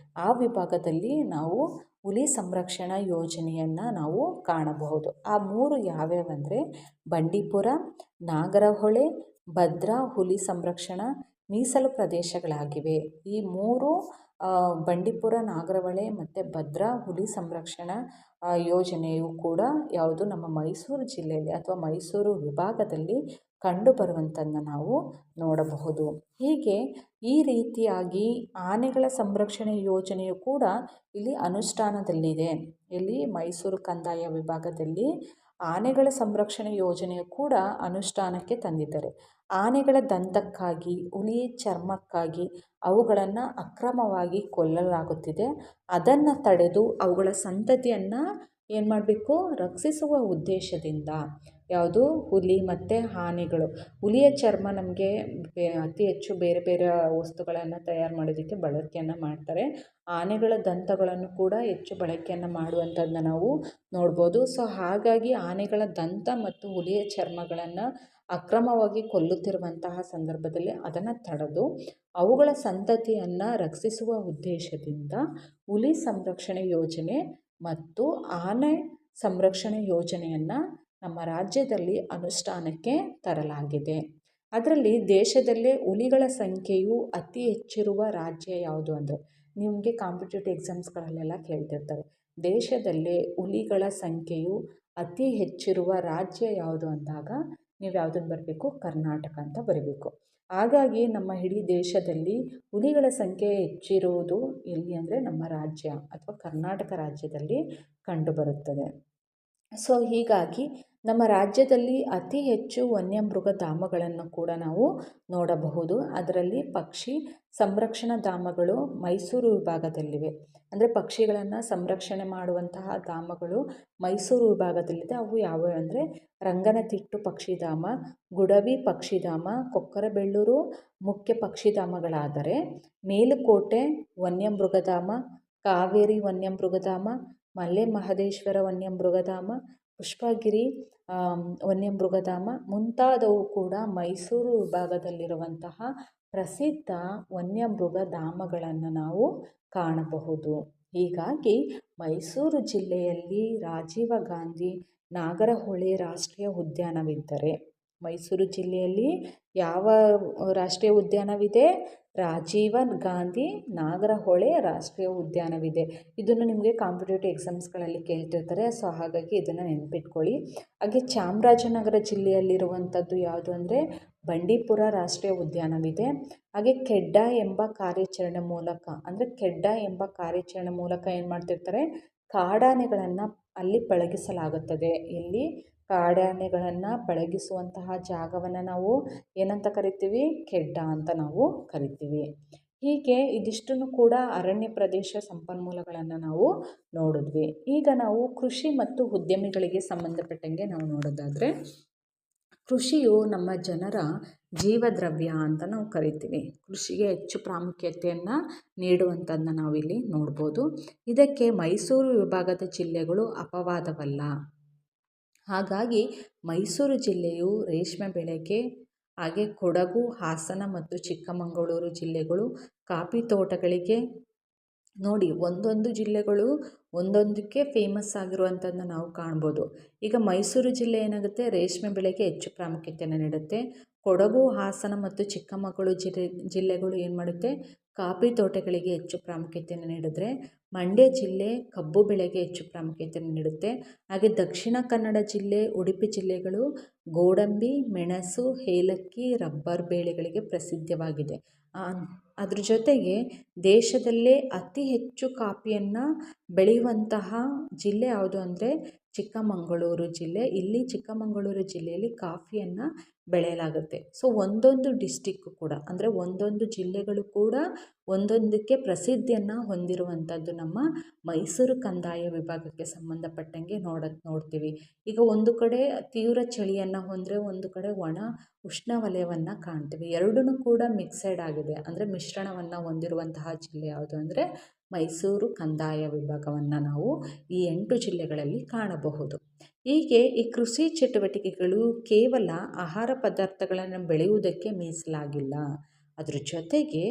ಆ ವಿಭಾಗದಲ್ಲಿ ನಾವು ಹುಲಿ ಸಂರಕ್ಷಣಾ ಯೋಜನೆಯನ್ನು ನಾವು ಕಾಣಬಹುದು. ಆ 3 ಯಾವ್ಯಾವಂದರೆ ಬಂಡೀಪುರ, ನಾಗರಹೊಳೆ, ಭದ್ರಾ ಹುಲಿ ಸಂರಕ್ಷಣಾ ಮೀಸಲು ಪ್ರದೇಶಗಳಾಗಿವೆ. ಈ 3 ಬಂಡೀಪುರ, ನಾಗರಹೊಳೆ ಮತ್ತು ಭದ್ರಾ ಹುಲಿ ಸಂರಕ್ಷಣಾ ಯೋಜನೆಯು ಕೂಡ ಯಾವುದು? ನಮ್ಮ ಮೈಸೂರು ಜಿಲ್ಲೆಯಲ್ಲಿ ಅಥವಾ ಮೈಸೂರು ವಿಭಾಗದಲ್ಲಿ ಕಂಡುಬರುವಂಥದ್ದನ್ನ ನಾವು ನೋಡಬಹುದು. ಹೀಗೆ ಈ ರೀತಿಯಾಗಿ ಆನೆಗಳ ಸಂರಕ್ಷಣೆ ಯೋಜನೆಯು ಕೂಡ ಇಲ್ಲಿ ಅನುಷ್ಠಾನದಲ್ಲಿದೆ. ಇಲ್ಲಿ ಮೈಸೂರು ಕಂದಾಯ ವಿಭಾಗದಲ್ಲಿ ಆನೆಗಳ ಸಂರಕ್ಷಣೆ ಯೋಜನೆಯು ಕೂಡ ಅನುಷ್ಠಾನಕ್ಕೆ ತಂದಿದ್ದಾರೆ. ಆನೆಗಳ ದಂತಕ್ಕಾಗಿ, ಹುಲಿ ಚರ್ಮಕ್ಕಾಗಿ ಅವುಗಳನ್ನು ಅಕ್ರಮವಾಗಿ ಕೊಲ್ಲಲಾಗುತ್ತಿದೆ. ಅದನ್ನು ತಡೆದು ಅವುಗಳ ಸಂತತಿಯನ್ನು ಏನು ಮಾಡಬೇಕು? ರಕ್ಷಿಸುವ ಉದ್ದೇಶದಿಂದ ಯಾವುದು? ಹುಲಿ ಮತ್ತು ಆನೆಗಳು. ಹುಲಿಯ ಚರ್ಮ ನಮಗೆ ಅತಿ ಹೆಚ್ಚು ಬೇರೆ ಬೇರೆ ವಸ್ತುಗಳನ್ನು ತಯಾರು ಮಾಡೋದಕ್ಕೆ ಬಳಕೆಯನ್ನು ಮಾಡ್ತಾರೆ. ಆನೆಗಳ ದಂತಗಳನ್ನು ಕೂಡ ಹೆಚ್ಚು ಬಳಕೆಯನ್ನು ಮಾಡುವಂಥದ್ದನ್ನ ನಾವು ನೋಡ್ಬೋದು. ಸೊ ಹಾಗಾಗಿ ಆನೆಗಳ ದಂತ ಮತ್ತು ಹುಲಿಯ ಚರ್ಮಗಳನ್ನು ಅಕ್ರಮವಾಗಿ ಕೊಲ್ಲುತ್ತಿರುವಂತಹ ಸಂದರ್ಭದಲ್ಲಿ ಅದನ್ನು ತಡೆದು ಅವುಗಳ ಸಂತತಿಯನ್ನು ರಕ್ಷಿಸುವ ಉದ್ದೇಶದಿಂದ ಹುಲಿ ಸಂರಕ್ಷಣೆ ಯೋಜನೆ ಮತ್ತು ಆನೆ ಸಂರಕ್ಷಣೆ ಯೋಜನೆಯನ್ನು ನಮ್ಮ ರಾಜ್ಯದಲ್ಲಿ ಅನುಷ್ಠಾನಕ್ಕೆ ತರಲಾಗಿದೆ. ಅದರಲ್ಲಿ ದೇಶದಲ್ಲೇ ಹುಲಿಗಳ ಸಂಖ್ಯೆಯು ಅತಿ ಹೆಚ್ಚಿರುವ ರಾಜ್ಯ ಯಾವುದು ಅಂದರೆ ನಿಮಗೆ ಕಾಂಪಿಟೇಟಿವ್ ಎಕ್ಸಾಮ್ಸ್ಗಳಲ್ಲೆಲ್ಲ ಕೇಳ್ತಿರ್ತಾರೆ. ದೇಶದಲ್ಲೇ ಹುಲಿಗಳ ಸಂಖ್ಯೆಯು ಅತಿ ಹೆಚ್ಚಿರುವ ರಾಜ್ಯ ಯಾವುದು ಅಂದಾಗ ನೀವು ಯಾವುದನ್ನು ಬರಬೇಕು? ಕರ್ನಾಟಕ ಅಂತ ಬರೀಬೇಕು. ಹಾಗಾಗಿ ನಮ್ಮ ಇಡೀ ದೇಶದಲ್ಲಿ ಹುಲಿಗಳ ಸಂಖ್ಯೆ ಹೆಚ್ಚಿರುವುದು ಎಲ್ಲಿ ಅಂದರೆ ನಮ್ಮ ರಾಜ್ಯ ಅಥವಾ ಕರ್ನಾಟಕ ರಾಜ್ಯದಲ್ಲಿ ಕಂಡುಬರುತ್ತದೆ. ಸೊ ಹೀಗಾಗಿ ನಮ್ಮ ರಾಜ್ಯದಲ್ಲಿ ಅತಿ ಹೆಚ್ಚು ವನ್ಯಮೃಗ ಧಾಮಗಳನ್ನು ಕೂಡ ನಾವು ನೋಡಬಹುದು. ಅದರಲ್ಲಿ ಪಕ್ಷಿ ಸಂರಕ್ಷಣಾ ಧಾಮಗಳು ಮೈಸೂರು ವಿಭಾಗದಲ್ಲಿವೆ. ಅಂದರೆ ಪಕ್ಷಿಗಳನ್ನು ಸಂರಕ್ಷಣೆ ಮಾಡುವಂತಹ ಧಾಮಗಳು ಮೈಸೂರು ವಿಭಾಗದಲ್ಲಿದೆ. ಅವು ಯಾವುವು ಅಂದರೆ ರಂಗನತಿಟ್ಟು ಪಕ್ಷಿಧಾಮ, ಗುಡವಿ ಪಕ್ಷಿಧಾಮ, ಕೊಕ್ಕರಬೆಳ್ಳೂರು ಮುಖ್ಯ ಪಕ್ಷಿಧಾಮಗಳಾದರೆ ಮೇಲುಕೋಟೆ ವನ್ಯಮೃಗಧಾಮ, ಕಾವೇರಿ ವನ್ಯಮೃಗಧಾಮ, ಮಲೆ ಮಹದೇಶ್ವರ ವನ್ಯಮೃಗಧಾಮ, ಪುಷ್ಪಗಿರಿ ವನ್ಯಮೃಗಧಾಮ ಮುಂತಾದವು ಕೂಡ ಮೈಸೂರು ವಿಭಾಗದಲ್ಲಿರುವಂತಹ ಪ್ರಸಿದ್ಧ ವನ್ಯಮೃಗ ಧಾಮಗಳನ್ನು ನಾವು ಕಾಣಬಹುದು. ಹೀಗಾಗಿ ಮೈಸೂರು ಜಿಲ್ಲೆಯಲ್ಲಿ ರಾಜೀವ ಗಾಂಧಿ ನಾಗರಹೊಳೆ ರಾಷ್ಟ್ರೀಯ ಉದ್ಯಾನವಿದ್ದರೆ ಮೈಸೂರು ಜಿಲ್ಲೆಯಲ್ಲಿ ಯಾವ ರಾಷ್ಟ್ರೀಯ ಉದ್ಯಾನವಿದೆ? ರಾಜೀವ ಗಾಂಧಿ ನಾಗರಹೊಳೆ ರಾಷ್ಟ್ರೀಯ ಉದ್ಯಾನವಿದೆ. ಇದನ್ನು ನಿಮಗೆ ಕಾಂಪಿಟೇಟಿವ್ ಎಕ್ಸಾಮ್ಸ್ಗಳಲ್ಲಿ ಕೇಳ್ತಿರ್ತಾರೆ. ಸೊ ಹಾಗಾಗಿ ಇದನ್ನು ನೆನಪಿಟ್ಕೊಳ್ಳಿ. ಹಾಗೆ ಚಾಮರಾಜನಗರ ಜಿಲ್ಲೆಯಲ್ಲಿರುವಂಥದ್ದು ಯಾವುದು ಅಂದರೆ ಬಂಡೀಪುರ ರಾಷ್ಟ್ರೀಯ ಉದ್ಯಾನವಿದೆ. ಹಾಗೆ ಕೆಡ್ಡ ಎಂಬ ಕಾರ್ಯಾಚರಣೆ ಮೂಲಕ ಏನು ಮಾಡ್ತಿರ್ತಾರೆ, ಕಾಡಾನೆಗಳನ್ನು ಅಲ್ಲಿ ಪಳಗಿಸಲಾಗುತ್ತದೆ. ಇಲ್ಲಿ ಕಾಡಾನೆಗಳನ್ನು ಪಳಗಿಸುವಂತಹ ಜಾಗವನ್ನು ನಾವು ಏನಂತ ಕರಿತೀವಿ, ಕೆಡ್ಡ ಅಂತ ನಾವು ಕರಿತೀವಿ. ಹೀಗೆ ಇದಿಷ್ಟನ್ನು ಕೂಡ ಅರಣ್ಯ ಪ್ರದೇಶ ಸಂಪನ್ಮೂಲಗಳನ್ನು ನಾವು ನೋಡಿದ್ವಿ. ಈಗ ನಾವು ಕೃಷಿ ಮತ್ತು ಉದ್ಯಮಿಗಳಿಗೆ ಸಂಬಂಧಪಟ್ಟಂಗೆ ನಾವು ನೋಡೋದಾದರೆ, ಕೃಷಿಯು ನಮ್ಮ ಜನರ ಜೀವದ್ರವ್ಯ ಅಂತ ನಾವು ಕರಿತೀವಿ. ಕೃಷಿಗೆ ಹೆಚ್ಚು ಪ್ರಾಮುಖ್ಯತೆಯನ್ನು ನೀಡುವಂಥದ್ದನ್ನ ನಾವಿಲ್ಲಿ ನೋಡ್ಬೋದು. ಇದಕ್ಕೆ ಮೈಸೂರು ವಿಭಾಗದ ಜಿಲ್ಲೆಗಳು ಅಪವಾದವಲ್ಲ. ಹಾಗಾಗಿ ಮೈಸೂರು ಜಿಲ್ಲೆಯು ರೇಷ್ಮೆ ಬೆಳೆಗೆ, ಹಾಗೆ ಕೊಡಗು, ಹಾಸನ ಮತ್ತು ಚಿಕ್ಕಮಗಳೂರು ಜಿಲ್ಲೆಗಳು ಕಾಫಿ ತೋಟಗಳಿಗೆ, ನೋಡಿ ಒಂದೊಂದು ಜಿಲ್ಲೆಗಳು ಒಂದೊಂದಕ್ಕೆ ಫೇಮಸ್ ಆಗಿರುವಂಥದ್ದನ್ನ ನಾವು ಕಾಣ್ಬೋದು. ಈಗ ಮೈಸೂರು ಜಿಲ್ಲೆ ಏನಾಗುತ್ತೆ, ರೇಷ್ಮೆ ಬೆಳೆಗೆ ಹೆಚ್ಚು ಪ್ರಾಮುಖ್ಯತೆಯನ್ನು ನೀಡುತ್ತೆ. ಕೊಡಗು, ಹಾಸನ ಮತ್ತು ಚಿಕ್ಕಮಗಳೂರು ಜಿಲ್ಲೆಗಳು ಏನು ಮಾಡುತ್ತೆ, ಕಾಫಿ ತೋಟಗಳಿಗೆ ಹೆಚ್ಚು ಪ್ರಾಮುಖ್ಯತೆಯನ್ನು ನೀಡಿದ್ರೆ, ಮಂಡ್ಯ ಜಿಲ್ಲೆ ಕಬ್ಬು ಬೆಳೆಗೆ ಹೆಚ್ಚು ಪ್ರಾಮುಖ್ಯತೆಯನ್ನು ನೀಡುತ್ತೆ. ಹಾಗೆ ದಕ್ಷಿಣ ಕನ್ನಡ ಜಿಲ್ಲೆ, ಉಡುಪಿ ಜಿಲ್ಲೆಗಳು ಗೋಡಂಬಿ, ಮೆಣಸು, ಏಲಕ್ಕಿ, ರಬ್ಬರ್ ಬೆಳೆಗಳಿಗೆ ಪ್ರಸಿದ್ಧವಾಗಿದೆ. ಅದ್ರ ಜೊತೆಗೆ ದೇಶದಲ್ಲೇ ಅತಿ ಹೆಚ್ಚು ಕಾಫಿಯನ್ನು ಬೆಳೆಯುವಂತಹ ಜಿಲ್ಲೆ ಯಾವುದು ಅಂದರೆ ಚಿಕ್ಕಮಗಳೂರು ಜಿಲ್ಲೆ. ಇಲ್ಲಿ ಚಿಕ್ಕಮಗಳೂರು ಜಿಲ್ಲೆಯಲ್ಲಿ ಕಾಫಿಯನ್ನು ಬೆಳೆಯಲಾಗುತ್ತೆ. ಸೊ ಒಂದೊಂದು ಡಿಸ್ಟಿಕ್ಕು ಕೂಡ ಅಂದರೆ ಒಂದೊಂದು ಜಿಲ್ಲೆಗಳು ಕೂಡ ಒಂದೊಂದಕ್ಕೆ ಪ್ರಸಿದ್ಧಿಯನ್ನು ಹೊಂದಿರುವಂಥದ್ದು ನಮ್ಮ ಮೈಸೂರು ಕಂದಾಯ ವಿಭಾಗಕ್ಕೆ ಸಂಬಂಧಪಟ್ಟಂಗೆ ನೋಡ್ತೀವಿ. ಈಗ ಒಂದು ಕಡೆ ತೀವ್ರ ಚಳಿಯನ್ನು ಹೊಂದರೆ ಒಂದು ಕಡೆ ಒಣ ಉಷ್ಣವಲಯವನ್ನು ಕಾಣ್ತೀವಿ. ಎರಡೂ ಕೂಡ ಮಿಕ್ಸೆಡ್ ಆಗಿದೆ, ಅಂದರೆ ಮಿಶ್ರಣವನ್ನು ಹೊಂದಿರುವಂತಹ ಜಿಲ್ಲೆ ಯಾವುದು ಅಂದರೆ ಮೈಸೂರು ಕಂದಾಯ ವಿಭಾಗವನ್ನು ನಾವು ಈ 8 ಜಿಲ್ಲೆಗಳಲ್ಲಿ ಕಾಣಬಹುದು. ಹೀಗೆ ಈ ಕೃಷಿ ಚಟುವಟಿಕೆಗಳು ಕೇವಲ ಆಹಾರ ಪದಾರ್ಥಗಳನ್ನು ಬೆಳೆಯುವುದಕ್ಕೆ ಮೀಸಲಾಗಿಲ್ಲ. ಅದರ ಜೊತೆಗೆ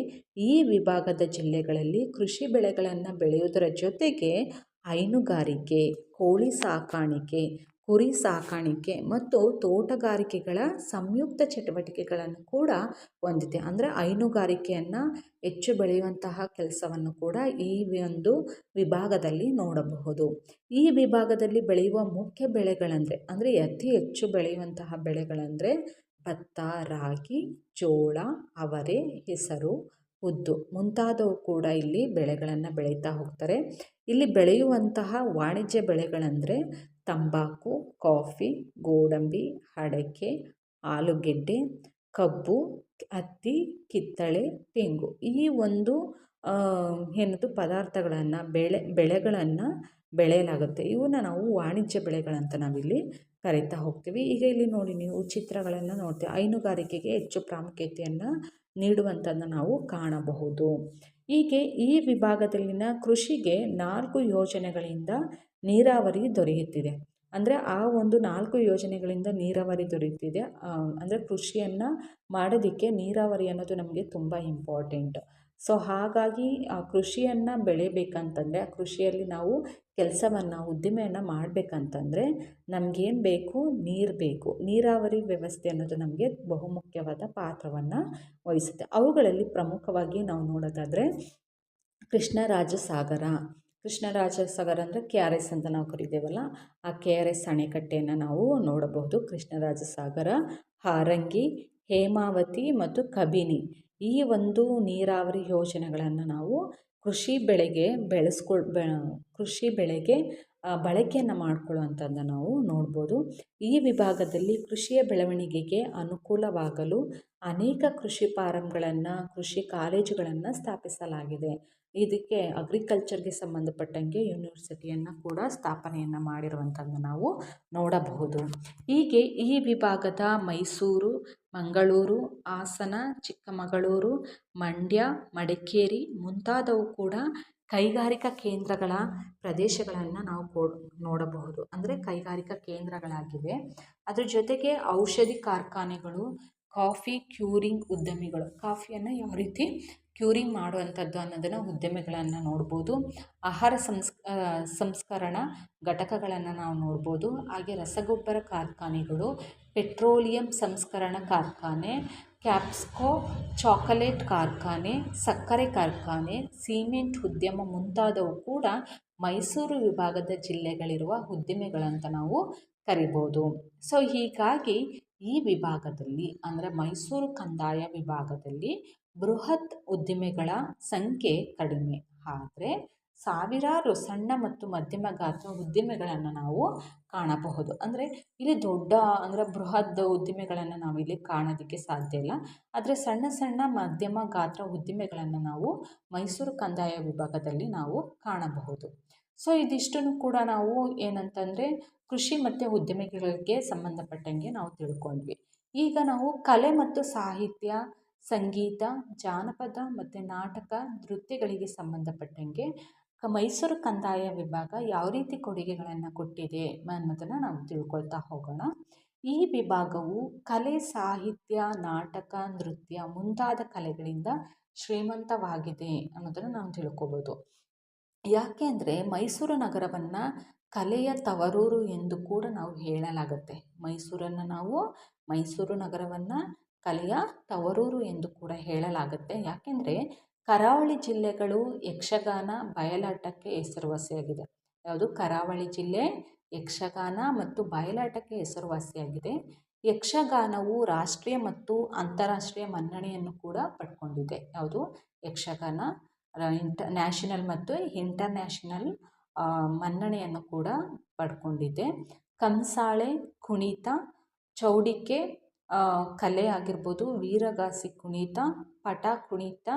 ಈ ವಿಭಾಗದ ಜಿಲ್ಲೆಗಳಲ್ಲಿ ಕೃಷಿ ಬೆಳೆಗಳನ್ನು ಬೆಳೆಯುವುದರ ಜೊತೆಗೆ ಹೈನುಗಾರಿಕೆ, ಕೋಳಿ ಸಾಕಾಣಿಕೆ, ಕುರಿ ಸಾಕಾಣಿಕೆ ಮತ್ತು ತೋಟಗಾರಿಕೆಗಳ ಸಂಯುಕ್ತ ಚಟುವಟಿಕೆಗಳನ್ನು ಕೂಡ ಹೊಂದಿದೆ. ಅಂದರೆ ಹೈನುಗಾರಿಕೆಯನ್ನು ಹೆಚ್ಚು ಬೆಳೆಯುವಂತಹ ಕೆಲಸವನ್ನು ಕೂಡ ಈ ಒಂದು ವಿಭಾಗದಲ್ಲಿ ನೋಡಬಹುದು. ಈ ವಿಭಾಗದಲ್ಲಿ ಬೆಳೆಯುವ ಮುಖ್ಯ ಬೆಳೆಗಳಂದರೆ ಅತಿ ಹೆಚ್ಚು ಬೆಳೆಯುವಂತಹ ಬೆಳೆಗಳಂದರೆ ಭತ್ತ, ರಾಗಿ, ಜೋಳ, ಅವರೆ, ಹೆಸರು, ಉದ್ದು ಮುಂತಾದವು ಕೂಡ ಇಲ್ಲಿ ಬೆಳೆಗಳನ್ನು ಬೆಳೀತಾ ಹೋಗ್ತಾರೆ. ಇಲ್ಲಿ ಬೆಳೆಯುವಂತಹ ವಾಣಿಜ್ಯ ಬೆಳೆಗಳಂದರೆ ತಂಬಾಕು, ಕಾಫಿ, ಗೋಡಂಬಿ, ಅಡಕೆ, ಆಲೂಗೆಡ್ಡೆ, ಕಬ್ಬು, ಹತ್ತಿ, ಕಿತ್ತಳೆ, ತೆಂಗು ಈ ಒಂದು ಪದಾರ್ಥಗಳನ್ನು ಬೆಳೆಗಳನ್ನು ಬೆಳೆಯಲಾಗುತ್ತೆ. ಇವನ್ನ ನಾವು ವಾಣಿಜ್ಯ ಬೆಳೆಗಳಂತ ನಾವಿಲ್ಲಿ ಕರಿತಾ ಹೋಗ್ತೀವಿ. ಈಗ ಇಲ್ಲಿ ನೋಡಿ, ನೀವು ಚಿತ್ರಗಳನ್ನು ನೋಡ್ತೀವಿ. ಹೈನುಗಾರಿಕೆಗೆ ಹೆಚ್ಚು ಪ್ರಾಮುಖ್ಯತೆಯನ್ನು ನೀಡುವಂಥದ್ದನ್ನು ನಾವು ಕಾಣಬಹುದು. ಹೀಗೆ ಈ ವಿಭಾಗದಲ್ಲಿನ ಕೃಷಿಗೆ 4 ಯೋಜನೆಗಳಿಂದ ನೀರಾವರಿ ದೊರೆಯುತ್ತಿದೆ. ಅಂದರೆ ಆ ಒಂದು 4 ಯೋಜನೆಗಳಿಂದ ನೀರಾವರಿ ದೊರೆಯುತ್ತಿದೆ. ಅಂದರೆ ಕೃಷಿಯನ್ನು ಮಾಡೋದಕ್ಕೆ ನೀರಾವರಿ ಅನ್ನೋದು ನಮಗೆ ತುಂಬ ಇಂಪಾರ್ಟೆಂಟ್. ಸೊ ಹಾಗಾಗಿ ಆ ಕೃಷಿಯನ್ನು ಬೆಳೆಯಬೇಕಂತಂದರೆ, ಆ ಕೃಷಿಯಲ್ಲಿ ನಾವು ಉದ್ದಿಮೆಯನ್ನು ಮಾಡಬೇಕಂತಂದರೆ ನಮಗೇನು ಬೇಕು, ನೀರು ಬೇಕು. ನೀರಾವರಿ ವ್ಯವಸ್ಥೆ ಅನ್ನೋದು ನಮಗೆ ಬಹುಮುಖ್ಯವಾದ ಪಾತ್ರವನ್ನು ವಹಿಸುತ್ತೆ. ಅವುಗಳಲ್ಲಿ ಪ್ರಮುಖವಾಗಿ ನಾವು ನೋಡೋದಾದರೆ ಕೃಷ್ಣರಾಜಸಾಗರ ಅಂದರೆ KRS ಅಂತ ನಾವು ಕರಿತೇವಲ್ಲ, ಆ KRS ಅಣೆಕಟ್ಟೆಯನ್ನು ನಾವು ನೋಡಬಹುದು. ಕೃಷ್ಣರಾಜಸಾಗರ, ಹಾರಂಗಿ, ಹೇಮಾವತಿ ಮತ್ತು ಕಬಿನಿ ಈ ಒಂದು ನೀರಾವರಿ ಯೋಜನೆಗಳನ್ನು ನಾವು ಕೃಷಿ ಬೆಳೆಗೆ ಬಳಕೆಯನ್ನು ಮಾಡಿಕೊಳ್ಳುವಂಥದ್ದನ್ನು ನಾವು ನೋಡ್ಬೋದು. ಈ ವಿಭಾಗದಲ್ಲಿ ಕೃಷಿಯ ಬೆಳವಣಿಗೆಗೆ ಅನುಕೂಲವಾಗಲು ಅನೇಕ ಕೃಷಿ ಫಾರಂಗಳನ್ನು, ಕೃಷಿ ಕಾಲೇಜುಗಳನ್ನು ಸ್ಥಾಪಿಸಲಾಗಿದೆ. ಇದಕ್ಕೆ ಅಗ್ರಿಕಲ್ಚರ್ಗೆ ಸಂಬಂಧಪಟ್ಟಂಗೆ ಯೂನಿವರ್ಸಿಟಿಯನ್ನು ಕೂಡ ಸ್ಥಾಪನೆಯನ್ನು ಮಾಡಿರುವಂಥದ್ದನ್ನು ನಾವು ನೋಡಬಹುದು. ಹೀಗೆ ಈ ವಿಭಾಗದ ಮೈಸೂರು, ಮಂಗಳೂರು, ಹಾಸನ, ಚಿಕ್ಕಮಗಳೂರು, ಮಂಡ್ಯ, ಮಡಿಕೇರಿ ಮುಂತಾದವು ಕೂಡ ಕೈಗಾರಿಕಾ ಕೇಂದ್ರಗಳ ಪ್ರದೇಶಗಳನ್ನು ನಾವು ನೋಡಬಹುದು. ಅಂದರೆ ಕೈಗಾರಿಕಾ ಕೇಂದ್ರಗಳಾಗಿವೆ. ಅದ್ರ ಜೊತೆಗೆ ಔಷಧಿ ಕಾರ್ಖಾನೆಗಳು, ಕಾಫಿ ಕ್ಯೂರಿಂಗ್ ಉದ್ಯಮಿಗಳು, ಕಾಫಿಯನ್ನು ಯಾವ ರೀತಿ ಕ್ಯೂರಿಂಗ್ ಮಾಡುವಂಥದ್ದು ಅನ್ನೋದನ್ನು ಉದ್ಯಮಿಗಳನ್ನು ನೋಡ್ಬೋದು. ಆಹಾರ ಸಂಸ್ಕರಣಾ ಘಟಕಗಳನ್ನು ನಾವು ನೋಡ್ಬೋದು. ಹಾಗೆ ರಸಗೊಬ್ಬರ ಕಾರ್ಖಾನೆಗಳು, ಪೆಟ್ರೋಲಿಯಂ ಸಂಸ್ಕರಣಾ ಕಾರ್ಖಾನೆ, ಕ್ಯಾಪ್ಸ್ಕೋ ಚಾಕೊಲೇಟ್ ಕಾರ್ಖಾನೆ, ಸಕ್ಕರೆ ಕಾರ್ಖಾನೆ, ಸಿಮೆಂಟ್ ಉದ್ಯಮ ಮುಂತಾದವು ಕೂಡ ಮೈಸೂರು ವಿಭಾಗದ ಜಿಲ್ಲೆಗಳಿರುವ ಉದ್ದಿಮೆಗಳಂತ ನಾವು ಕರಿಬೋದು. ಸೊ ಹೀಗಾಗಿ ಈ ವಿಭಾಗದಲ್ಲಿ ಅಂದರೆ ಮೈಸೂರು ಕಂದಾಯ ವಿಭಾಗದಲ್ಲಿ ಬೃಹತ್ ಉದ್ದಿಮೆಗಳ ಸಂಖ್ಯೆ ಕಡಿಮೆ, ಆದರೆ ಸಾವಿರಾರು ಸಣ್ಣ ಮತ್ತು ಮಧ್ಯಮ ಗಾತ್ರ ಉದ್ದಿಮೆಗಳನ್ನು ನಾವು ಕಾಣಬಹುದು. ಅಂದರೆ ಇಲ್ಲಿ ದೊಡ್ಡ ಅಂದರೆ ಬೃಹತ್ ಉದ್ದಿಮೆಗಳನ್ನು ನಾವು ಇಲ್ಲಿ ಕಾಣೋದಕ್ಕೆ ಸಾಧ್ಯ ಇಲ್ಲ, ಆದರೆ ಸಣ್ಣ ಸಣ್ಣ ಮಧ್ಯಮ ಗಾತ್ರ ಉದ್ದಿಮೆಗಳನ್ನು ನಾವು ಮೈಸೂರು ಕಂದಾಯ ವಿಭಾಗದಲ್ಲಿ ನಾವು ಕಾಣಬಹುದು. ಸೊ ಇದಿಷ್ಟನ್ನು ಕೂಡ ನಾವು ಏನಂತಂದರೆ ಕೃಷಿ ಮತ್ತು ಉದ್ಯಮಿಗಳಿಗೆ ಸಂಬಂಧಪಟ್ಟಂಗೆ ನಾವು ತಿಳ್ಕೊಂಡ್ವಿ. ಈಗ ನಾವು ಕಲೆ ಮತ್ತು ಸಾಹಿತ್ಯ, ಸಂಗೀತ, ಜಾನಪದ ಮತ್ತು ನಾಟಕ, ನೃತ್ಯಗಳಿಗೆ ಸಂಬಂಧಪಟ್ಟಂಗೆ ಮೈಸೂರು ಕಂದಾಯ ವಿಭಾಗ ಯಾವ ರೀತಿ ಕೊಡುಗೆಗಳನ್ನು ಕೊಟ್ಟಿದೆ ಅನ್ನೋದನ್ನು ನಾವು ತಿಳ್ಕೊಳ್ತಾ ಹೋಗೋಣ. ಈ ವಿಭಾಗವು ಕಲೆ, ಸಾಹಿತ್ಯ, ನಾಟಕ, ನೃತ್ಯ ಮುಂತಾದ ಕಲೆಗಳಿಂದ ಶ್ರೀಮಂತವಾಗಿದೆ ಅನ್ನೋದನ್ನು ನಾವು ತಿಳ್ಕೊಬೋದು. ಯಾಕೆ ಅಂದರೆ ಮೈಸೂರು ನಗರವನ್ನು ಕಲೆಯ ತವರೂರು ಎಂದು ಕೂಡ ನಾವು ಹೇಳಲಾಗುತ್ತೆ. ಮೈಸೂರು ನಗರವನ್ನು ಕಲೆಯ ತವರೂರು ಎಂದು ಕೂಡ ಹೇಳಲಾಗುತ್ತೆ. ಯಾಕೆಂದರೆ ಕರಾವಳಿ ಜಿಲ್ಲೆಗಳು ಯಕ್ಷಗಾನ, ಬಯಲಾಟಕ್ಕೆ ಹೆಸರುವಾಸಿಯಾಗಿದೆ. ಯಾವುದು? ಕರಾವಳಿ ಜಿಲ್ಲೆ ಯಕ್ಷಗಾನ ಮತ್ತು ಬಯಲಾಟಕ್ಕೆ ಹೆಸರುವಾಸಿಯಾಗಿದೆ. ಯಕ್ಷಗಾನವು ರಾಷ್ಟ್ರೀಯ ಮತ್ತು ಅಂತಾರಾಷ್ಟ್ರೀಯ ಮನ್ನಣೆಯನ್ನು ಕೂಡ ಪಡ್ಕೊಂಡಿದೆ. ಯಾವುದು? ಯಕ್ಷಗಾನ ನ್ಯಾಷನಲ್ ಮತ್ತು ಇಂಟರ್ನ್ಯಾಷನಲ್ ಮನ್ನಣೆಯನ್ನು ಕೂಡ ಪಡ್ಕೊಂಡಿದೆ. ಕಂಸಾಳೆ, ಕುಣಿತ, ಚೌಡಿಕೆ ಕಲೆ ಆಗಿರ್ಬೋದು, ವೀರಗಾಸೆ ಕುಣಿತ, ಪಟ ಕುಣಿತ,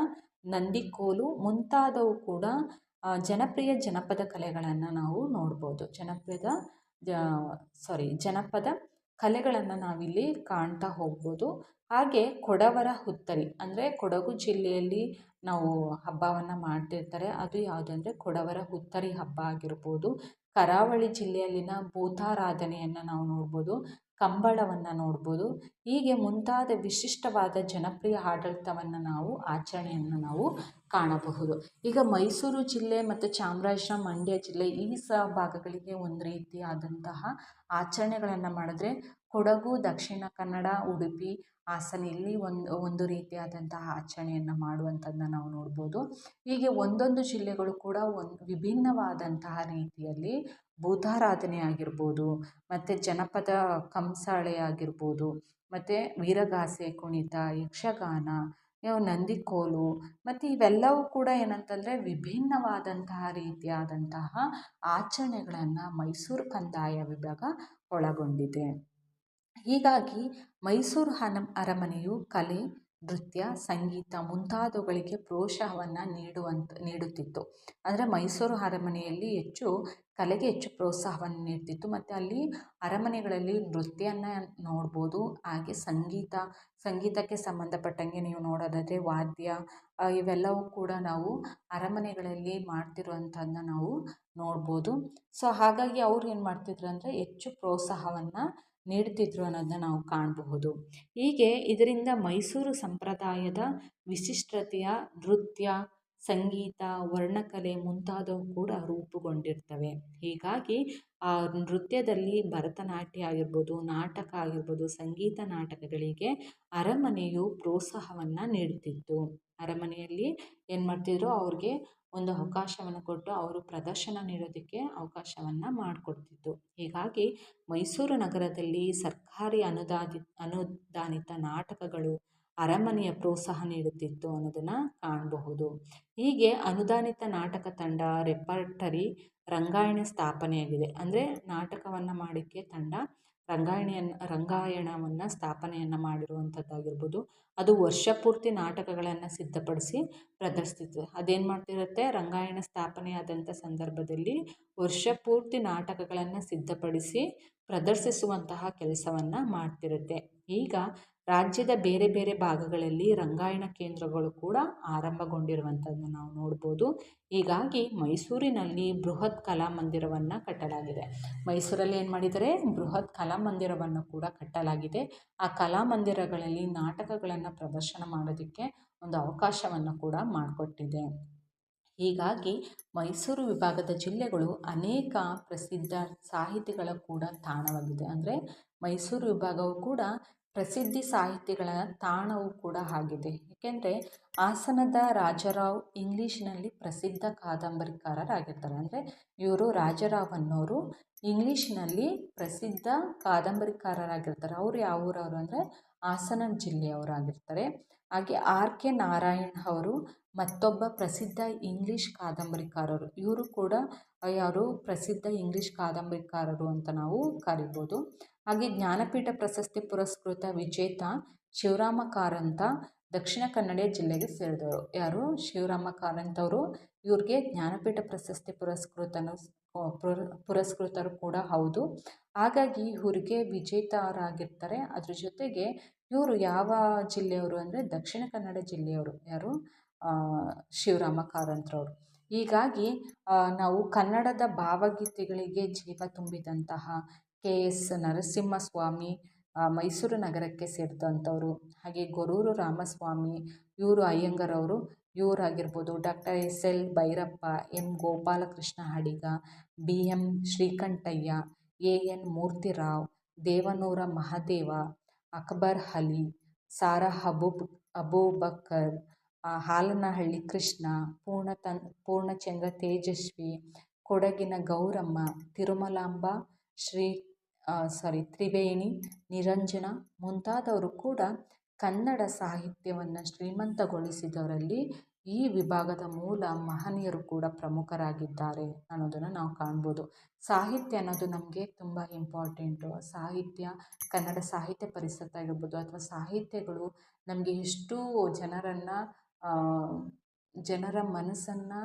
ನಂದಿಕೋಲು ಮುಂತಾದವು ಕೂಡ ಜನಪ್ರಿಯ ಜನಪದ ಕಲೆಗಳನ್ನು ನಾವು ನೋಡ್ಬೋದು. ಜನಪದ ಕಲೆಗಳನ್ನು ನಾವಿಲ್ಲಿ ಕಾಣ್ತಾ ಹೋಗ್ಬೋದು. ಹಾಗೆ ಕೊಡವರ ಹುತ್ತರಿ ಅಂದರೆ ಕೊಡಗು ಜಿಲ್ಲೆಯಲ್ಲಿ ನಾವು ಹಬ್ಬವನ್ನು ಮಾಡ್ತಿರ್ತಾರೆ. ಅದು ಯಾವುದಂದರೆ ಕೊಡವರ ಹುತ್ತರಿ ಹಬ್ಬ ಆಗಿರ್ಬೋದು. ಕರಾವಳಿ ಜಿಲ್ಲೆಯಲ್ಲಿನ ಭೂತಾರಾಧನೆಯನ್ನು ನಾವು ನೋಡ್ಬೋದು, ಕಂಬಳವನ್ನು ನೋಡ್ಬೋದು. ಹೀಗೆ ಮುಂತಾದ ವಿಶಿಷ್ಟವಾದ ಜನಪ್ರಿಯ ಆಚರಣೆಯನ್ನು ನಾವು ಕಾಣಬಹುದು. ಈಗ ಮೈಸೂರು ಜಿಲ್ಲೆ ಮತ್ತು ಚಾಮರಾಜನಗರ, ಮಂಡ್ಯ ಜಿಲ್ಲೆ ಈ ಭಾಗಗಳಿಗೆ ಒಂದು ರೀತಿಯಾದಂತಹ ಆಚರಣೆಗಳನ್ನು ಮಾಡಿದ್ರೆ, ಕೊಡಗು, ದಕ್ಷಿಣ ಕನ್ನಡ, ಉಡುಪಿ, ಹಾಸನ ಇಲ್ಲಿ ಒಂದು ರೀತಿಯಾದಂತಹ ಆಚರಣೆಯನ್ನು ಮಾಡುವಂಥದ್ದನ್ನ ನಾವು ನೋಡ್ಬೋದು. ಹೀಗೆ ಒಂದೊಂದು ಜಿಲ್ಲೆಗಳು ಕೂಡ ವಿಭಿನ್ನವಾದಂತಹ ರೀತಿಯಲ್ಲಿ ಭೂತಾರಾಧನೆ ಆಗಿರ್ಬೋದು, ಮತ್ತು ಜನಪದ ಕಂಸಾಳೆ ಆಗಿರ್ಬೋದು, ಮತ್ತು ವೀರಗಾಸೆ ಕುಣಿತ, ಯಕ್ಷಗಾನ, ನಂದಿಕೋಲು ಮತ್ತು ಇವೆಲ್ಲವೂ ಕೂಡ ಏನಂತಂದರೆ ವಿಭಿನ್ನವಾದಂತಹ ರೀತಿಯಾದಂತಹ ಆಚರಣೆಗಳನ್ನು ಮೈಸೂರು ಕಂದಾಯ ವಿಭಾಗ ಒಳಗೊಂಡಿದೆ. ಹೀಗಾಗಿ ಮೈಸೂರು ಅರಮನೆಯು ಕಲೆ, ನೃತ್ಯ, ಸಂಗೀತ ಮುಂತಾದವುಗಳಿಗೆ ಪ್ರೋತ್ಸಾಹವನ್ನು ನೀಡುತ್ತಿತ್ತು. ಅಂದರೆ ಮೈಸೂರು ಅರಮನೆಯಲ್ಲಿ ಕಲೆಗೆ ಹೆಚ್ಚು ಪ್ರೋತ್ಸಾಹವನ್ನು ನೀಡ್ತಿತ್ತು. ಮತ್ತು ಅಲ್ಲಿ ಅರಮನೆಗಳಲ್ಲಿ ನೃತ್ಯನ ನೋಡ್ಬೋದು. ಹಾಗೆ ಸಂಗೀತಕ್ಕೆ ಸಂಬಂಧಪಟ್ಟಂಗೆ ನೀವು ನೋಡೋದಾದರೆ ವಾದ್ಯ ಇವೆಲ್ಲವೂ ಕೂಡ ನಾವು ಅರಮನೆಗಳಲ್ಲಿ ಮಾಡ್ತಿರುವಂಥದ್ದನ್ನ ನಾವು ನೋಡ್ಬೋದು. ಸೊ ಹಾಗಾಗಿ ಅವ್ರು ಏನು ಮಾಡ್ತಿದ್ರು ಅಂದರೆ ಹೆಚ್ಚು ಪ್ರೋತ್ಸಾಹವನ್ನು ನೀಡ್ತಿದ್ರು ಅನ್ನೋದನ್ನ ನಾವು ಕಾಣಬಹುದು. ಹೀಗೆ ಇದರಿಂದ ಮೈಸೂರು ಸಂಪ್ರದಾಯದ ವಿಶಿಷ್ಟತೆಯ ನೃತ್ಯ, ಸಂಗೀತ, ವರ್ಣಕಲೆ ಮುಂತಾದವು ಕೂಡ ರೂಪುಗೊಂಡಿರ್ತವೆ. ಹೀಗಾಗಿ ಆ ನೃತ್ಯದಲ್ಲಿ ಭರತನಾಟ್ಯ ಆಗಿರ್ಬೋದು, ನಾಟಕ ಆಗಿರ್ಬೋದು, ಸಂಗೀತ ನಾಟಕಗಳಿಗೆ ಅರಮನೆಯು ಪ್ರೋತ್ಸಾಹವನ್ನು ನೀಡ್ತಿತ್ತು. ಅರಮನೆಯಲ್ಲಿ ಏನು ಮಾಡ್ತಿದ್ರು, ಅವ್ರಿಗೆ ಒಂದು ಅವಕಾಶವನ್ನು ಕೊಟ್ಟು ಅವರು ಪ್ರದರ್ಶನ ನೀಡೋದಕ್ಕೆ ಅವಕಾಶವನ್ನು ಮಾಡಿಕೊಡ್ತಿತ್ತು. ಹೀಗಾಗಿ ಮೈಸೂರು ನಗರದಲ್ಲಿ ಸರ್ಕಾರಿ ಅನುದಾನಿತ ನಾಟಕಗಳು ಅರಮನೆಯ ಪ್ರೋತ್ಸಾಹ ನೀಡುತ್ತಿತ್ತು ಅನ್ನೋದನ್ನು ಕಾಣಬಹುದು. ಹೀಗೆ ಅನುದಾನಿತ ನಾಟಕ ತಂಡ, ರೆಪರ್ಟರಿ, ರಂಗಾಯಣ ಸ್ಥಾಪನೆಯಾಗಿದೆ. ಅಂದರೆ ನಾಟಕವನ್ನು ಮಾಡೋಕ್ಕೆ ತಂಡ ರಂಗಾಯಣವನ್ನು ಸ್ಥಾಪನೆಯನ್ನು ಮಾಡಿರುವಂಥದ್ದಾಗಿರ್ಬೋದು. ಅದು ವರ್ಷ ಪೂರ್ತಿ ನಾಟಕಗಳನ್ನು ಸಿದ್ಧಪಡಿಸಿ ಪ್ರದರ್ಶಿಸುತ್ತೆ. ಅದೇನು ಮಾಡ್ತಿರುತ್ತೆ, ರಂಗಾಯಣ ಸ್ಥಾಪನೆ ಆದಂಥ ಸಂದರ್ಭದಲ್ಲಿ ವರ್ಷ ಪೂರ್ತಿ ನಾಟಕಗಳನ್ನು ಸಿದ್ಧಪಡಿಸಿ ಪ್ರದರ್ಶಿಸುವಂತಹ ಕೆಲಸವನ್ನು ಮಾಡ್ತಿರುತ್ತೆ. ಈಗ ರಾಜ್ಯದ ಬೇರೆ ಬೇರೆ ಭಾಗಗಳಲ್ಲಿ ರಂಗಾಯಣ ಕೇಂದ್ರಗಳು ಕೂಡ ಆರಂಭಗೊಂಡಿರುವಂಥದ್ದನ್ನು ನಾವು ನೋಡ್ಬೋದು. ಹೀಗಾಗಿ ಮೈಸೂರಿನಲ್ಲಿ ಬೃಹತ್ ಕಲಾಮಂದಿರವನ್ನು ಕಟ್ಟಲಾಗಿದೆ. ಮೈಸೂರಲ್ಲಿ ಏನು ಮಾಡಿದ್ದಾರೆ, ಬೃಹತ್ ಕಲಾಮಂದಿರವನ್ನು ಕೂಡ ಕಟ್ಟಲಾಗಿದೆ. ಆ ಕಲಾಮಂದಿರಗಳಲ್ಲಿ ನಾಟಕಗಳನ್ನು ಪ್ರದರ್ಶನ ಮಾಡೋದಕ್ಕೆ ಒಂದು ಅವಕಾಶವನ್ನು ಕೂಡ ಮಾಡಿಕೊಟ್ಟಿದೆ. ಹೀಗಾಗಿ ಮೈಸೂರು ವಿಭಾಗದ ಜಿಲ್ಲೆಗಳು ಅನೇಕ ಪ್ರಸಿದ್ಧ ಸಾಹಿತಿಗಳ ಕೂಡ ತಾಣವಾಗಿದೆ. ಅಂದರೆ ಮೈಸೂರು ವಿಭಾಗವು ಕೂಡ ಪ್ರಸಿದ್ಧಿ ಸಾಹಿತಿಗಳ ತಾಣವೂ ಕೂಡ ಆಗಿದೆ. ಏಕೆಂದರೆ ಹಾಸನದ ರಾಜಾರಾವ್ ಇಂಗ್ಲೀಷ್ನಲ್ಲಿ ಪ್ರಸಿದ್ಧ ಕಾದಂಬರಿಕಾರರಾಗಿರ್ತಾರೆ. ಅಂದರೆ ಇವರು ರಾಜಾರಾವ್ ಅನ್ನೋರು ಇಂಗ್ಲೀಷ್ನಲ್ಲಿ ಪ್ರಸಿದ್ಧ ಕಾದಂಬರಿಕಾರರಾಗಿರ್ತಾರೆ. ಅವರು ಯಾವ ಊರವರು ಅಂದರೆ ಹಾಸನ ಜಿಲ್ಲೆಯವರಾಗಿರ್ತಾರೆ. ಹಾಗೆ ಆರ್ ಕೆ ನಾರಾಯಣ್ ಅವರು ಮತ್ತೊಬ್ಬ ಪ್ರಸಿದ್ಧ ಇಂಗ್ಲೀಷ್ ಕಾದಂಬರಿಕಾರರು. ಇವರು ಕೂಡ ಯಾರು ಪ್ರಸಿದ್ಧ ಇಂಗ್ಲೀಷ್ ಕಾದಂಬರಿಕಾರರು ಅಂತ ನಾವು ಕರಿಬೋದು. ಹಾಗೆ ಜ್ಞಾನಪೀಠ ಪ್ರಶಸ್ತಿ ಪುರಸ್ಕೃತ ವಿಜೇತ ಶಿವರಾಮ ಕಾರಂತ ದಕ್ಷಿಣ ಕನ್ನಡ ಜಿಲ್ಲೆಗೆ ಸೇರಿದವರು. ಯಾರು? ಶಿವರಾಮ ಕಾರಂತ ಅವರು. ಇವ್ರಿಗೆ ಜ್ಞಾನಪೀಠ ಪ್ರಶಸ್ತಿ ಪುರಸ್ಕೃತರು ಕೂಡ ಹೌದು. ಹಾಗಾಗಿ ಇವರಿಗೆ ವಿಜೇತರಾಗಿರ್ತಾರೆ. ಅದ್ರ ಜೊತೆಗೆ ಇವರು ಯಾವ ಜಿಲ್ಲೆಯವರು ಅಂದರೆ ದಕ್ಷಿಣ ಕನ್ನಡ ಜಿಲ್ಲೆಯವರು. ಯಾರು? ಶಿವರಾಮ ಕಾರಂತರವರು. ಹೀಗಾಗಿ ನಾವು ಕನ್ನಡದ ಭಾವಗೀತೆಗಳಿಗೆ ಜೀವ ತುಂಬಿದಂತಹ ಕೆ ಎಸ್ ನರಸಿಂಹಸ್ವಾಮಿ ಮೈಸೂರು ನಗರಕ್ಕೆ ಸೇರಿದಂಥವರು. ಹಾಗೆ ಗೊರೂರು ರಾಮಸ್ವಾಮಿ, ಇವರು ಅಯ್ಯಂಗಾರ್ ಅವರು, ಇವರಾಗಿರ್ಬೋದು. Doctor S L Bhyrappa, M Gopalakrishna Adiga, B M Srikantaiah, A N Murthy Rao, Devanura Mahadeva, Akbar Ali, Sara Abubakar, Halanahalli Krishna, Poornachandra Tejasvi, ಕೊಡಗಿನ ಗೌರಮ್ಮ, ತಿರುಮಲಾಂಬ, ತ್ರಿವೇಣಿ, ನಿರಂಜನ ಮುಂತಾದವರು ಕೂಡ ಕನ್ನಡ ಸಾಹಿತ್ಯವನ್ನು ಶ್ರೀಮಂತಗೊಳಿಸಿದವರಲ್ಲಿ ಈ ವಿಭಾಗದ ಮೂಲ ಮಹನೀಯರು ಕೂಡ ಪ್ರಮುಖರಾಗಿದ್ದಾರೆ ಅನ್ನೋದನ್ನು ನಾವು ಕಾಣ್ಬೋದು. ಸಾಹಿತ್ಯ ಅನ್ನೋದು ನಮಗೆ ತುಂಬ ಇಂಪಾರ್ಟೆಂಟು. ಸಾಹಿತ್ಯ, ಕನ್ನಡ ಸಾಹಿತ್ಯ ಪರಿಷತ್ ಆಗಿರ್ಬೋದು ಅಥವಾ ಸಾಹಿತ್ಯಗಳು ನಮಗೆ ಎಷ್ಟು ಜನರ ಮನಸ್ಸನ್ನು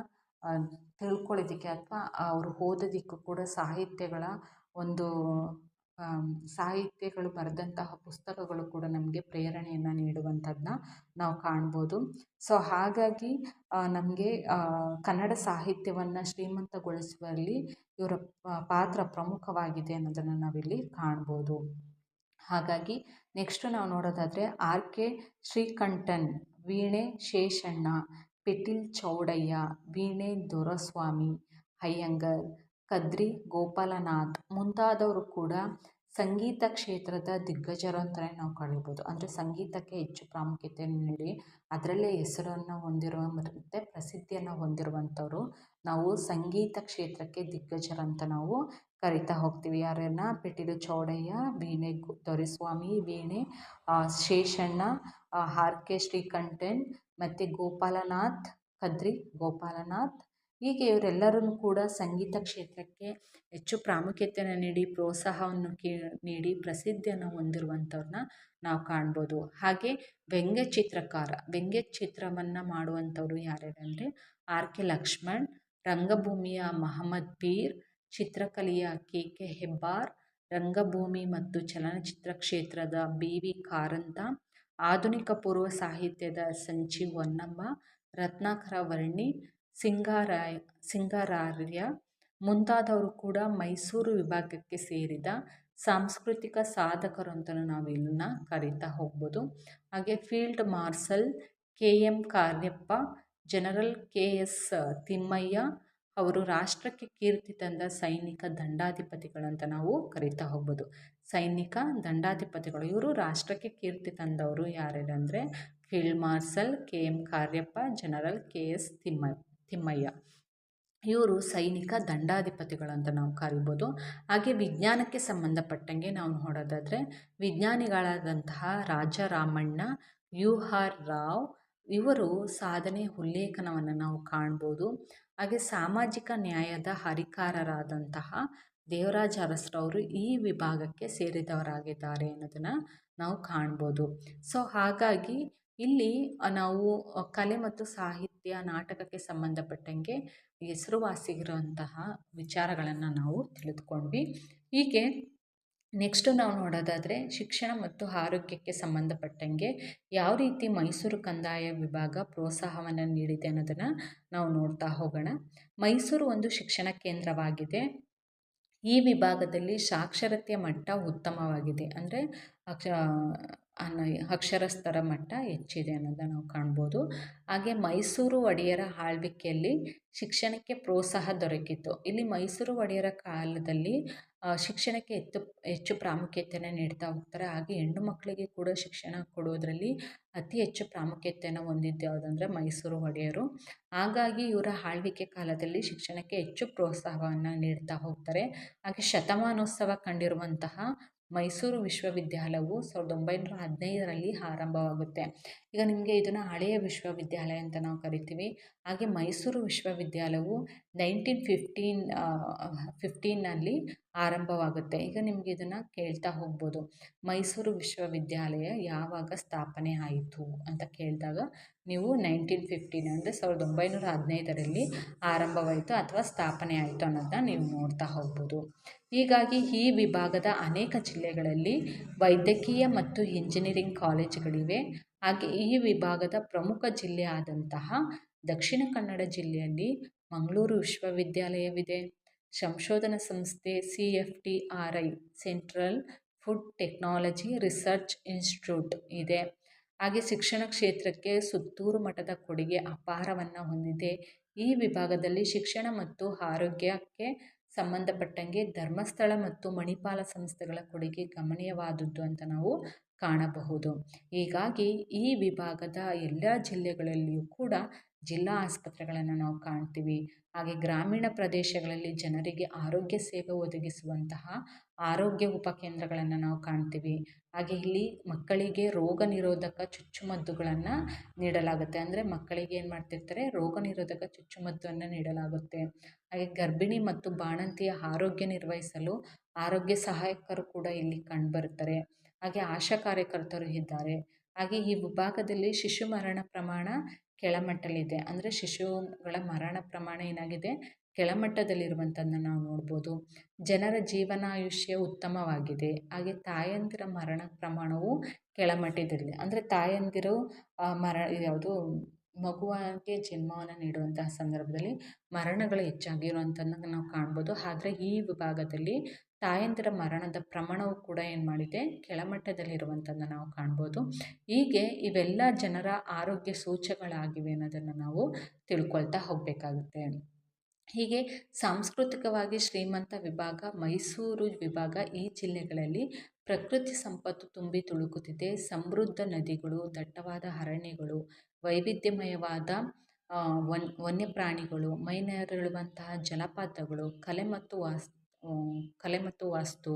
ತಿಳ್ಕೊಳ್ಳೋದಕ್ಕೆ ಅಥವಾ ಅವರು ಓದೋದಕ್ಕೂ ಕೂಡ ಸಾಹಿತ್ಯಗಳು ಬರೆದಂತಹ ಪುಸ್ತಕಗಳು ಕೂಡ ನಮಗೆ ಪ್ರೇರಣೆಯನ್ನು ನೀಡುವಂಥದ್ದನ್ನ ನಾವು ಕಾಣ್ಬೋದು. ಸೊ ಹಾಗಾಗಿ ನಮಗೆ ಕನ್ನಡ ಸಾಹಿತ್ಯವನ್ನು ಶ್ರೀಮಂತಗೊಳಿಸುವಲ್ಲಿ ಇವರ ಪಾತ್ರ ಪ್ರಮುಖವಾಗಿದೆ ಅನ್ನೋದನ್ನು ನಾವಿಲ್ಲಿ ಕಾಣ್ಬೋದು. ಹಾಗಾಗಿ ನೆಕ್ಸ್ಟು ನಾವು ನೋಡೋದಾದರೆ ಆರ್ ಕೆ ಶ್ರೀಕಂಠನ್, ವೀಣೆ ಶೇಷಣ್ಣ, ಪಿಟೀಲ್ ಚೌಡಯ್ಯ, ವೀಣೆ ದೊರೆಸ್ವಾಮಿ ಅಯ್ಯಂಗಾರ್, ಕದ್ರಿ ಗೋಪಾಲನಾಥ್ ಮುಂತಾದವರು ಕೂಡ ಸಂಗೀತ ಕ್ಷೇತ್ರದ ದಿಗ್ಗಜರು ಅಂತಲೇ ನಾವು ಕರೀಬೋದು. ಅಂದರೆ ಸಂಗೀತಕ್ಕೆ ಹೆಚ್ಚು ಪ್ರಾಮುಖ್ಯತೆಯನ್ನು ನೀಡಿ ಅದರಲ್ಲೇ ಹೆಸರನ್ನು ಹೊಂದಿರುವ ಮತ್ತು ಪ್ರಸಿದ್ಧಿಯನ್ನು ಹೊಂದಿರುವಂಥವ್ರು ನಾವು ಸಂಗೀತ ಕ್ಷೇತ್ರಕ್ಕೆ ದಿಗ್ಗಜರಂತ ನಾವು ಕರಿತಾ ಹೋಗ್ತೀವಿ. ಯಾರನ್ನ? ಪಿಟೀಲು ಚೌಡಯ್ಯ, ವೀಣೆ ದೊರೆಸ್ವಾಮಿ, ವೀಣೆ ಶೇಷಣ್ಣ, ಆರ್ ಕೆ ಶ್ರೀಕಂಠನ್ ಮತ್ತು ಗೋಪಾಲನಾಥ್, ಕದ್ರಿ ಗೋಪಾಲನಾಥ್. ಹೀಗೆ ಇವರೆಲ್ಲರೂ ಕೂಡ ಸಂಗೀತ ಕ್ಷೇತ್ರಕ್ಕೆ ಹೆಚ್ಚು ಪ್ರಾಮುಖ್ಯತೆಯನ್ನು ನೀಡಿ ಪ್ರೋತ್ಸಾಹವನ್ನು ನೀಡಿ ಪ್ರಸಿದ್ಧಿಯನ್ನು ಹೊಂದಿರುವಂಥವ್ರನ್ನ ನಾವು ಕಾಣ್ಬೋದು. ಹಾಗೆ ವ್ಯಂಗ್ಯ ಚಿತ್ರವನ್ನು ಮಾಡುವಂಥವ್ರು ಯಾರ್ಯಾರಂದರೆ ಆರ್ ಕೆ ಲಕ್ಷ್ಮಣ್, ರಂಗಭೂಮಿಯ ಮಹಮ್ಮದ್ ಪೀರ್, ಚಿತ್ರಕಲೆಯ ಕೆ ಕೆ ಹೆಬ್ಬಾರ್, ರಂಗಭೂಮಿ ಮತ್ತು ಚಲನಚಿತ್ರ ಕ್ಷೇತ್ರದ ಬಿ ವಿ ಕಾರಂತ, ಆಧುನಿಕ ಪೂರ್ವ ಸಾಹಿತ್ಯದ ಸಂಚಿ ಹೊನ್ನಮ್ಮ, ರತ್ನಾಕರ ವರ್ಣಿ, ಸಿಂಗಾರಾರ್ಯ ಮುಂತಾದವರು ಕೂಡ ಮೈಸೂರು ವಿಭಾಗಕ್ಕೆ ಸೇರಿದ ಸಾಂಸ್ಕೃತಿಕ ಸಾಧಕರು ಅಂತಲೂ ನಾವು ಇಲ್ಲನ್ನ ಕರೀತಾ ಹೋಗ್ಬೋದು. ಹಾಗೆ field marshal K M Cariappa, general K S Thimmayya ಅವರು ರಾಷ್ಟ್ರಕ್ಕೆ ಕೀರ್ತಿ ತಂದ ಸೈನಿಕ ದಂಡಾಧಿಪತಿಗಳಂತ ನಾವು ಕರೀತಾ ಹೋಗ್ಬೋದು. ಸೈನಿಕ ದಂಡಾಧಿಪತಿಗಳು ಇವರು ರಾಷ್ಟ್ರಕ್ಕೆ ಕೀರ್ತಿ ತಂದವರು ಯಾರ್ಯಾರಂದರೆ field marshal K M Cariappa, general K S Thimayya ಇವರು ಸೈನಿಕ ದಂಡಾಧಿಪತಿಗಳಂತ ನಾವು ಕರಿಬೋದು. ಹಾಗೆ ವಿಜ್ಞಾನಕ್ಕೆ ಸಂಬಂಧಪಟ್ಟಂಗೆ ನಾವು ನೋಡೋದಾದರೆ ವಿಜ್ಞಾನಿಗಳಾದಂತಹ ರಾಜಾರಾಮಣ್ಣ, ಯು ಆರ್ ರಾವ್ ಇವರು ಸಾಧನೆ ಉಲ್ಲೇಖನವನ್ನು ನಾವು ಕಾಣ್ಬೋದು. ಹಾಗೆ ಸಾಮಾಜಿಕ ನ್ಯಾಯದ ಹರಿಕಾರರಾದಂತಹ ದೇವರಾಜ ಅರಸ್ರವರು ಈ ವಿಭಾಗಕ್ಕೆ ಸೇರಿದವರಾಗಿದ್ದಾರೆ ಅನ್ನೋದನ್ನು ನಾವು ಕಾಣ್ಬೋದು. ಸೊ ಹಾಗಾಗಿ ಇಲ್ಲಿ ನಾವು ಕಲೆ ಮತ್ತು ಸಾಹಿತ್ಯ, ನಾಟಕಕ್ಕೆ ಸಂಬಂಧಪಟ್ಟಂಗೆ ಹೆಸರುವಾಸಿಗಿರುವಂತಹ ವಿಚಾರಗಳನ್ನು ನಾವು ತಿಳಿದುಕೊಂಡ್ವಿ. ಹೀಗೆ ನೆಕ್ಸ್ಟು ನಾವು ನೋಡೋದಾದರೆ ಶಿಕ್ಷಣ ಮತ್ತು ಆರೋಗ್ಯಕ್ಕೆ ಸಂಬಂಧಪಟ್ಟಂಗೆ ಯಾವ ರೀತಿ ಮೈಸೂರು ಕಂದಾಯ ವಿಭಾಗ ಪ್ರೋತ್ಸಾಹವನ್ನು ನೀಡಿದೆ ಅನ್ನೋದನ್ನು ನಾವು ನೋಡ್ತಾ ಹೋಗೋಣ. ಮೈಸೂರು ಒಂದು ಶಿಕ್ಷಣ ಕೇಂದ್ರವಾಗಿದೆ. ಈ ವಿಭಾಗದಲ್ಲಿ ಸಾಕ್ಷರತೆಯ ಮಟ್ಟ ಉತ್ತಮವಾಗಿದೆ. ಅಂದರೆ ಅನ್ನೋ ಅಕ್ಷರಸ್ಥರ ಮಟ್ಟ ಹೆಚ್ಚಿದೆ ಅನ್ನೋದನ್ನು ನಾವು ಕಾಣ್ಬೋದು. ಹಾಗೆ ಮೈಸೂರು ಒಡೆಯರ ಆಳ್ವಿಕೆಯಲ್ಲಿ ಶಿಕ್ಷಣಕ್ಕೆ ಪ್ರೋತ್ಸಾಹ ದೊರಕಿತು. ಇಲ್ಲಿ ಮೈಸೂರು ಒಡೆಯರ ಕಾಲದಲ್ಲಿ ಶಿಕ್ಷಣಕ್ಕೆ ಹೆಚ್ಚು ಪ್ರಾಮುಖ್ಯತೆಯನ್ನು ನೀಡ್ತಾ ಹೋಗ್ತಾರೆ. ಹಾಗೆ ಹೆಣ್ಣು ಮಕ್ಕಳಿಗೆ ಕೂಡ ಶಿಕ್ಷಣ ಕೊಡೋದರಲ್ಲಿ ಅತಿ ಹೆಚ್ಚು ಪ್ರಾಮುಖ್ಯತೆಯನ್ನು ಹೊಂದಿದ್ದು ಯಾವುದಂದರೆ ಮೈಸೂರು ಒಡೆಯರು. ಹಾಗಾಗಿ ಇವರ ಆಳ್ವಿಕೆ ಕಾಲದಲ್ಲಿ ಶಿಕ್ಷಣಕ್ಕೆ ಹೆಚ್ಚು ಪ್ರೋತ್ಸಾಹವನ್ನು ನೀಡ್ತಾ ಹೋಗ್ತಾರೆ. ಹಾಗೆ ಶತಮಾನೋತ್ಸವ ಕಂಡಿರುವಂತಹ ಮೈಸೂರು ವಿಶ್ವವಿದ್ಯಾಲಯವು 1915ರಲ್ಲಿ ಆರಂಭವಾಗುತ್ತೆ. ಈಗ ನಿಮಗೆ ಇದನ್ನು ಹಳೆಯ ವಿಶ್ವವಿದ್ಯಾಲಯ ಅಂತ ನಾವು ಕರಿತೀವಿ. ಹಾಗೆ ಮೈಸೂರು ವಿಶ್ವವಿದ್ಯಾಲಯವು 1915ನಲ್ಲಿ ಆರಂಭವಾಗುತ್ತೆ. ಈಗ ನಿಮಗೆ ಇದನ್ನು ಕೇಳ್ತಾ ಹೋಗ್ಬೋದು, ಮೈಸೂರು ವಿಶ್ವವಿದ್ಯಾಲಯ ಯಾವಾಗ ಸ್ಥಾಪನೆ ಆಯಿತು ಅಂತ ಕೇಳಿದಾಗ ನೀವು 1915 ಅಂದರೆ 1915ರಲ್ಲಿ ಆರಂಭವಾಯಿತು ಅಥವಾ ಸ್ಥಾಪನೆ ಆಯಿತು ಅನ್ನೋದನ್ನ ನೀವು ನೋಡ್ತಾ ಹೋಗ್ಬೋದು. ಹೀಗಾಗಿ ಈ ವಿಭಾಗದ ಅನೇಕ ಜಿಲ್ಲೆಗಳಲ್ಲಿ ವೈದ್ಯಕೀಯ ಮತ್ತು ಇಂಜಿನಿಯರಿಂಗ್ ಕಾಲೇಜುಗಳಿವೆ. ಹಾಗೆ ಈ ವಿಭಾಗದ ಪ್ರಮುಖ ಜಿಲ್ಲೆ ಆದಂತಹ ದಕ್ಷಿಣ ಕನ್ನಡ ಜಿಲ್ಲೆಯಲ್ಲಿ ಮಂಗಳೂರು ವಿಶ್ವವಿದ್ಯಾಲಯವಿದೆ. ಸಂಶೋಧನಾ ಸಂಸ್ಥೆ CFTRI central food technology research institute ಇದೆ. ಹಾಗೆ ಶಿಕ್ಷಣ ಕ್ಷೇತ್ರಕ್ಕೆ ಸುತ್ತೂರು ಮಠದ ಕೊಡುಗೆ ಅಪಾರವನ್ನು ಹೊಂದಿದೆ. ಈ ವಿಭಾಗದಲ್ಲಿ ಶಿಕ್ಷಣ ಮತ್ತು ಆರೋಗ್ಯಕ್ಕೆ ಸಂಬಂಧಪಟ್ಟಂಗೆ ಧರ್ಮಸ್ಥಳ ಮತ್ತು ಮಣಿಪಾಲ ಸಂಸ್ಥೆಗಳ ಕೊಡುಗೆ ಗಮನೀಯವಾದದ್ದು ಅಂತ ನಾವು ಕಾಣಬಹುದು. ಹೀಗಾಗಿ ಈ ವಿಭಾಗದ ಎಲ್ಲ ಜಿಲ್ಲೆಗಳಲ್ಲಿಯೂ ಕೂಡ ಜಿಲ್ಲಾ ಆಸ್ಪತ್ರೆಗಳನ್ನು ನಾವು ಕಾಣ್ತೀವಿ. ಹಾಗೆ ಗ್ರಾಮೀಣ ಪ್ರದೇಶಗಳಲ್ಲಿ ಜನರಿಗೆ ಆರೋಗ್ಯ ಸೇವೆ ಒದಗಿಸುವಂತಹ ಆರೋಗ್ಯ ಉಪಕೇಂದ್ರಗಳನ್ನು ನಾವು ಕಾಣ್ತೀವಿ. ಹಾಗೆ ಇಲ್ಲಿ ಮಕ್ಕಳಿಗೆ ರೋಗ ನಿರೋಧಕ ಚುಚ್ಚುಮದ್ದುಗಳನ್ನು ನೀಡಲಾಗುತ್ತೆ. ಅಂದರೆ ಮಕ್ಕಳಿಗೆ ಏನು ಮಾಡ್ತಿರ್ತಾರೆ, ರೋಗ ನಿರೋಧಕ ಚುಚ್ಚುಮದ್ದನ್ನು ನೀಡಲಾಗುತ್ತೆ. ಹಾಗೆ ಗರ್ಭಿಣಿ ಮತ್ತು ಬಾಣಂತಿಯ ಆರೋಗ್ಯ ನಿರ್ವಹಿಸಲು ಆರೋಗ್ಯ ಸಹಾಯಕರು ಕೂಡ ಇಲ್ಲಿ ಕಂಡುಬರುತ್ತಾರೆ. ಹಾಗೆ ಆಶಾ ಕಾರ್ಯಕರ್ತರು ಇದ್ದಾರೆ. ಹಾಗೆ ಈ ವಿಭಾಗದಲ್ಲಿ ಶಿಶು ಮರಣ ಪ್ರಮಾಣ ಕೆಳಮಟ್ಟದಲ್ಲಿದೆ. ಅಂದರೆ ಶಿಶುಗಳ ಮರಣ ಪ್ರಮಾಣ ಏನಾಗಿದೆ, ಕೆಳಮಟ್ಟದಲ್ಲಿರುವಂಥದ್ದನ್ನು ನಾವು ನೋಡ್ಬೋದು. ಜನರ ಜೀವನಾಯುಷ್ಯ ಉತ್ತಮವಾಗಿದೆ. ಹಾಗೆ ತಾಯಂದಿರ ಮರಣ ಪ್ರಮಾಣವು ಕೆಳಮಟ್ಟದಲ್ಲಿದೆ. ಅಂದರೆ ತಾಯಂದಿರು ಯಾವುದು ಮಗುವಿಗೆ ಜನ್ಮವನ್ನು ನೀಡುವಂತಹ ಸಂದರ್ಭದಲ್ಲಿ ಮರಣಗಳು ಹೆಚ್ಚಾಗಿರುವಂಥದ್ದನ್ನು ನಾವು ಕಾಣ್ಬೋದು. ಆದರೆ ಈ ವಿಭಾಗದಲ್ಲಿ ತಾಯಂದಿರ ಮರಣದ ಪ್ರಮಾಣವು ಕೂಡ ಏನು ಮಾಡಿದೆ, ಕೆಳಮಟ್ಟದಲ್ಲಿರುವಂಥದ್ದನ್ನು ನಾವು ಕಾಣ್ಬೋದು. ಹೀಗೆ ಇವೆಲ್ಲ ಜನರ ಆರೋಗ್ಯ ಸೂಚಕಗಳಾಗಿವೆ ಅನ್ನೋದನ್ನು ನಾವು ತಿಳ್ಕೊಳ್ತಾ ಹೋಗಬೇಕಾಗುತ್ತೆ. ಹೀಗೆ ಸಾಂಸ್ಕೃತಿಕವಾಗಿ ಶ್ರೀಮಂತ ವಿಭಾಗ ಮೈಸೂರು ವಿಭಾಗ. ಈ ಜಿಲ್ಲೆಗಳಲ್ಲಿ ಪ್ರಕೃತಿ ಸಂಪತ್ತು ತುಂಬಿ ತುಳುಕುತ್ತಿದೆ. ಸಮೃದ್ಧ ನದಿಗಳು, ದಟ್ಟವಾದ ಅರಣ್ಯಗಳು, ವೈವಿಧ್ಯಮಯವಾದ ವನ್ಯಪ್ರಾಣಿಗಳು, ಮೈನವಿರೇಳುವಂತಹ ಜಲಪಾತಗಳು, ಕಲೆ ಮತ್ತು ವಾಸ್ತು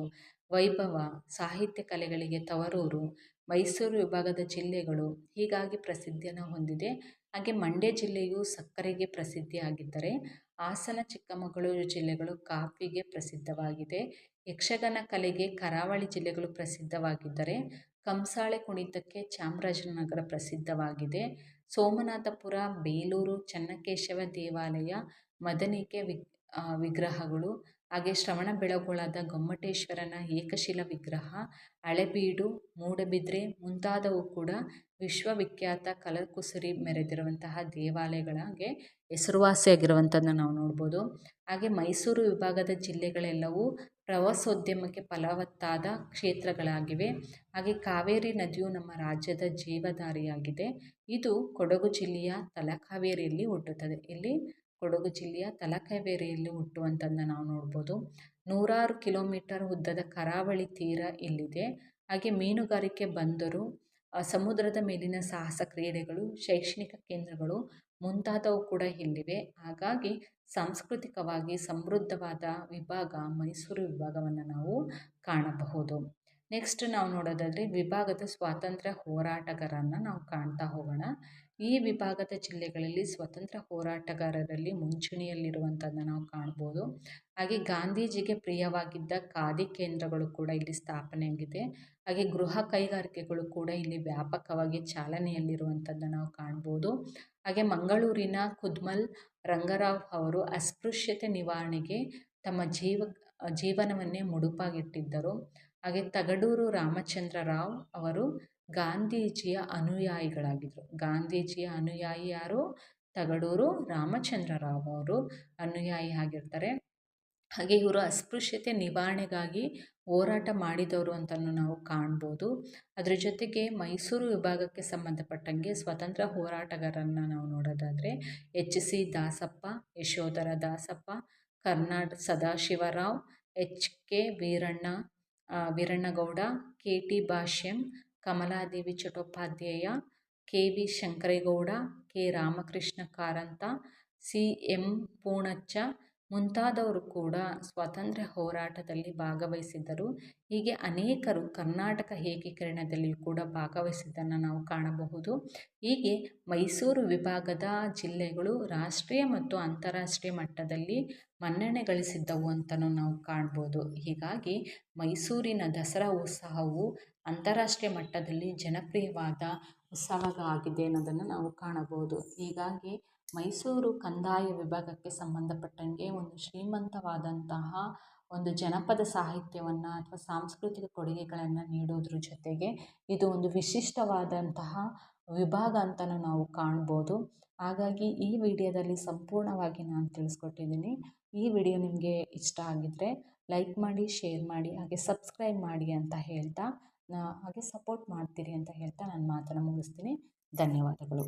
ವೈಭವ, ಸಾಹಿತ್ಯ ಕಲೆಗಳಿಗೆ ತವರೂರು ಮೈಸೂರು ವಿಭಾಗದ ಜಿಲ್ಲೆಗಳು ಹೀಗಾಗಿ ಪ್ರಸಿದ್ಧಿಯನ್ನು ಹೊಂದಿದೆ. ಹಾಗೆ ಮಂಡ್ಯ ಜಿಲ್ಲೆಯು ಸಕ್ಕರೆಗೆ ಪ್ರಸಿದ್ಧಿಯಾಗಿದ್ದರೆ ಹಾಸನ, ಚಿಕ್ಕಮಗಳೂರು ಜಿಲ್ಲೆಗಳು ಕಾಫಿಗೆ ಪ್ರಸಿದ್ಧವಾಗಿದೆ. ಯಕ್ಷಗಾನ ಕಲೆಗೆ ಕರಾವಳಿ ಜಿಲ್ಲೆಗಳು ಪ್ರಸಿದ್ಧವಾಗಿದ್ದರೆ ಕಂಸಾಳೆ ಕುಣಿತಕ್ಕೆ ಚಾಮರಾಜನಗರ ಪ್ರಸಿದ್ಧವಾಗಿದೆ. ಸೋಮನಾಥಪುರ, ಬೇಲೂರು, ಚೆನ್ನಕೇಶವ ದೇವಾಲಯ, ಮದನಿಕೆ ವಿಗ್ರಹಗಳು, ಹಾಗೆ ಶ್ರವಣಬೆಳಗೊಳದ ಗೊಮ್ಮಟೇಶ್ವರನ ಏಕಶಿಲಾ ವಿಗ್ರಹ, ಹಳೇಬೀಡು, ಮೂಡಬಿದ್ರೆ ಮುಂತಾದವು ಕೂಡ ವಿಶ್ವವಿಖ್ಯಾತ ಕಲಾಕುಸರಿ ಮೆರೆದಿರುವಂತಹ ದೇವಾಲಯಗಳಿಗೆ ಹೆಸರುವಾಸಿಯಾಗಿರುವಂಥದ್ದನ್ನು ನಾವು ನೋಡ್ಬೋದು. ಹಾಗೆ ಮೈಸೂರು ವಿಭಾಗದ ಜಿಲ್ಲೆಗಳೆಲ್ಲವೂ ಪ್ರವಾಸೋದ್ಯಮಕ್ಕೆ ಫಲವತ್ತಾದ ಕ್ಷೇತ್ರಗಳಾಗಿವೆ. ಹಾಗೆ ಕಾವೇರಿ ನದಿಯು ನಮ್ಮ ರಾಜ್ಯದ ಜೀವಧಾರೆಯಾಗಿದೆ. ಇದು ಕೊಡಗು ಜಿಲ್ಲೆಯ ತಲಕಾವೇರಿಯಲ್ಲಿ ಹುಟ್ಟುತ್ತದೆ. ಇಲ್ಲಿ ಕೊಡಗು ಜಿಲ್ಲೆಯ ತಲಕಾವೇರಿಯಲ್ಲಿ ಹುಟ್ಟುವಂಥದ್ದನ್ನ ನಾವು ನೋಡ್ಬೋದು. 106 ಕಿಲೋಮೀಟರ್ ಉದ್ದದ ಕರಾವಳಿ ತೀರ ಇಲ್ಲಿದೆ. ಹಾಗೆ ಮೀನುಗಾರಿಕೆ ಬಂದರು, ಸಮುದ್ರದ ಮೇಲಿನ ಸಾಹಸ ಕ್ರೀಡೆಗಳು, ಶೈಕ್ಷಣಿಕ ಕೇಂದ್ರಗಳು ಮುಂತಾದವು ಕೂಡ ಇಲ್ಲಿವೆ. ಹಾಗಾಗಿ ಸಾಂಸ್ಕೃತಿಕವಾಗಿ ಸಮೃದ್ಧವಾದ ವಿಭಾಗ ಮೈಸೂರು ವಿಭಾಗವನ್ನು ನಾವು ಕಾಣಬಹುದು. ನೆಕ್ಸ್ಟ್ ನಾವು ನೋಡೋದಾದರೆ ವಿಭಾಗದ ಸ್ವಾತಂತ್ರ್ಯ ಹೋರಾಟಗಾರರನ್ನು ನಾವು ಕಾಣ್ತಾ ಹೋಗೋಣ. ಈ ವಿಭಾಗದ ಜಿಲ್ಲೆಗಳಲ್ಲಿ ಸ್ವತಂತ್ರ ಹೋರಾಟಗಾರರಲ್ಲಿ ಮುಂಚೂಣಿಯಲ್ಲಿರುವಂಥದ್ದನ್ನು ನಾವು ಕಾಣ್ಬೋದು. ಹಾಗೆ ಗಾಂಧೀಜಿಗೆ ಪ್ರಿಯವಾಗಿದ್ದ ಖಾದಿ ಕೇಂದ್ರಗಳು ಕೂಡ ಇಲ್ಲಿ ಸ್ಥಾಪನೆಯಾಗಿದೆ. ಹಾಗೆ ಗೃಹ ಕೈಗಾರಿಕೆಗಳು ಕೂಡ ಇಲ್ಲಿ ವ್ಯಾಪಕವಾಗಿ ಚಾಲನೆಯಲ್ಲಿರುವಂಥದ್ದನ್ನು ನಾವು ಕಾಣ್ಬೋದು. ಹಾಗೆ ಮಂಗಳೂರಿನ ಕುದ್ಮಲ್ ರಂಗರಾವ್ ಅವರು ಅಸ್ಪೃಶ್ಯತೆ ನಿವಾರಣೆಗೆ ತಮ್ಮ ಜೀವನವನ್ನೇ ಮುಡುಪಾಗಿಟ್ಟಿದ್ದರು. ಹಾಗೆ ತಗಡೂರು ರಾಮಚಂದ್ರ ರಾವ್ ಅವರು ಗಾಂಧೀಜಿಯ ಅನುಯಾಯಿಗಳಾಗಿದ್ದರು. ಗಾಂಧೀಜಿಯ ಅನುಯಾಯಿ ಯಾರು? ತಗಡೂರು ರಾಮಚಂದ್ರ ರಾವ್ ಅವರು ಅನುಯಾಯಿ ಆಗಿರ್ತಾರೆ. ಹಾಗೆ ಇವರು ಅಸ್ಪೃಶ್ಯತೆ ನಿವಾರಣೆಗಾಗಿ ಹೋರಾಟ ಮಾಡಿದವರು ಅಂತಲೂ ನಾವು ಕಾಣ್ಬೋದು. ಅದರ ಜೊತೆಗೆ ಮೈಸೂರು ವಿಭಾಗಕ್ಕೆ ಸಂಬಂಧಪಟ್ಟಂಗೆ ಸ್ವತಂತ್ರ ಹೋರಾಟಗಾರರನ್ನು ನಾವು ನೋಡೋದಾದರೆ HC Dasappa, Yashodhara Dasappa, Karnad Sadashiv Rao, HK Veerannagowda, KT Bhashyam, Kamaladevi Chattopadhyay, KV Shankaregowda, K Ramakrishna Karanth, CM Poonacha ಮುಂತಾದವರು ಕೂಡ ಸ್ವಾತಂತ್ರ್ಯ ಹೋರಾಟದಲ್ಲಿ ಭಾಗವಹಿಸಿದ್ದರು. ಹೀಗೆ ಅನೇಕರು ಕರ್ನಾಟಕ ಏಕೀಕರಣದಲ್ಲಿಯೂ ಕೂಡ ಭಾಗವಹಿಸಿದ್ದನ್ನು ನಾವು ಕಾಣಬಹುದು. ಹೀಗೆ ಮೈಸೂರು ವಿಭಾಗದ ಜಿಲ್ಲೆಗಳು ರಾಷ್ಟ್ರೀಯ ಮತ್ತು ಅಂತಾರಾಷ್ಟ್ರೀಯ ಮಟ್ಟದಲ್ಲಿ ಮನ್ನಣೆ ಗಳಿಸಿದ್ದವು ಅಂತಲೂ ನಾವು ಕಾಣ್ಬೋದು. ಹೀಗಾಗಿ ಮೈಸೂರಿನ ದಸರಾ ಉತ್ಸವವು ಅಂತಾರಾಷ್ಟ್ರೀಯ ಮಟ್ಟದಲ್ಲಿ ಜನಪ್ರಿಯವಾದ ಉತ್ಸವವಾಗಿದೆ ಅನ್ನೋದನ್ನು ನಾವು ಕಾಣಬಹುದು. ಹೀಗಾಗಿ ಮೈಸೂರು ಕಂದಾಯ ವಿಭಾಗಕ್ಕೆ ಸಂಬಂಧಪಟ್ಟಂಗೆ ಒಂದು ಶ್ರೀಮಂತವಾದಂತಹ ಒಂದು ಜನಪದ ಸಾಹಿತ್ಯವನ್ನು ಅಥವಾ ಸಾಂಸ್ಕೃತಿಕ ಕೊಡುಗೆಗಳನ್ನು ನೀಡೋದ್ರ ಜೊತೆಗೆ ಇದು ಒಂದು ವಿಶಿಷ್ಟವಾದಂತಹ ವಿಭಾಗ ಅಂತಲೂ ನಾವು ಕಾಣ್ಬೋದು. ಹಾಗಾಗಿ ಈ ವಿಡಿಯೋದಲ್ಲಿ ಸಂಪೂರ್ಣವಾಗಿ ನಾನು ತಿಳಿಸ್ಕೊಟ್ಟಿದ್ದೀನಿ. ಈ ವಿಡಿಯೋ ನಿಮಗೆ ಇಷ್ಟ ಆಗಿದ್ದರೆ ಲೈಕ್ ಮಾಡಿ, ಶೇರ್ ಮಾಡಿ, ಹಾಗೆ ಸಬ್ಸ್ಕ್ರೈಬ್ ಮಾಡಿ ಅಂತ ಹೇಳ್ತಾ ಹಾಗೆ ಸಪೋರ್ಟ್ ಮಾಡ್ತೀರಿ ಅಂತ ಹೇಳ್ತಾ ನಾನು ಮಾತನ್ನು ಮುಗಿಸ್ತೀನಿ. ಧನ್ಯವಾದಗಳು.